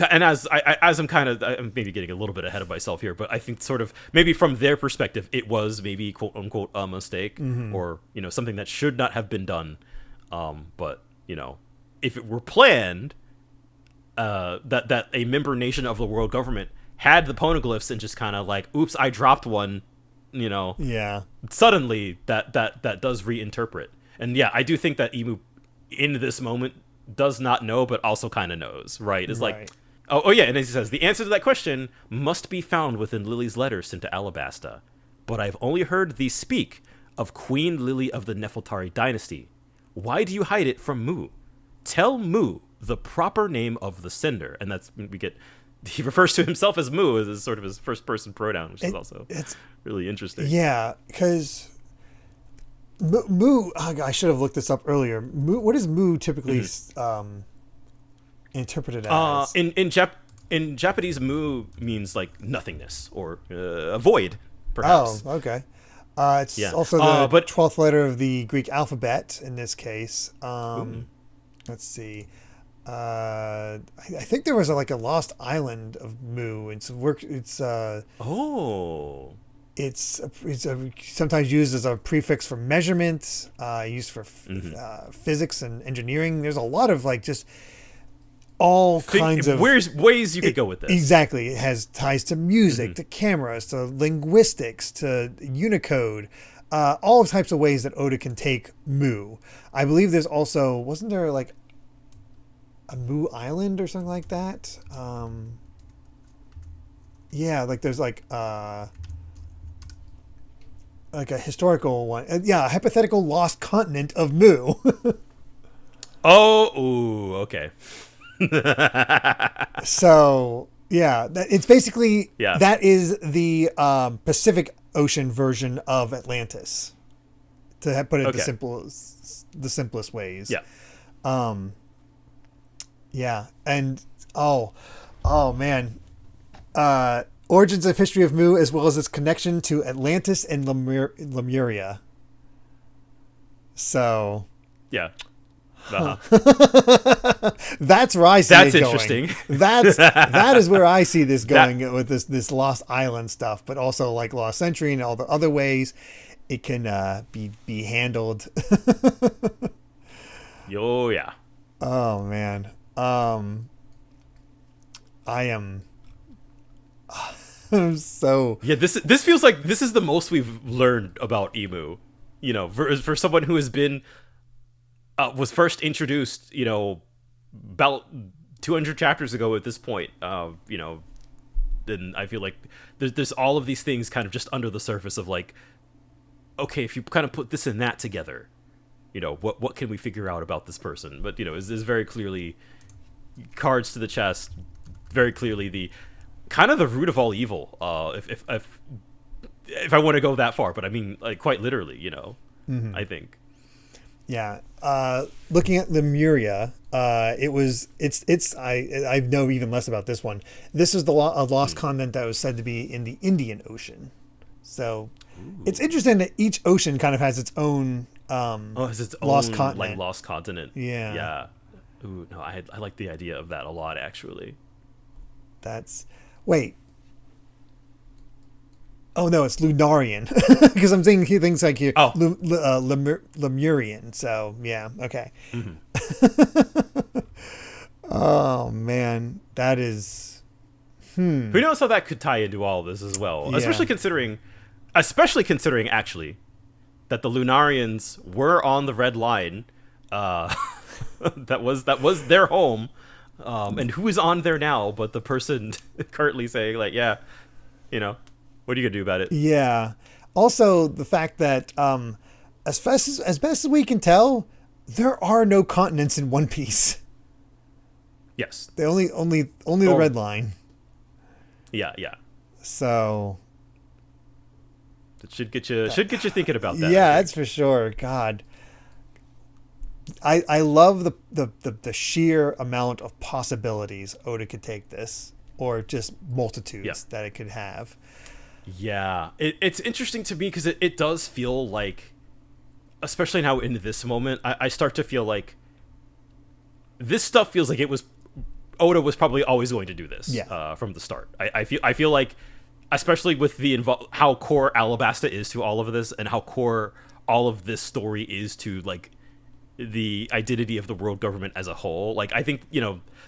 maybe getting a little bit ahead of myself here, but I think sort of maybe from their perspective, it was maybe quote unquote a mistake, or something that should not have been done. But if it were planned, that a member nation of the world government had the poneglyphs and just kind of like, oops, I dropped one, Yeah. Suddenly that does reinterpret, and yeah, I do think that Emu in this moment does not know, but also kind of knows, right? It's like, oh yeah, and as he says, the answer to that question must be found within Lily's letter sent to Alabasta. But I've only heard thee speak of Queen Lily of the Nefeltari dynasty. Why do you hide it from Mu? Tell Mu the proper name of the sender. And that's when he refers to himself as Mu as sort of his first person pronoun, which is also really interesting. Yeah, because Mu, I should have looked this up earlier. Mu, what is Mu typically interpreted as? In Japanese, Mu means like nothingness or a void, perhaps. Oh, okay. It's also the 12th letter of the Greek alphabet in this case. Let's see. I think there was a lost island of Mu. It's sometimes used as a prefix for measurement, used for physics and engineering. There's a lot of just all kinds of ways you could go with this. Exactly. It has ties to music, to cameras, to linguistics, to Unicode, all types of ways that Oda can take Mu. I believe there's also, wasn't there a Mu Island or something like that? There's a historical one. A hypothetical lost continent of Mu. Okay. So, it's basically, that is the Pacific Ocean version of Atlantis, to put it the simplest ways. And oh man, origins of history of Mu, as well as its connection to Atlantis and Lemuria. So that's where I see it going. Interesting. That is where I see this going with this Lost Island stuff, but also Lost Century and all the other ways it can be handled. Yeah. Oh man. I am so this feels like this is the most we've learned about Emu, for someone who has been was first introduced about 200 chapters ago at this point. Then I feel like there's all of these things kind of just under the surface of okay, if you kind of put this and that together, what can we figure out about this person? But is very clearly cards to the chest, very clearly the kind of the root of all evil. If I want to go that far, but I mean quite literally, I think. Yeah. Looking at Lemuria, I know even less about this one. This is a lost continent that was said to be in the Indian Ocean. So it's interesting that each ocean kind of has its own has its lost own continent. Lost continent. Yeah. Ooh, no, I like the idea of that a lot, actually. Wait. Oh no, it's Lunarian, because I'm thinking things like here. Oh, Lemurian. So yeah, okay. Oh man, that is. Who knows how that could tie into all of this as well? Yeah. Especially considering actually that the Lunarians were on the Red Line. That was their home, and who is on there now? But the person currently saying what are you gonna do about it? Yeah. Also, the fact that as best as we can tell, there are no continents in One Piece. Yes. They only the Red Line. Yeah. So it should get you thinking about that. Yeah, that's for sure. God. I love the sheer amount of possibilities Oda could take this, or just multitudes that it could have. Yeah, it's interesting to me because it does feel like, especially now in this moment, I start to feel like this stuff feels like Oda was probably always going to do this from the start. I feel like, especially with how core Alabasta is to all of this, and how core all of this story is to like the identity of the world government as a whole. Like, I think,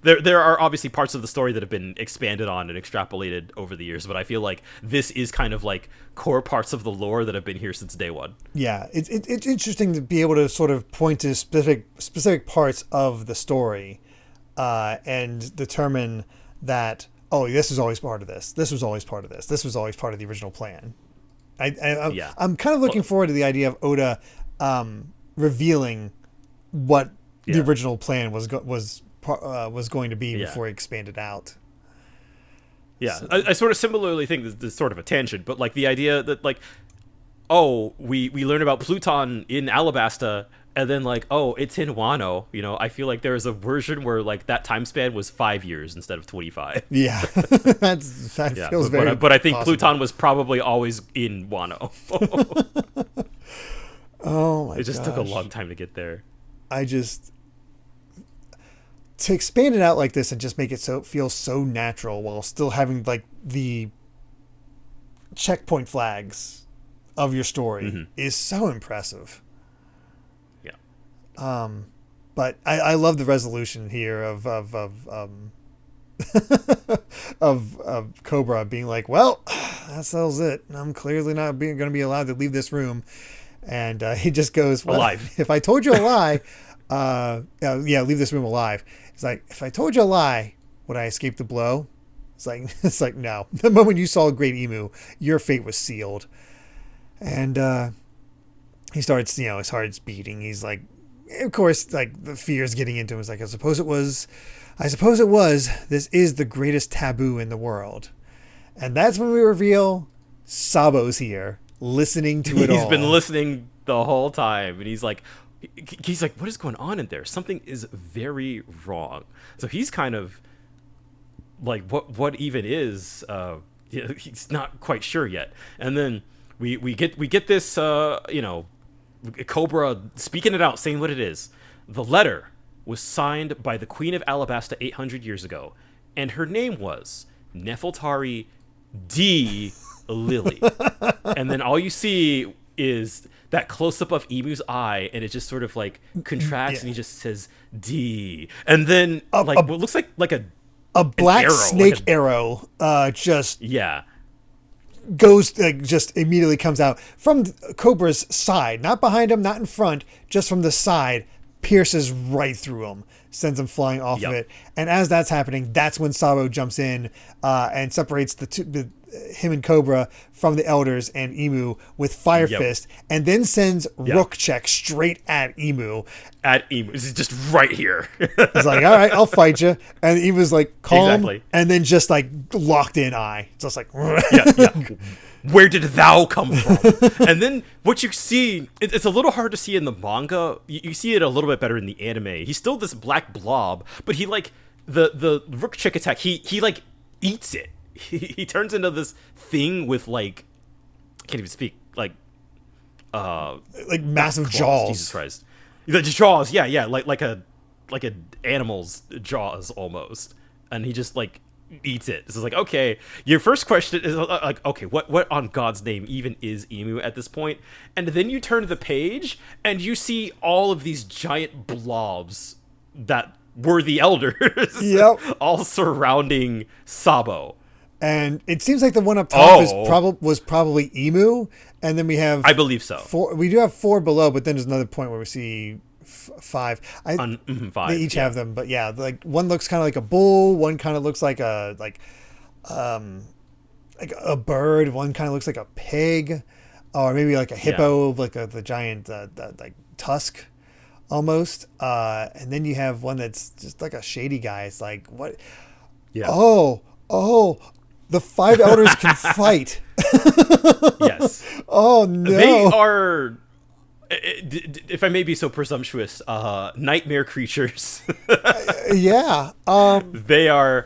there are obviously parts of the story that have been expanded on and extrapolated over the years, but I feel like this is kind of like core parts of the lore that have been here since day one. Yeah, it's interesting to be able to sort of point to specific parts of the story and determine that, oh, this was always part of this. This was always part of this. This was always part of the original plan. I'm kind of looking forward to the idea of Oda revealing what the original plan was going to be before he expanded out. Yeah, so. I sort of similarly think this is sort of a tangent, but like the idea that like, oh, we learn about Pluton in Alabasta, and then like, oh, it's in Wano. I feel like there is a version where like that time span was 5 years instead of 25. Yeah, that feels very. But I think possible. Pluton was probably always in Wano. Oh my! It just took a long time to get there. To expand it out like this and just make it feel so natural while still having like the checkpoint flags of your story is so impressive. Yeah. But I love the resolution here of of Cobra being like, well, that settles it. I'm clearly not going to be allowed to leave this room. And he just goes, well, alive. If I told you a lie, leave this room alive. It's like, if I told you a lie, would I escape the blow? It's like no. The moment you saw Great Emu, your fate was sealed. And he starts, his heart's beating. He's like, of course, like the fear's getting into him. It's like, I suppose it was. This is the greatest taboo in the world. And that's when we reveal Sabo's here, listening to it all. He's been listening the whole time, and he's like, what is going on in there? Something is very wrong. So he's kind of like, what even is? He's not quite sure yet. And then we get this, Cobra speaking it out, saying what it is. The letter was signed by the Queen of Alabasta 800 years ago, and her name was Nefeltari D. Lily. And then all you see is that close-up of Emu's eye, and it just sort of like contracts, and he just says D. And then what looks like a black arrow, snake arrow just yeah goes just immediately comes out from Cobra's side, not behind him, not in front, just from the side, pierces right through him, sends him flying off of it. And as that's happening, that's when Sabo jumps in and separates him and Cobra from the elders and Emu with Fire Fist, and then sends Rook Check straight at Emu. This is just right here. He's like, all right, I'll fight you. And Emu's like, calm. Exactly. And then just like locked in eye. Just like, where did thou come from? And then what you see, it's a little hard to see in the manga. You see it a little bit better in the anime. He's still this black blob, but he like the Rook Check attack, he like eats it. He turns into this thing with like, I can't even speak, like massive claws, jaws. Jesus Christ, the jaws, like a animal's jaws almost, and he just like eats it. So it's like, okay, your first question is like, okay, what on God's name even is Emu at this point? And then you turn the page and you see all of these giant blobs that were the elders, all surrounding Sabo. And it seems like the one up top was probably Emu, and then we have, I believe so, 4. We do have 4 below, but then there's another point where we see 5. 5. They each have them, but like one looks kind of like a bull, one kind of looks like a bird, one kind of looks like a pig, or maybe like a hippo, like the giant like tusk almost. And then you have one that's just like a shady guy. It's like, what? Yeah. Oh. The 5 elders can fight. Yes. Oh, no. They are, if I may be so presumptuous, nightmare creatures. Yeah. They are,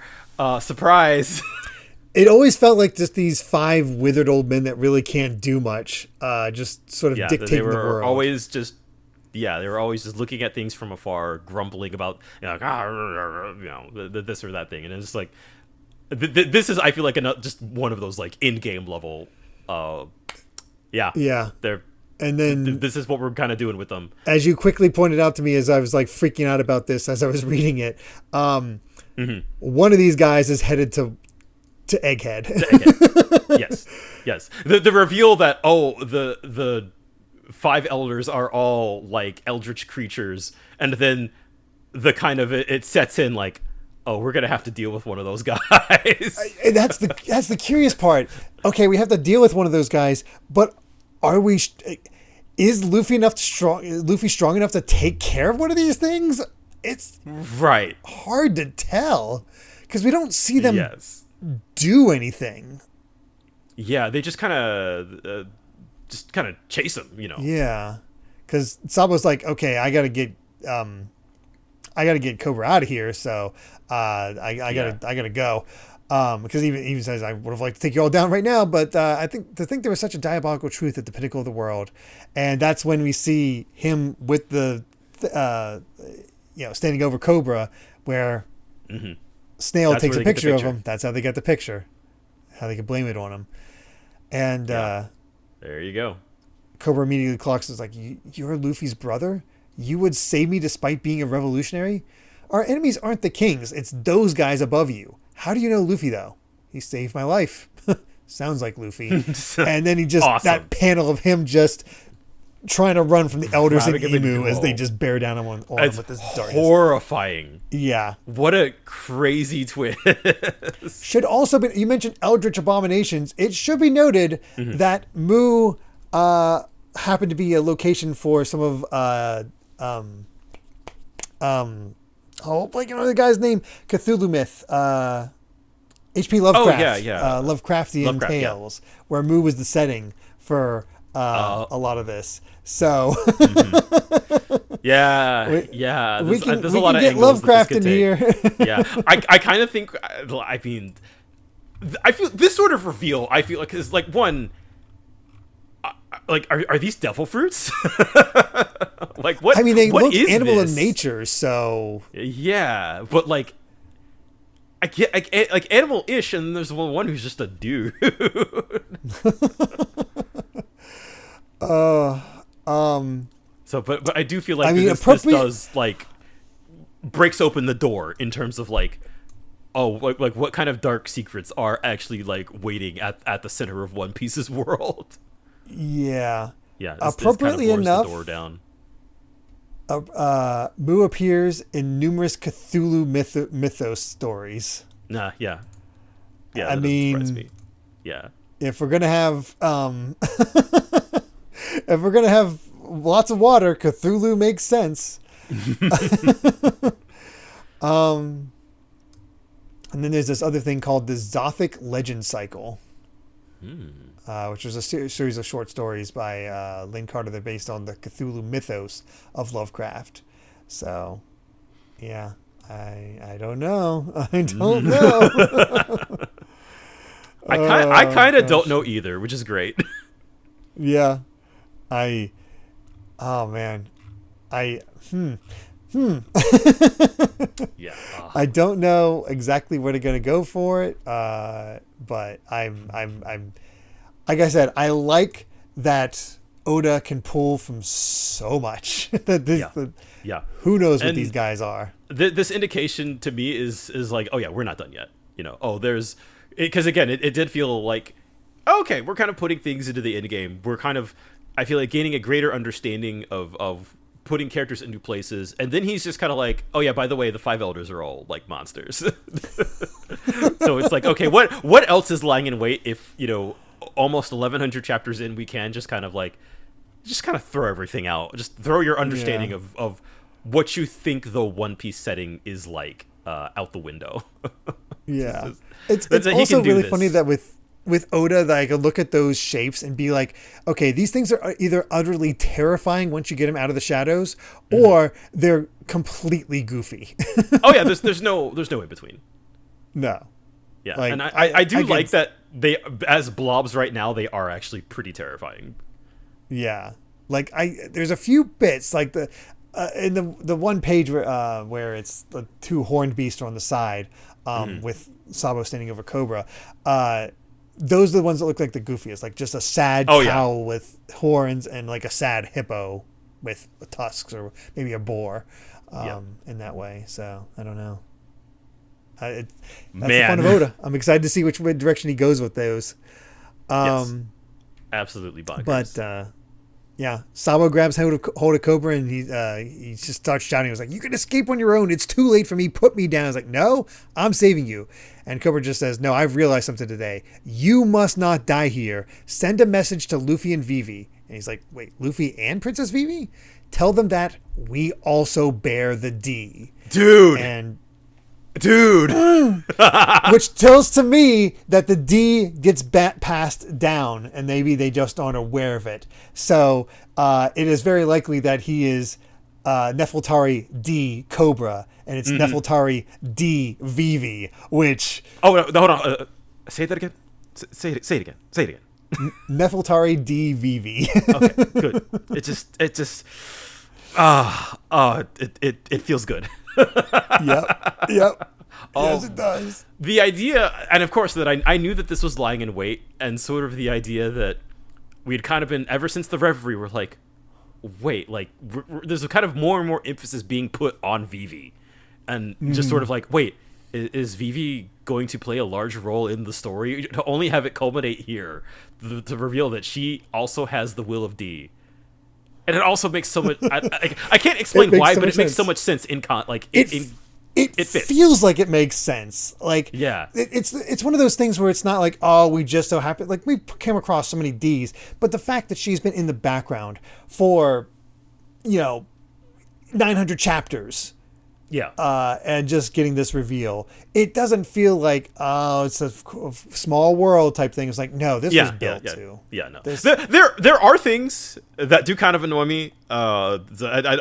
surprise. It always felt like just these 5 withered old men that really can't do much, just sort of dictating the world. Always just Yeah, they were always just looking at things from afar, grumbling about, this or that thing, and it's just like, this is, I feel like, just one of those like in-game level, yeah. They're, and then this is what we're kind of doing with them. As you quickly pointed out to me, as I was like freaking out about this as I was reading it, one of these guys is headed to Egghead. Yes. The reveal that the 5 elders are all like eldritch creatures, and then the kind of it sets in like, oh, we're gonna have to deal with one of those guys. That's the curious part. Okay, we have to deal with one of those guys, but are we? Is Luffy strong enough to take care of one of these things? It's right hard to tell because we don't see them do anything. Yeah, they just kind of chase him, Yeah, because Sabo's like, okay, I gotta get Cobra out of here, so I gotta go. Because he even says, I would have liked to take you all down right now, but I think there was such a diabolical truth at the pinnacle of the world, and that's when we see him with the standing over Cobra, where Snail takes a picture of him. That's how they get the picture, how they could blame it on him, and there you go. Cobra immediately clocks. Is like, you're Luffy's brother. You would save me despite being a revolutionary. Our enemies aren't the kings. It's those guys above you. How do you know Luffy, though? He saved my life. Sounds like Luffy. And then he just, that panel of him just trying to run from the elders in Emu as they just bear down on him with this darkness. Horrifying. Yeah. What a crazy twist. Should also be, you mentioned Eldritch Abominations. It should be noted that Mu happened to be a location for some of blanking on the guy's name, Cthulhu myth, H.P. Lovecraft, Lovecraftian tales, where Mu was the setting for a lot of this. So there's a lot of get Lovecraft in here. I kind of think, I mean, I feel this sort of reveal, I feel like, is like, one, like, are these devil fruits? Like, what? I mean, they what look is animal this? in nature, so yeah. But like, I get like animal-ish, and there's one who's just a dude. So, but I do feel like this does like breaks open the door in terms of like, like what kind of dark secrets are actually like waiting at the center of One Piece's world. Yeah. Appropriately kind of enough, the door down. Mu appears in numerous Cthulhu mythos stories. Yeah. I mean, surprise me. Yeah. If we're gonna have lots of water, Cthulhu makes sense. And then there's this other thing called the Zothic Legend Cycle. Which was a series of short stories by Lynn Carter. They're based on the Cthulhu mythos of Lovecraft. So, yeah, I don't know. I don't know. I kind of don't know either, which is great. Yeah, oh man, Yeah. I don't know exactly where they're gonna go for it. But I'm like I said, I like that Oda can pull from so much. Who knows what these guys are? This indication to me is like, oh yeah, we're not done yet. There's, because again, it did feel like, okay, we're kind of putting things into the end game. We're kind of, I feel like, gaining a greater understanding of putting characters into places, and then he's just kind of like, oh yeah, by the way, the 5 elders are all like monsters. So it's like, okay, what else is lying in wait if almost 1100 chapters in, we can just kind of throw everything out, just throw your understanding of what you think the One Piece setting is like out the window. Yeah. It's also really funny that with Oda, that I could look at those shapes and be like, okay, these things are either utterly terrifying once you get them out of the shadows, or they're completely goofy. Oh yeah, there's no in between. No. Yeah, like, and I do like that they, as blobs right now, they are actually pretty terrifying. Yeah. Like there's a few bits like in the one page where it's the two horned beasts on the side, with Sabo standing over Cobra. Those are the ones that look like the goofiest, like just a sad cow with horns and like a sad hippo with tusks, or maybe a boar, in that way. So I don't know. That's the fun of Oda. I'm excited to see which direction he goes with those. Yes. Absolutely bonkers. But yeah, Sabo grabs hold of Cobra and he just starts shouting. He was like, "You can escape on your own. It's too late for me. Put me down." I was like, "No, I'm saving you." And Cobra just says, "No, I've realized something today. You must not die here. Send a message to Luffy and Vivi." And he's like, "Wait, Luffy and Princess Vivi? Tell them that we also bear the D." Dude. Which tells to me that the D gets passed down, and maybe they just aren't aware of it. So it is very likely that he is Nefeltari D Cobra, and it's Nefeltari D Vivi, which... Oh, no, hold on. Say that again. Say it again. Nefeltari D Vivi. Okay, good. It just... It feels good. Yep. Yes, it does. The idea, and of course that I knew that this was lying in wait, and sort of the idea that we'd kind of been, ever since the Reverie, we're like, wait, like, there's a kind of more and more emphasis being put on Vivi. And just sort of like, wait, is Vivi going to play a large role in the story? To only have it culminate here, to reveal that she also has the will of D. And it also makes so much... I can't explain why, but it makes so much sense in It feels like it makes sense. Like, yeah, it's one of those things where it's not like, oh, we just so happen. Like, we came across so many Ds, but the fact that she's been in the background for, 900 chapters. Yeah. And just getting this reveal, it doesn't feel like, oh, it's a small world type thing. It's like, no, this was built to. Yeah, no. There are things that do kind of annoy me. I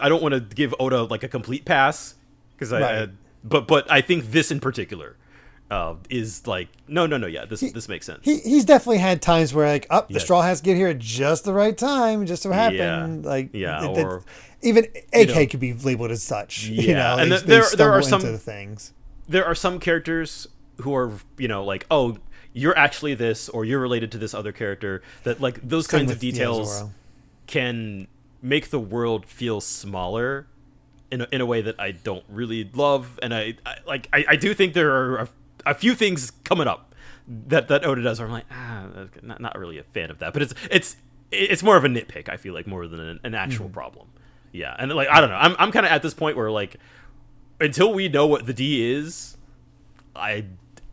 don't want to give Oda like a complete pass, because but I think this in particular is like, no, yeah, this makes sense. He's definitely had times where like, the Straw Hats get here at just the right time, just so happened. Even Egghead could be labeled as such. Yeah, and there are some characters who are like, oh, you're actually this, or you're related to this other character. That like those kinds of details can make the world feel smaller in a way that I don't really love, and I do think there are a few things coming up that Oda does where I'm like, not really a fan of that, but it's more of a nitpick, I feel like, more than an actual problem. Yeah, and like, I don't know, I'm kind of at this point where like, until we know what the D is,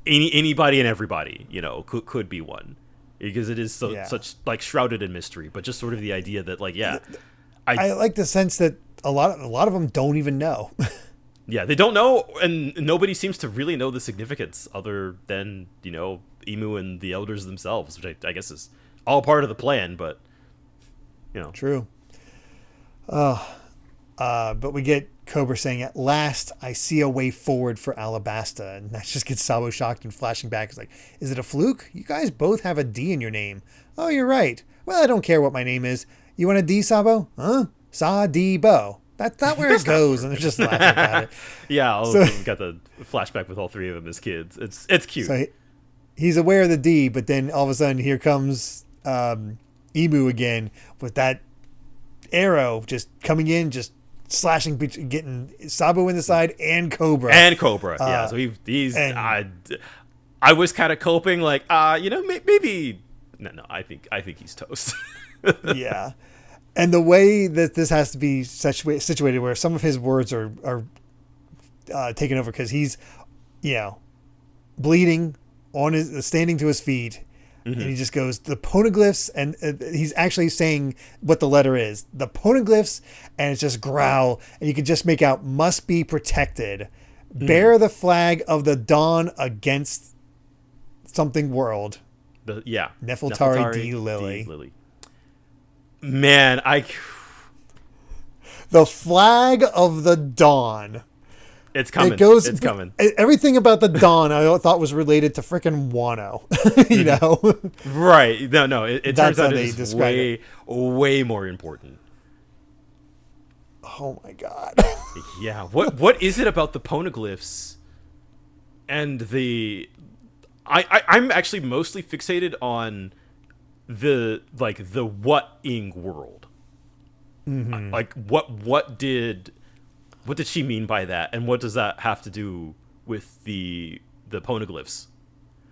anybody and everybody, could be one, because it is such like shrouded in mystery. But just sort of the idea that like, I like the sense that a lot of them don't even know. Yeah, they don't know, and nobody seems to really know the significance other than, Imu and the elders themselves, which I guess is all part of the plan, but, True. But we get Cobra saying, "At last, I see a way forward for Alabasta," and that just gets Sabo shocked and flashing back. It's like, is it a fluke? You guys both have a D in your name. Oh, you're right. Well, I don't care what my name is. You want a D, Sabo? Huh? Sa-D-Bo. That's not where it goes, and they're just laughing at it. Yeah, we've got the flashback with all three of them as kids. It's cute. So he's aware of the D, but then all of a sudden here comes Imu again with that arrow just coming in, just slashing, getting Sabo in the side and Cobra. Yeah, so he's. I was kind of coping like, maybe. No, I think he's toast. Yeah. And the way that this has to be situated where some of his words are taken over because he's, bleeding standing to his feet. Mm-hmm. And he just goes, the poneglyphs, and he's actually saying what the letter is. The poneglyphs, and it's just growl, and you can just make out, must be protected. Mm-hmm. Bear the flag of the dawn against something world. Nefeltari D. Lily. Man, the flag of the dawn. It's coming. It's coming. Everything about the dawn I thought was related to frickin' Wano. Right. No. It turns out it's way more important. Oh my god. Yeah. What is it about the poneglyphs and the I'm actually mostly fixated on the what-ing world. Mm-hmm. Like what did she mean by that, and what does that have to do with the poneglyphs?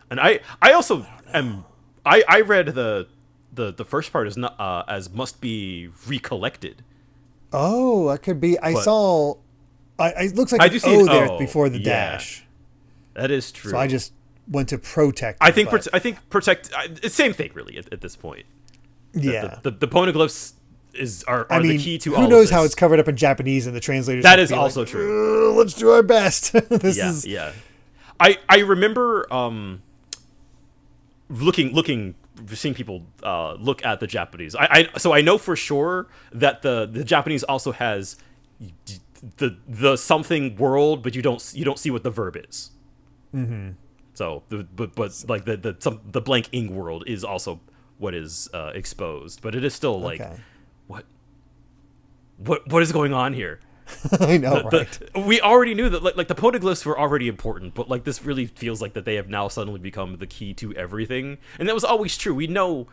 And I also am I read the first part as not as must be recollected. Oh, that could be. I saw. It looks like I do see an O there before the dash. That is true. So I just went to protect. I think protect. It's same thing really at this point. Yeah. The poneglyphs are the key to all. Who knows of this. how it's covered up in Japanese and the translators? That is also true. Let's do our best. Yeah. I remember seeing people look at the Japanese. So I know for sure that the Japanese also has the something world, but you don't see what the verb is. Mm-hmm. So but like the blank ing world is also what is exposed, but it is still like what is going on here? I know, right? We already knew that like the poneglyphs were already important, but like this really feels like that they have now suddenly become the key to everything, and that was always true. We know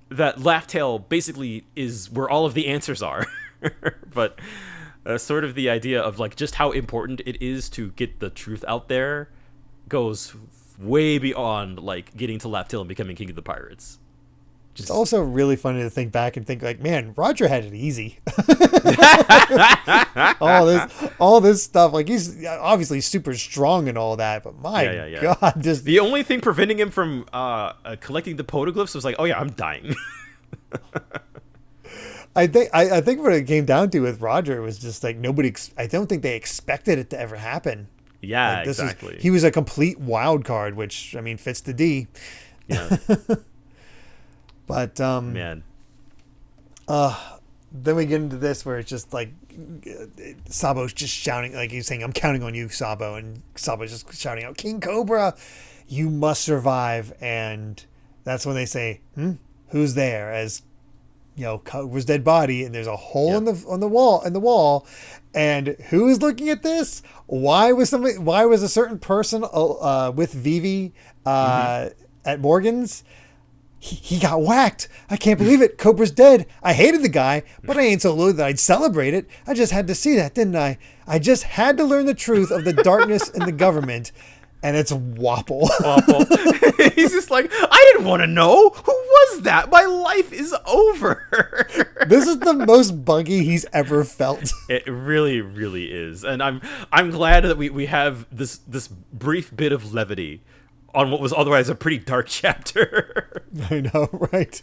that Laughtail basically is where all of the answers are, but sort of the idea of like just how important it is to get the truth out there goes way beyond like getting to Laughtail and becoming king of the pirates. It's also really funny to think back and think like, man, Roger had it easy. all this stuff, like he's obviously super strong and all that, but my God, just the only thing preventing him from collecting the poneglyphs was like, oh yeah, I'm dying. I think what it came down to with Roger was just like I don't think they expected it to ever happen. Yeah, like, exactly. He was a complete wild card, which I mean fits the D. Yeah. But man, then we get into this where it's just like Sabo's just shouting, like he's saying, "I'm counting on you, Sabo," and Sabo's just shouting out, "King Cobra, you must survive." And that's when they say, "Who's there?" As you know, Cobra's dead body, and there's a hole in the wall, and who is looking at this? Why was a certain person with Vivi at Morgan's? He got whacked. I can't believe it. Cobra's dead. I hated the guy, but I ain't so low that I'd celebrate it. I just had to see that, didn't I? I just had to learn the truth of the darkness in the government. And it's Wapple. He's just like, I didn't want to know. Who was that? My life is over. This is the most buggy he's ever felt. It really, really is. And I'm glad that we have this brief bit of levity on what was otherwise a pretty dark chapter. I know, right?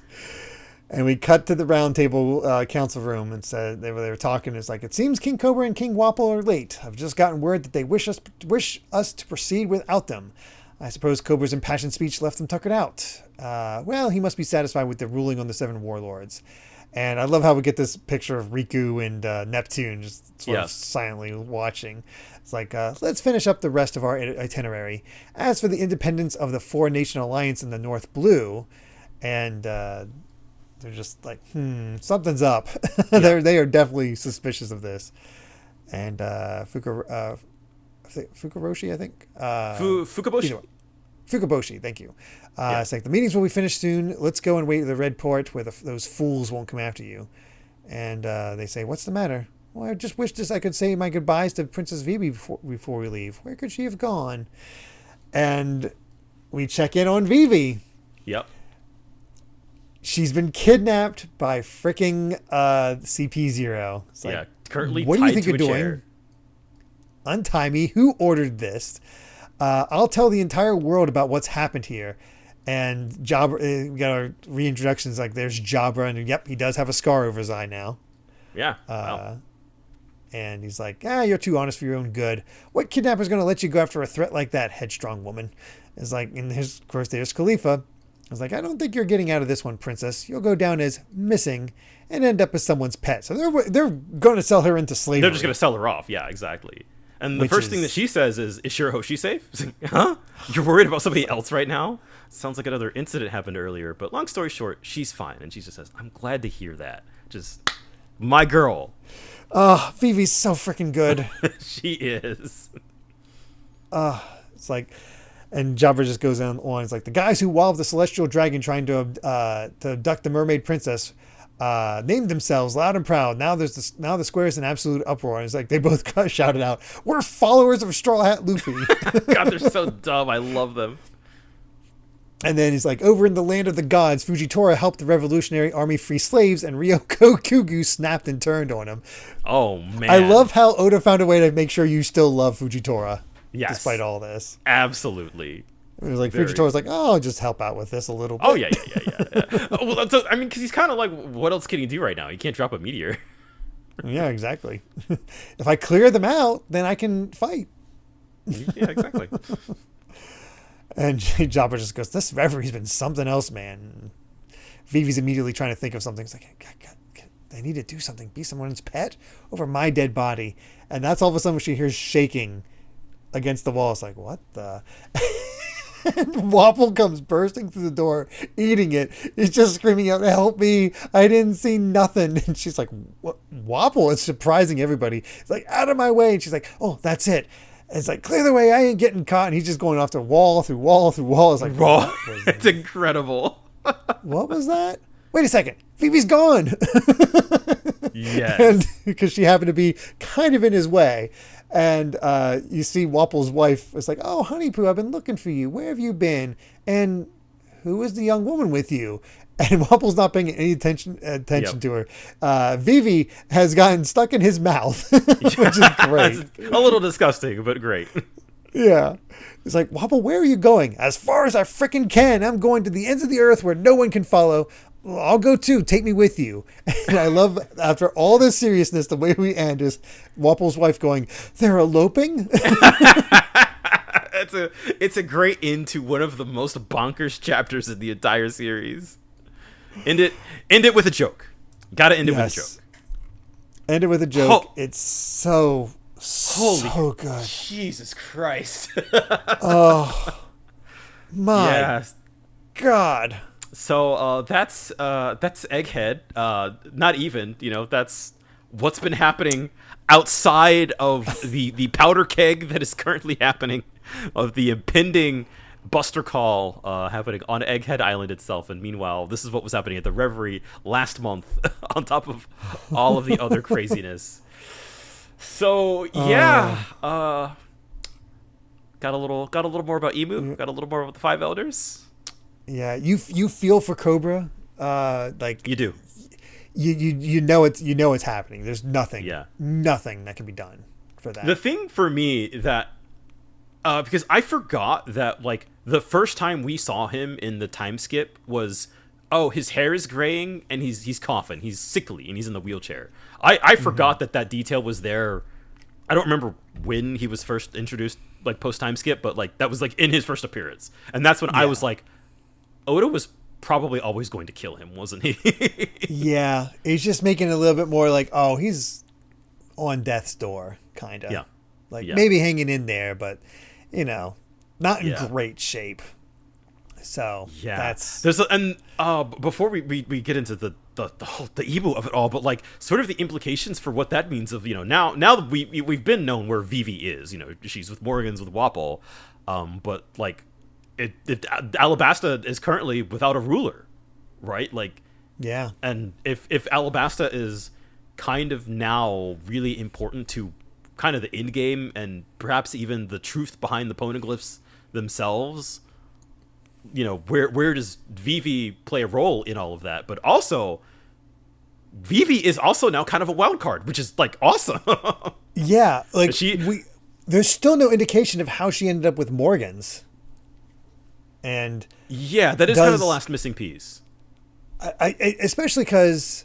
And we cut to the round table council room and said they were talking. It's like, it seems King Cobra and King Wapple are late. I've just gotten word that they wish us to proceed without them. I suppose Cobra's impassioned speech left them tuckered out. Well, he must be satisfied with the ruling on the 7 warlords. And I love how we get this picture of Riku and Neptune just sort of silently watching. It's like, let's finish up the rest of our itinerary. As for the independence of the 4-nation alliance in the North Blue, and they're just like, something's up. They are definitely suspicious of this. And Fukuroshi, I think. Fukuboshi. Fukuboshi, thank you. It's like, the meetings will be finished soon. Let's go and wait at the Red Port where those fools won't come after you. And they say, what's the matter? Well, I just wished I could say my goodbyes to Princess Vivi before we leave. Where could she have gone? And we check in on Vivi. Yep. She's been kidnapped by freaking CP0. It's like, currently what do you think tied you're to a doing? chair. Untie me. Who ordered this? I'll tell the entire world about what's happened here. And Jabra, we got our reintroductions. Like, there's Jabra, and yep, he does have a scar over his eye now. Yeah. Wow. And he's like, you're too honest for your own good. What kidnapper's going to let you go after a threat like that, headstrong woman? It's like, and of course, there's Khalifa. I was like, I don't think you're getting out of this one, princess. You'll go down as missing and end up as someone's pet. So they're going to sell her into slavery. They're just going to sell her off. Yeah, exactly. And the first thing that she says is Shirahoshi safe? Like, huh? You're worried about somebody else right now? Sounds like another incident happened earlier. But long story short, she's fine. And she just says, I'm glad to hear that. Just my girl. Oh, Vivi's so freaking good. She is. It's like, and Jabba just goes on. It's like the guys who walloped the celestial dragon trying to abduct the mermaid princess named themselves loud and proud. Now the square is in absolute uproar. And it's like they both got shouted out, "We're followers of Straw Hat Luffy." God, they're so dumb. I love them. And then he's like, over in the land of the gods, Fujitora helped the revolutionary army free slaves, and Ryoko Kugu snapped and turned on him. Oh, man. I love how Oda found a way to make sure you still love Fujitora. Yes. Despite all this. Absolutely. It was like, Fujitora's like, oh, I'll just help out with this a little bit. Oh, yeah. Well, so, I mean, because he's kind of like, what else can he do right now? He can't drop a meteor. Yeah, exactly. If I clear them out, then I can fight. Yeah, exactly. And Jabba just goes, this Reverie's been something else, man. Vivi's immediately trying to think of something. He's like, I need to do something. Be someone's pet over my dead body. And that's all of a sudden when she hears shaking against the wall. It's like, what the? And Wapple comes bursting through the door, eating it. He's just screaming out, help me. I didn't see nothing. And she's like, what? Wapple is surprising everybody. It's like, out of my way. And she's like, oh, that's it. It's like, clear the way, I ain't getting caught. And he's just going off to wall through wall through wall. It's like, raw. It's incredible. What was that? Wait a second. Phoebe's gone. Yes. And because she happened to be kind of in his way. And you see Wapple's wife is like, oh, honey poo, I've been looking for you. Where have you been? And who is the young woman with you? And Wapple's not paying any attention to her. Vivi has gotten stuck in his mouth, which is great. A little disgusting, but great. Yeah. It's like, Wapple, where are you going? As far as I frickin' can. I'm going to the ends of the earth where no one can follow. Well, I'll go too. Take me with you. And I love, after all this seriousness, the way we end is Wapple's wife going, they're eloping? It's a great end to one of the most bonkers chapters in the entire series. End it with a joke. Gotta end it with a joke. End it with a joke. It's so good. Jesus Christ. Oh my God. So that's Egghead. Not even, that's what's been happening outside of the powder keg that is currently happening, of the impending Buster Call happening on Egghead Island itself. And meanwhile, this is what was happening at the Reverie last month on top of all of the other craziness. So got a little more about Emu, got a little more about the Five Elders. Yeah, you feel for Cobra, like you do. You know it's happening. There's nothing that can be done for that. The thing for me that because I forgot that, like, the first time we saw him in the time skip was, his hair is graying and he's coughing, he's sickly, and he's in the wheelchair. I forgot that detail was there. I don't remember when he was first introduced, like, post time skip, but like that was like in his first appearance, and that's when I was like, Oda was probably always going to kill him, wasn't he? Yeah, he's just making it a little bit more like, he's on death's door, kind of. Yeah. Maybe hanging in there, but not in great shape. So that's before we get into the Ebu of it all, but like sort of the implications for what that means of now that we've been known where Vivi is, she's with Morgan's with Wapple, but like if Alabasta is currently without a ruler, right? Like and if Alabasta is kind of now really important to kind of the end game and perhaps even the truth behind the poneglyphs themselves, where does Vivi play a role in all of that? But also, Vivi is also now kind of a wild card, which is like awesome. Yeah, like there's still no indication of how she ended up with Morgan's, and that is kind of the last missing piece. I especially because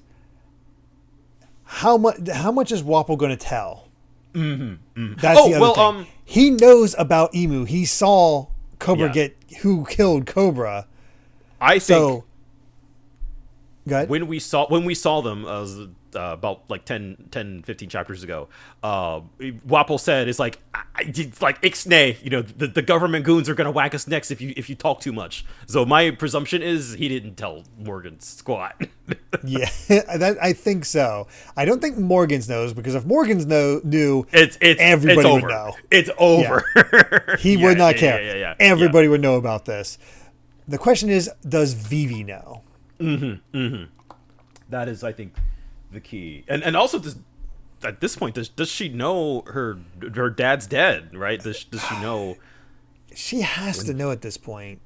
how much is Wapple going to tell? That's the other thing. He knows about Emu. He saw Cobra get who killed Cobra. I think when we saw them, about like 15 chapters ago, Wapol said is like ixnay, the government goons are gonna whack us next if you talk too much. So my presumption is he didn't tell Morgan's squat. Yeah, I think so. I don't think Morgan's knows, because if Morgan's knew, everybody would know. It's over. Yeah. He would not care. Yeah. Everybody would know about this. The question is, does Vivi know? That is, I think, the key. And also, at this point, does she know her dad's dead? Right? Does she know? She has to know at this point.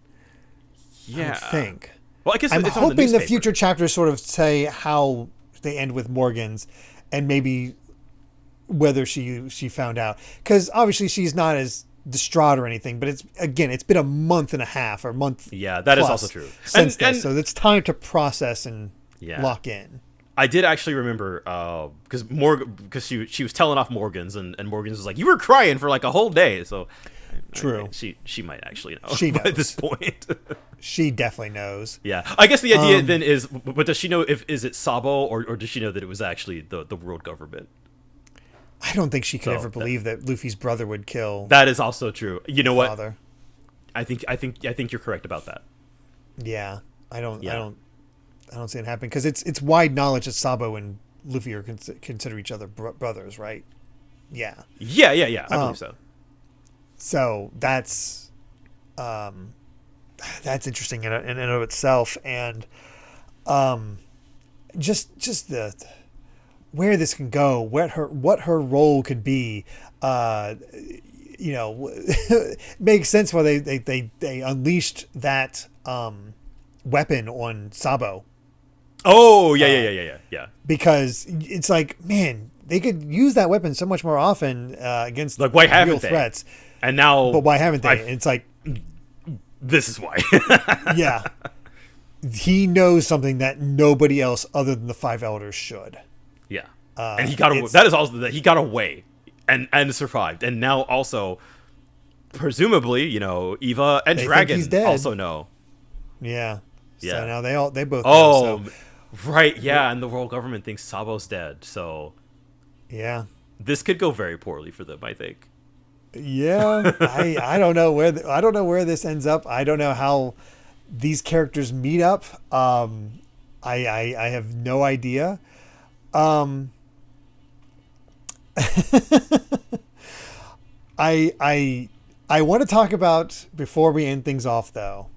Yeah, I think. Well, I guess I'm it's hoping the future chapters sort of say how they end with Morgan's, and maybe whether she found out, because obviously she's not as distraught or anything. But it's been a month and a half or month. Yeah, that is also true. Since then, so it's time to process and lock in. I did actually remember because she was telling off Morgan's, and Morgan's was like, "You were crying for like a whole day." So true. She might actually know. She knows. At this point. She definitely knows. Yeah, I guess the idea then is, but does she know is it Sabo, or does she know that it was actually the world government? I don't think she could ever believe that Luffy's brother would kill. That is also true. You know father. What? I think you're correct about that. Yeah, I don't see it happening, because it's wide knowledge that Sabo and Luffy are consider each other brothers, right? Yeah. Yeah. I believe so. So that's interesting in and of itself, and just the where this can go, what her role could be, makes sense why they unleashed that weapon on Sabo. Oh yeah. Because it's like, man, they could use that weapon so much more often against like, why haven't real threats. And now, but why haven't they? It's like, this is why. Yeah, he knows something that nobody else other than the five elders should. Yeah, and he got away. That is also that he got away and survived, and now also, presumably, Eva and Dragon also know. Yeah. Yeah. So now they both know. Oh, right. Yeah, and the world government thinks Sabo's dead. So, yeah, this could go very poorly for them, I think. Yeah, I don't know where this ends up. I don't know how these characters meet up. I have no idea. I want to talk about, before we end things off, though,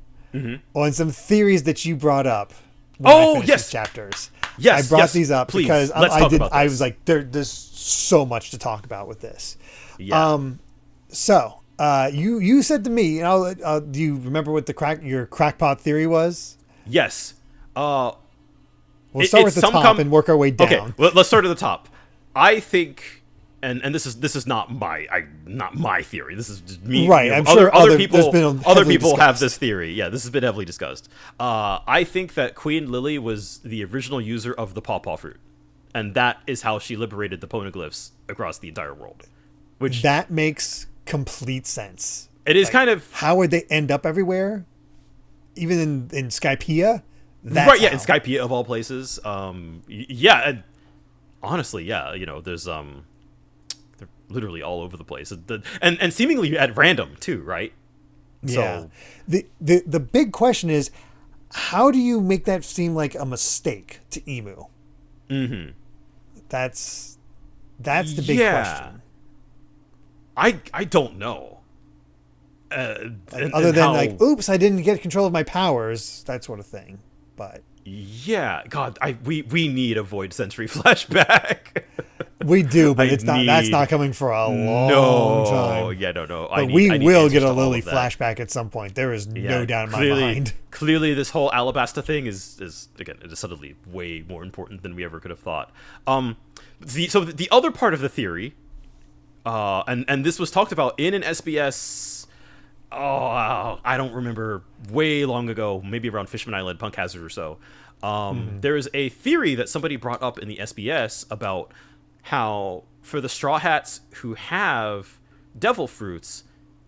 on some theories that you brought up. These chapters. Yes, I brought these up please, because I was like, there's so much to talk about with this. Yeah. So you said to me, do you remember what your crackpot theory was? Yes. We'll start with the top and work our way down. Okay, let's start at the top. I think, and this is not my theory. This is just me. Right. I'm sure other people discussed. have this theory. Yeah, this has been heavily discussed. I think that Queen Lily was the original user of the pawpaw fruit, and that is how she liberated the poneglyphs across the entire world. Which that makes complete sense. It is kind of, how would they end up everywhere, even in Skypiea? Right, yeah, in Skypiea of all places. Yeah, and honestly, yeah, there's they're literally all over the place, and seemingly at random too, right? Yeah. So, the big question is, how do you make that seem like a mistake to Emu? Mm-hmm. That's the big question. I don't know. Other than like, oops, I didn't get control of my powers, that sort of thing. But yeah, God, we need a Void Sensory flashback. We do, but that's not coming for a long time. Yeah, no. But we will get a Lily flashback at some point. There is no doubt in my mind. Clearly, this whole Alabasta thing is again, it is suddenly way more important than we ever could have thought. So the other part of the theory, and this was talked about in an SBS. Oh, I don't remember, way long ago, maybe around Fishman Island, Punk Hazard or so. There is a theory that somebody brought up in the SBS about how for the Straw Hats who have devil fruits,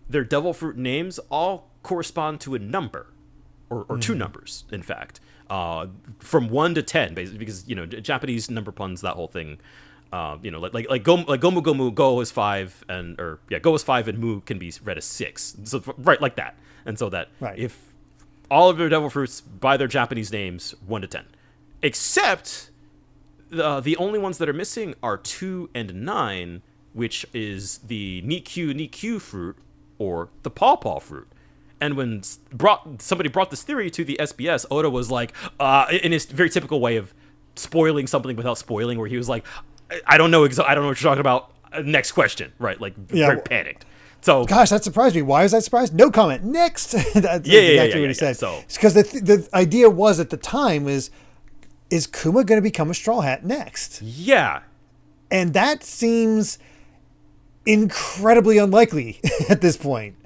their devil fruit names all correspond to a number, or two numbers, in fact. from 1 to 10, basically, because Japanese number puns, that whole thing. Like Gomu Gomu, Go is 5, Go is 5, and Mu can be read as 6. So right, like that, and so that if all of their devil fruits by their Japanese names 1 to 10, except the only ones that are missing are 2 and 9, which is the Nikyu fruit or the Paw fruit. And when somebody brought this theory to the SBS, Oda was like, in his very typical way of spoiling something without spoiling, where he was like, I don't know what you're talking about. Next question, right? Like, very panicked. So, gosh, that surprised me. Why was I surprised? No comment. Next. That's exactly what he said. Because the idea was at the time is Kuma going to become a Straw Hat next? Yeah. And that seems incredibly unlikely at this point.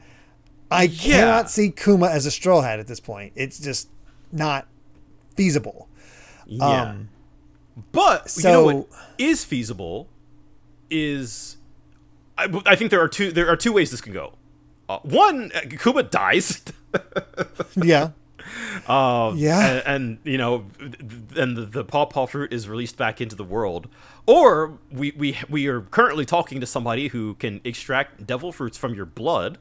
I cannot see Kuma as a Straw Hat at this point. It's just not feasible. Yeah. But you know what is feasible is, I think there are two ways this can go. One, Kuma dies. Yeah. And the Paw fruit is released back into the world, or we are currently talking to somebody who can extract devil fruits from your blood,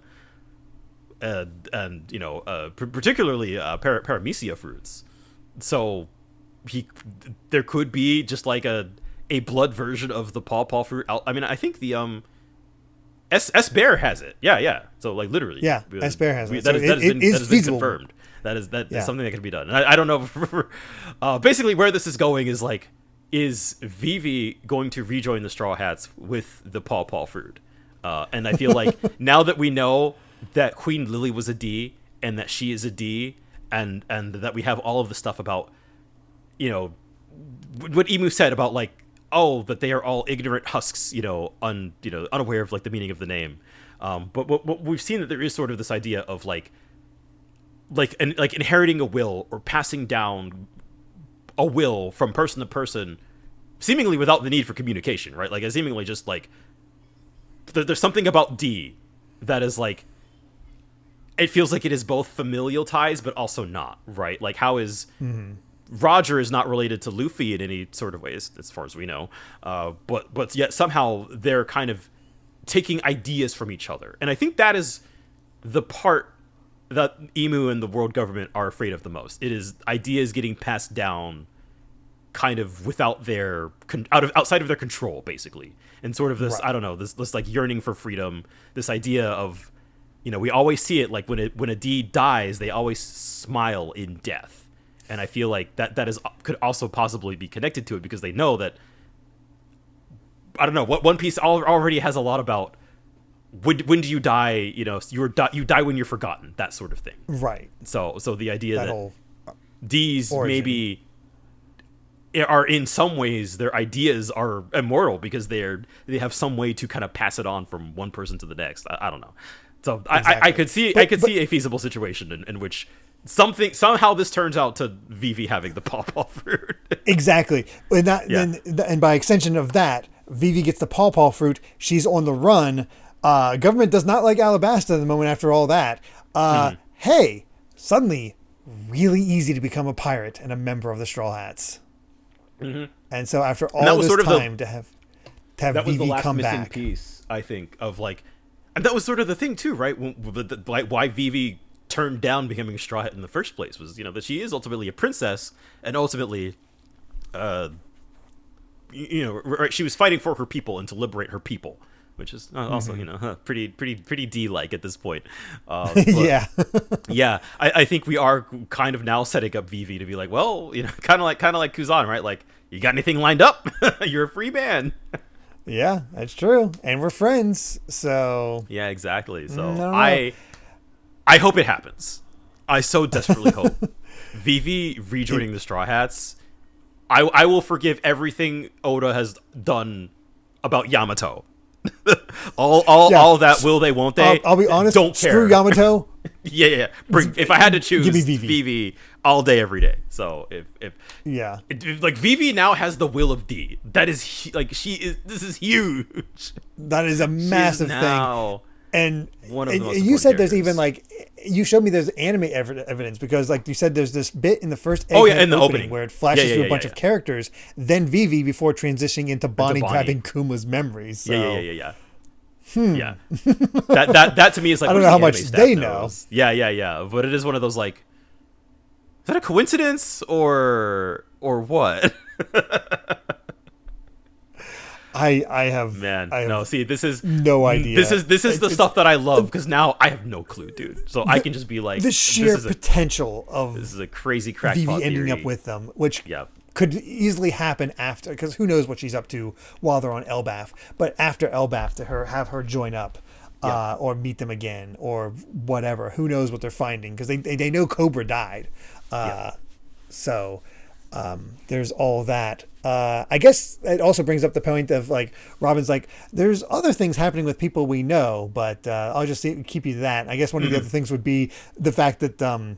particularly paramecia fruits. So there could be just like a blood version of the Paw fruit. I mean, I think the S Bear has it. Yeah. So like literally, S Bear has it. That has been confirmed. That is Yeah. something that can be done. And I don't know. Basically, where this is going is like, is Vivi going to rejoin the Straw Hats with the Paw fruit? And I feel like now that we know that Queen Lily was a D and that she is a D, and that we have all of the stuff about, what Emu said about like, that they are all ignorant husks, unaware of like the meaning of the name. But what we've seen that there is sort of this idea of like inheriting a will or passing down a will from person to person, seemingly without the need for communication, right? Like, seemingly just like there's something about D that is like, it feels like it is both familial ties but also not, right? Like, how is Roger is not related to Luffy in any sort of way, as far as we know, but yet somehow they're kind of taking ideas from each other, and I think that is the part that Emu and the world government are afraid of the most. It is ideas getting passed down kind of without their outside of their control, basically, and sort of this, I don't know, this like yearning for freedom, this idea of, we always see it like when a D dies, they always smile in death, and I feel like that could also possibly be connected to it, because they know that, I don't know, what One Piece already has a lot about when do you die, you die when you're forgotten, that sort of thing, right? So the idea that D's origin maybe are, in some ways, their ideas are immortal because they have some way to kind of pass it on from one person to the next. I don't know. So exactly. I could see a feasible situation in which somehow this turns out to Vivi having the Paw fruit. Exactly. And by extension of that, Vivi gets the Paw fruit. She's on the run. Government does not like Alabasta the moment after all that. Hey, suddenly really easy to become a pirate and a member of the Straw Hats. Mm-hmm. And so after all this time to have that Vivi was the last come missing back. piece, I think, of like, and that was sort of the thing too, right? Like, why Vivi turned down becoming a Straw Hat in the first place was, that she is ultimately a princess, and ultimately, right, she was fighting for her people and to liberate her people, which is also, pretty D-like at this point. Yeah. Yeah, I think we are kind of now setting up Vivi to be like, well, kind of like Kuzan, right? Like, you got anything lined up? You're a free man. Yeah, that's true. And we're friends, so... Yeah, exactly. So I hope it happens. I so desperately hope. Vivi rejoining the Straw Hats. I will forgive everything Oda has done about Yamato. all that will they, won't they? I'll be honest. Don't care. Screw Yamato. Yeah. If I had to choose, give me Vivi all day, every day. So if like, Vivi now has the will of D. That is this is huge. That is a massive thing. And, one of the most you said there's characters. even like you showed me there's anime evidence because like you said there's this bit in the first in the opening where it flashes through a bunch of characters, then Vivi before transitioning into Bonnie grabbing Kuma's memories. So. Yeah. That to me is like I don't know how much they know. Yeah. But it is one of those like, is that a coincidence or what? I have see, this is no idea. This is the stuff that I love because now I have no clue, dude. So I can just be like, the sheer potential of this is a crazy crackpot Vivi ending up with them, which could easily happen after, because who knows what she's up to while they're on Elbaf, but after Elbaf to have her join up or meet them again or whatever. Who knows what they're finding, because they know Cobra died. So there's all that. I guess it also brings up the point of like Robin's like, there's other things happening with people we know, but I'll just keep you to that. I guess one of the other things would be the fact that the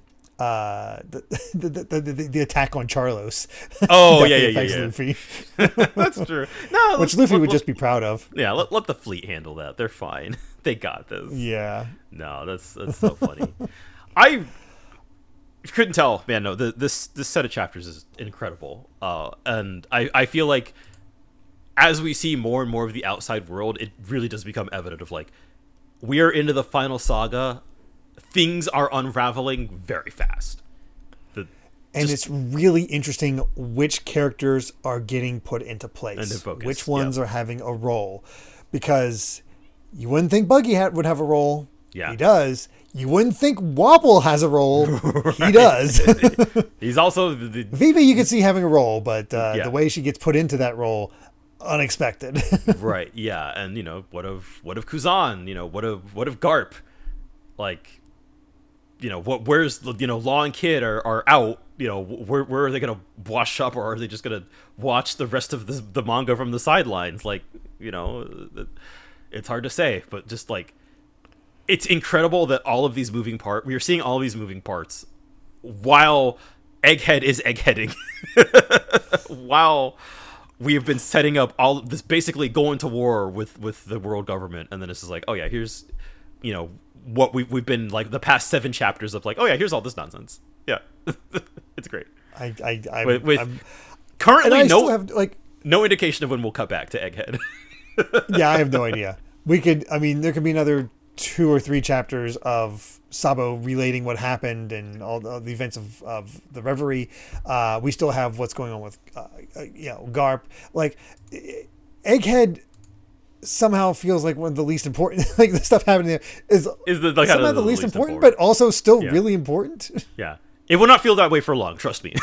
attack on Charlos. Oh yeah. Luffy. That's true. No, which Luffy would just be proud of. Yeah, let the fleet handle that. They're fine. They got this. Yeah. No, that's so funny. I couldn't tell, man. No, this set of chapters is incredible, and I feel like as we see more and more of the outside world, it really does become evident of like we are into the final saga. Things are unraveling very fast. It's really interesting which characters are getting put into place, which ones are having a role, because you wouldn't think Buggy Hat would have a role. Yeah, he does. You wouldn't think Wobble has a role. Right. He does. He's also Vivi. You could see having a role, but the way she gets put into that role, unexpected. Right. Yeah, and what of Kuzan? What of Garp? Like. Where's Law and Kid are out. Where are they gonna wash up, or are they just gonna watch the rest of the manga from the sidelines? Like, it's hard to say, but just like, it's incredible that all of these we are seeing all these moving parts while Egghead is eggheading, while we have been setting up all this, basically going to war with the world government, and then it's just like, oh yeah, here's what we've been like the past 7 chapters of like, oh yeah, here's all this nonsense. Yeah. It's great. I'm currently no no indication of when we'll cut back to Egghead. Yeah, I have no idea. There could be another 2 or 3 chapters of Sabo relating what happened and all the events of the Reverie. We still have what's going on with Garp. Like, Egghead somehow feels like one of the least important. Like, the stuff happening there is somehow the least important, but also still really important. Yeah, it will not feel that way for long. Trust me.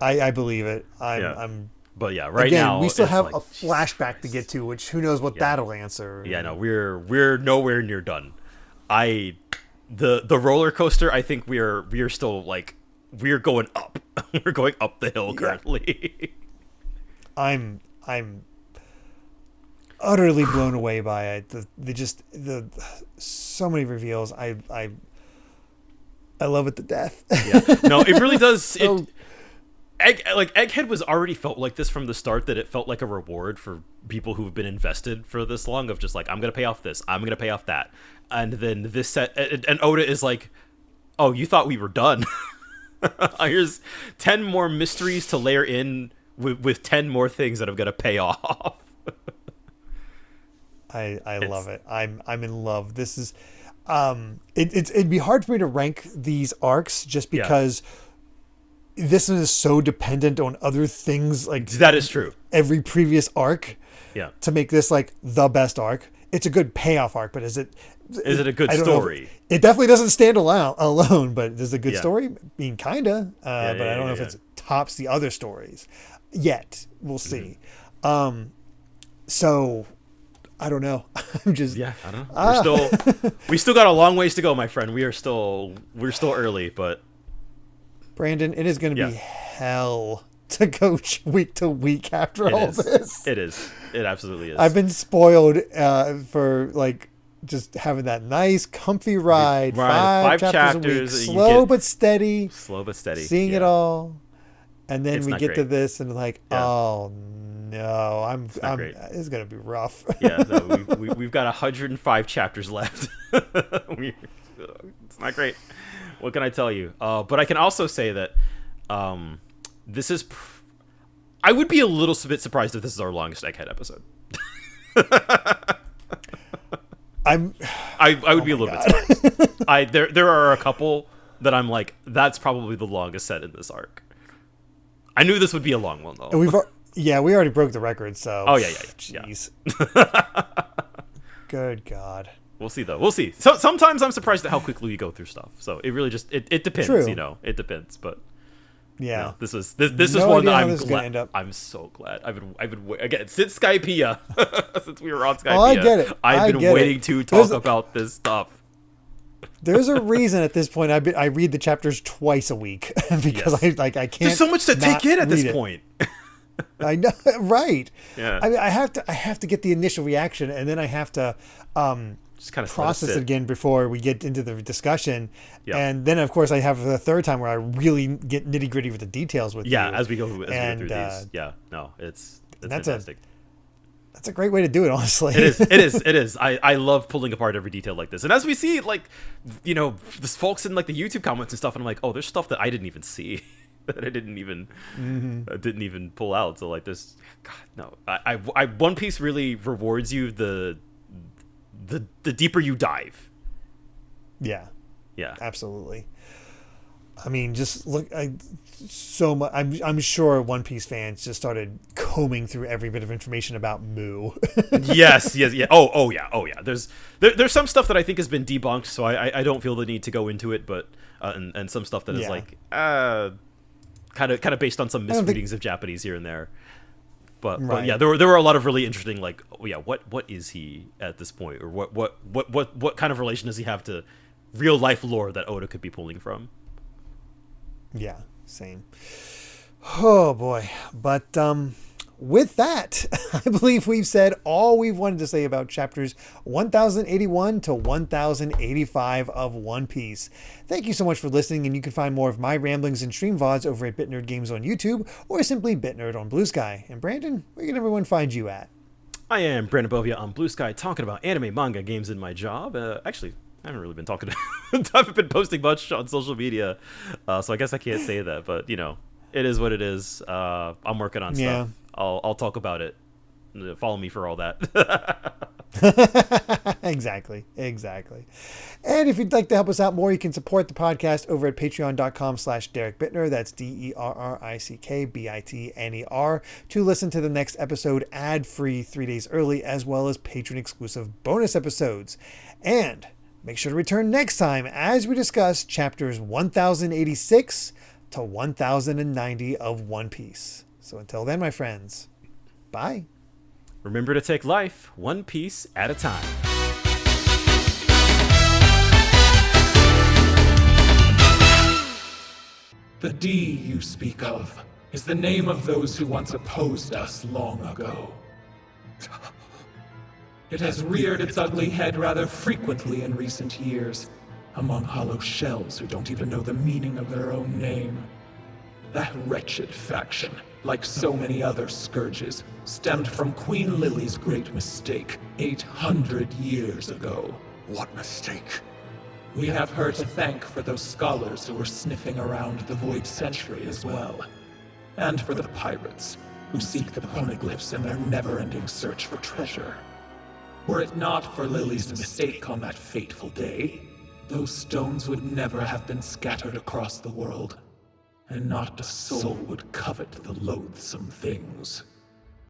I believe it. But yeah, now we still have a flashback to get to, which who knows what that'll answer. Yeah, no, we're nowhere near done. The roller coaster. I think we're still like we're going up. We're going up the hill currently. I'm utterly blown away by it. The so many reveals. I love it to death. Yeah. No, it really does. Egghead was already felt like this from the start, that it felt like a reward for people who've been invested for this long, of just like, I'm gonna pay off this, I'm gonna pay off that, and then this set, and Oda is like, oh, you thought we were done? Here's 10 more mysteries to layer in with 10 more things that I'm gonna pay off. I love it. I'm in love. This is it'd be hard for me to rank these arcs just because this one is so dependent on other things, like that is true. Every previous arc, to make this like the best arc. It's a good payoff arc, but is it a good story? It definitely doesn't stand alone, but is it a good story? I mean, kinda. But I don't know if it tops the other stories yet. We'll see. So I don't know. I'm just I don't know. We still got a long ways to go, my friend. We're still early, but Brandon, it is going to be hell to go week to week after all this. It is. It absolutely is. I've been spoiled for like just having that nice, comfy ride. 5 chapters a week, slow but steady. Seeing it all, and then we get to this and like, oh no, great. It's gonna be rough. Yeah, no, we've got 105 chapters left. It's not great. What can I tell you? But I can also say that this is. I would be a little bit surprised if this is our longest Egghead episode. I would be a little bit surprised. There are a couple that I'm like, that's probably the longest set in this arc. I knew this would be a long one though. We already broke the record, so. Oh yeah. Jeez. Good God. We'll see though. We'll see. So sometimes I'm surprised at how quickly we go through stuff. So it really just it depends. True. It depends. But yeah, no, this is one that I'm glad. I'm so glad. I've been again since Skypiea, since we were on Skypiea. Oh, I get it. I've been waiting to talk about this stuff. There's a reason at this point I read the chapters twice a week because I can't. There's so much to take in at this point. I know, right? Yeah. I mean, I have to get the initial reaction, and then I have to just kind of process it again before we get into the discussion. Yeah. And then, of course, I have the third time where I really get nitty gritty with the details with you. Yeah, as we go through these. Yeah, no, it's fantastic. That's a great way to do it, honestly. It is. I love pulling apart every detail like this. And as we see, like, you know, there's folks in like the YouTube comments and stuff, and I'm like, oh, there's stuff that I didn't even see. That I didn't even pull out. So like this, God, no. I One Piece really rewards you the deeper you dive. Yeah. Yeah. Absolutely. I mean, just look. So much. I'm sure One Piece fans just started combing through every bit of information about Mu. yes. Oh yeah. There's some stuff that I think has been debunked, so I don't feel the need to go into it. But and some stuff that is like kind of based on some misreadings of Japanese here and there. But yeah, there were a lot of really interesting, like, oh yeah, what is he at this point, or what kind of relation does he have to real life lore that Oda could be pulling from? Yeah, same. Oh boy, but with that, I believe we've said all we've wanted to say about chapters 1081 to 1085 of One Piece. Thank you so much for listening, and you can find more of my ramblings and stream VODs over at BitNerd Games on YouTube, or simply BitNerd on BlueSky. And Brandon, where can everyone find you at? I am Brandon Bovia on BlueSky, talking about anime, manga, games in my job. Actually, I haven't really been talking. I haven't been posting much on social media, so I guess I can't say that. But you know, it is what it is. I'm working on stuff. I'll talk about it. Follow me for all that. Exactly. And if you'd like to help us out more, you can support the podcast over at patreon.com/Derrick Bittner. That's DerrickBitner to listen to the next episode ad-free 3 days early, as well as patron-exclusive bonus episodes. And make sure to return next time as we discuss chapters 1086 to 1090 of One Piece. So until then, my friends, bye. Remember to take life one piece at a time. The D you speak of is the name of those who once opposed us long ago. It has reared its ugly head rather frequently in recent years, among hollow shells who don't even know the meaning of their own name. That wretched faction, like so many other scourges, stemmed from Queen Lily's great mistake 800 years ago. What mistake? We have her to thank for those scholars who were sniffing around the Void Century as well. And for the pirates, who seek the poneglyphs in their never-ending search for treasure. Were it not for Lily's mistake on that fateful day, those stones would never have been scattered across the world, and not a soul would covet the loathsome things.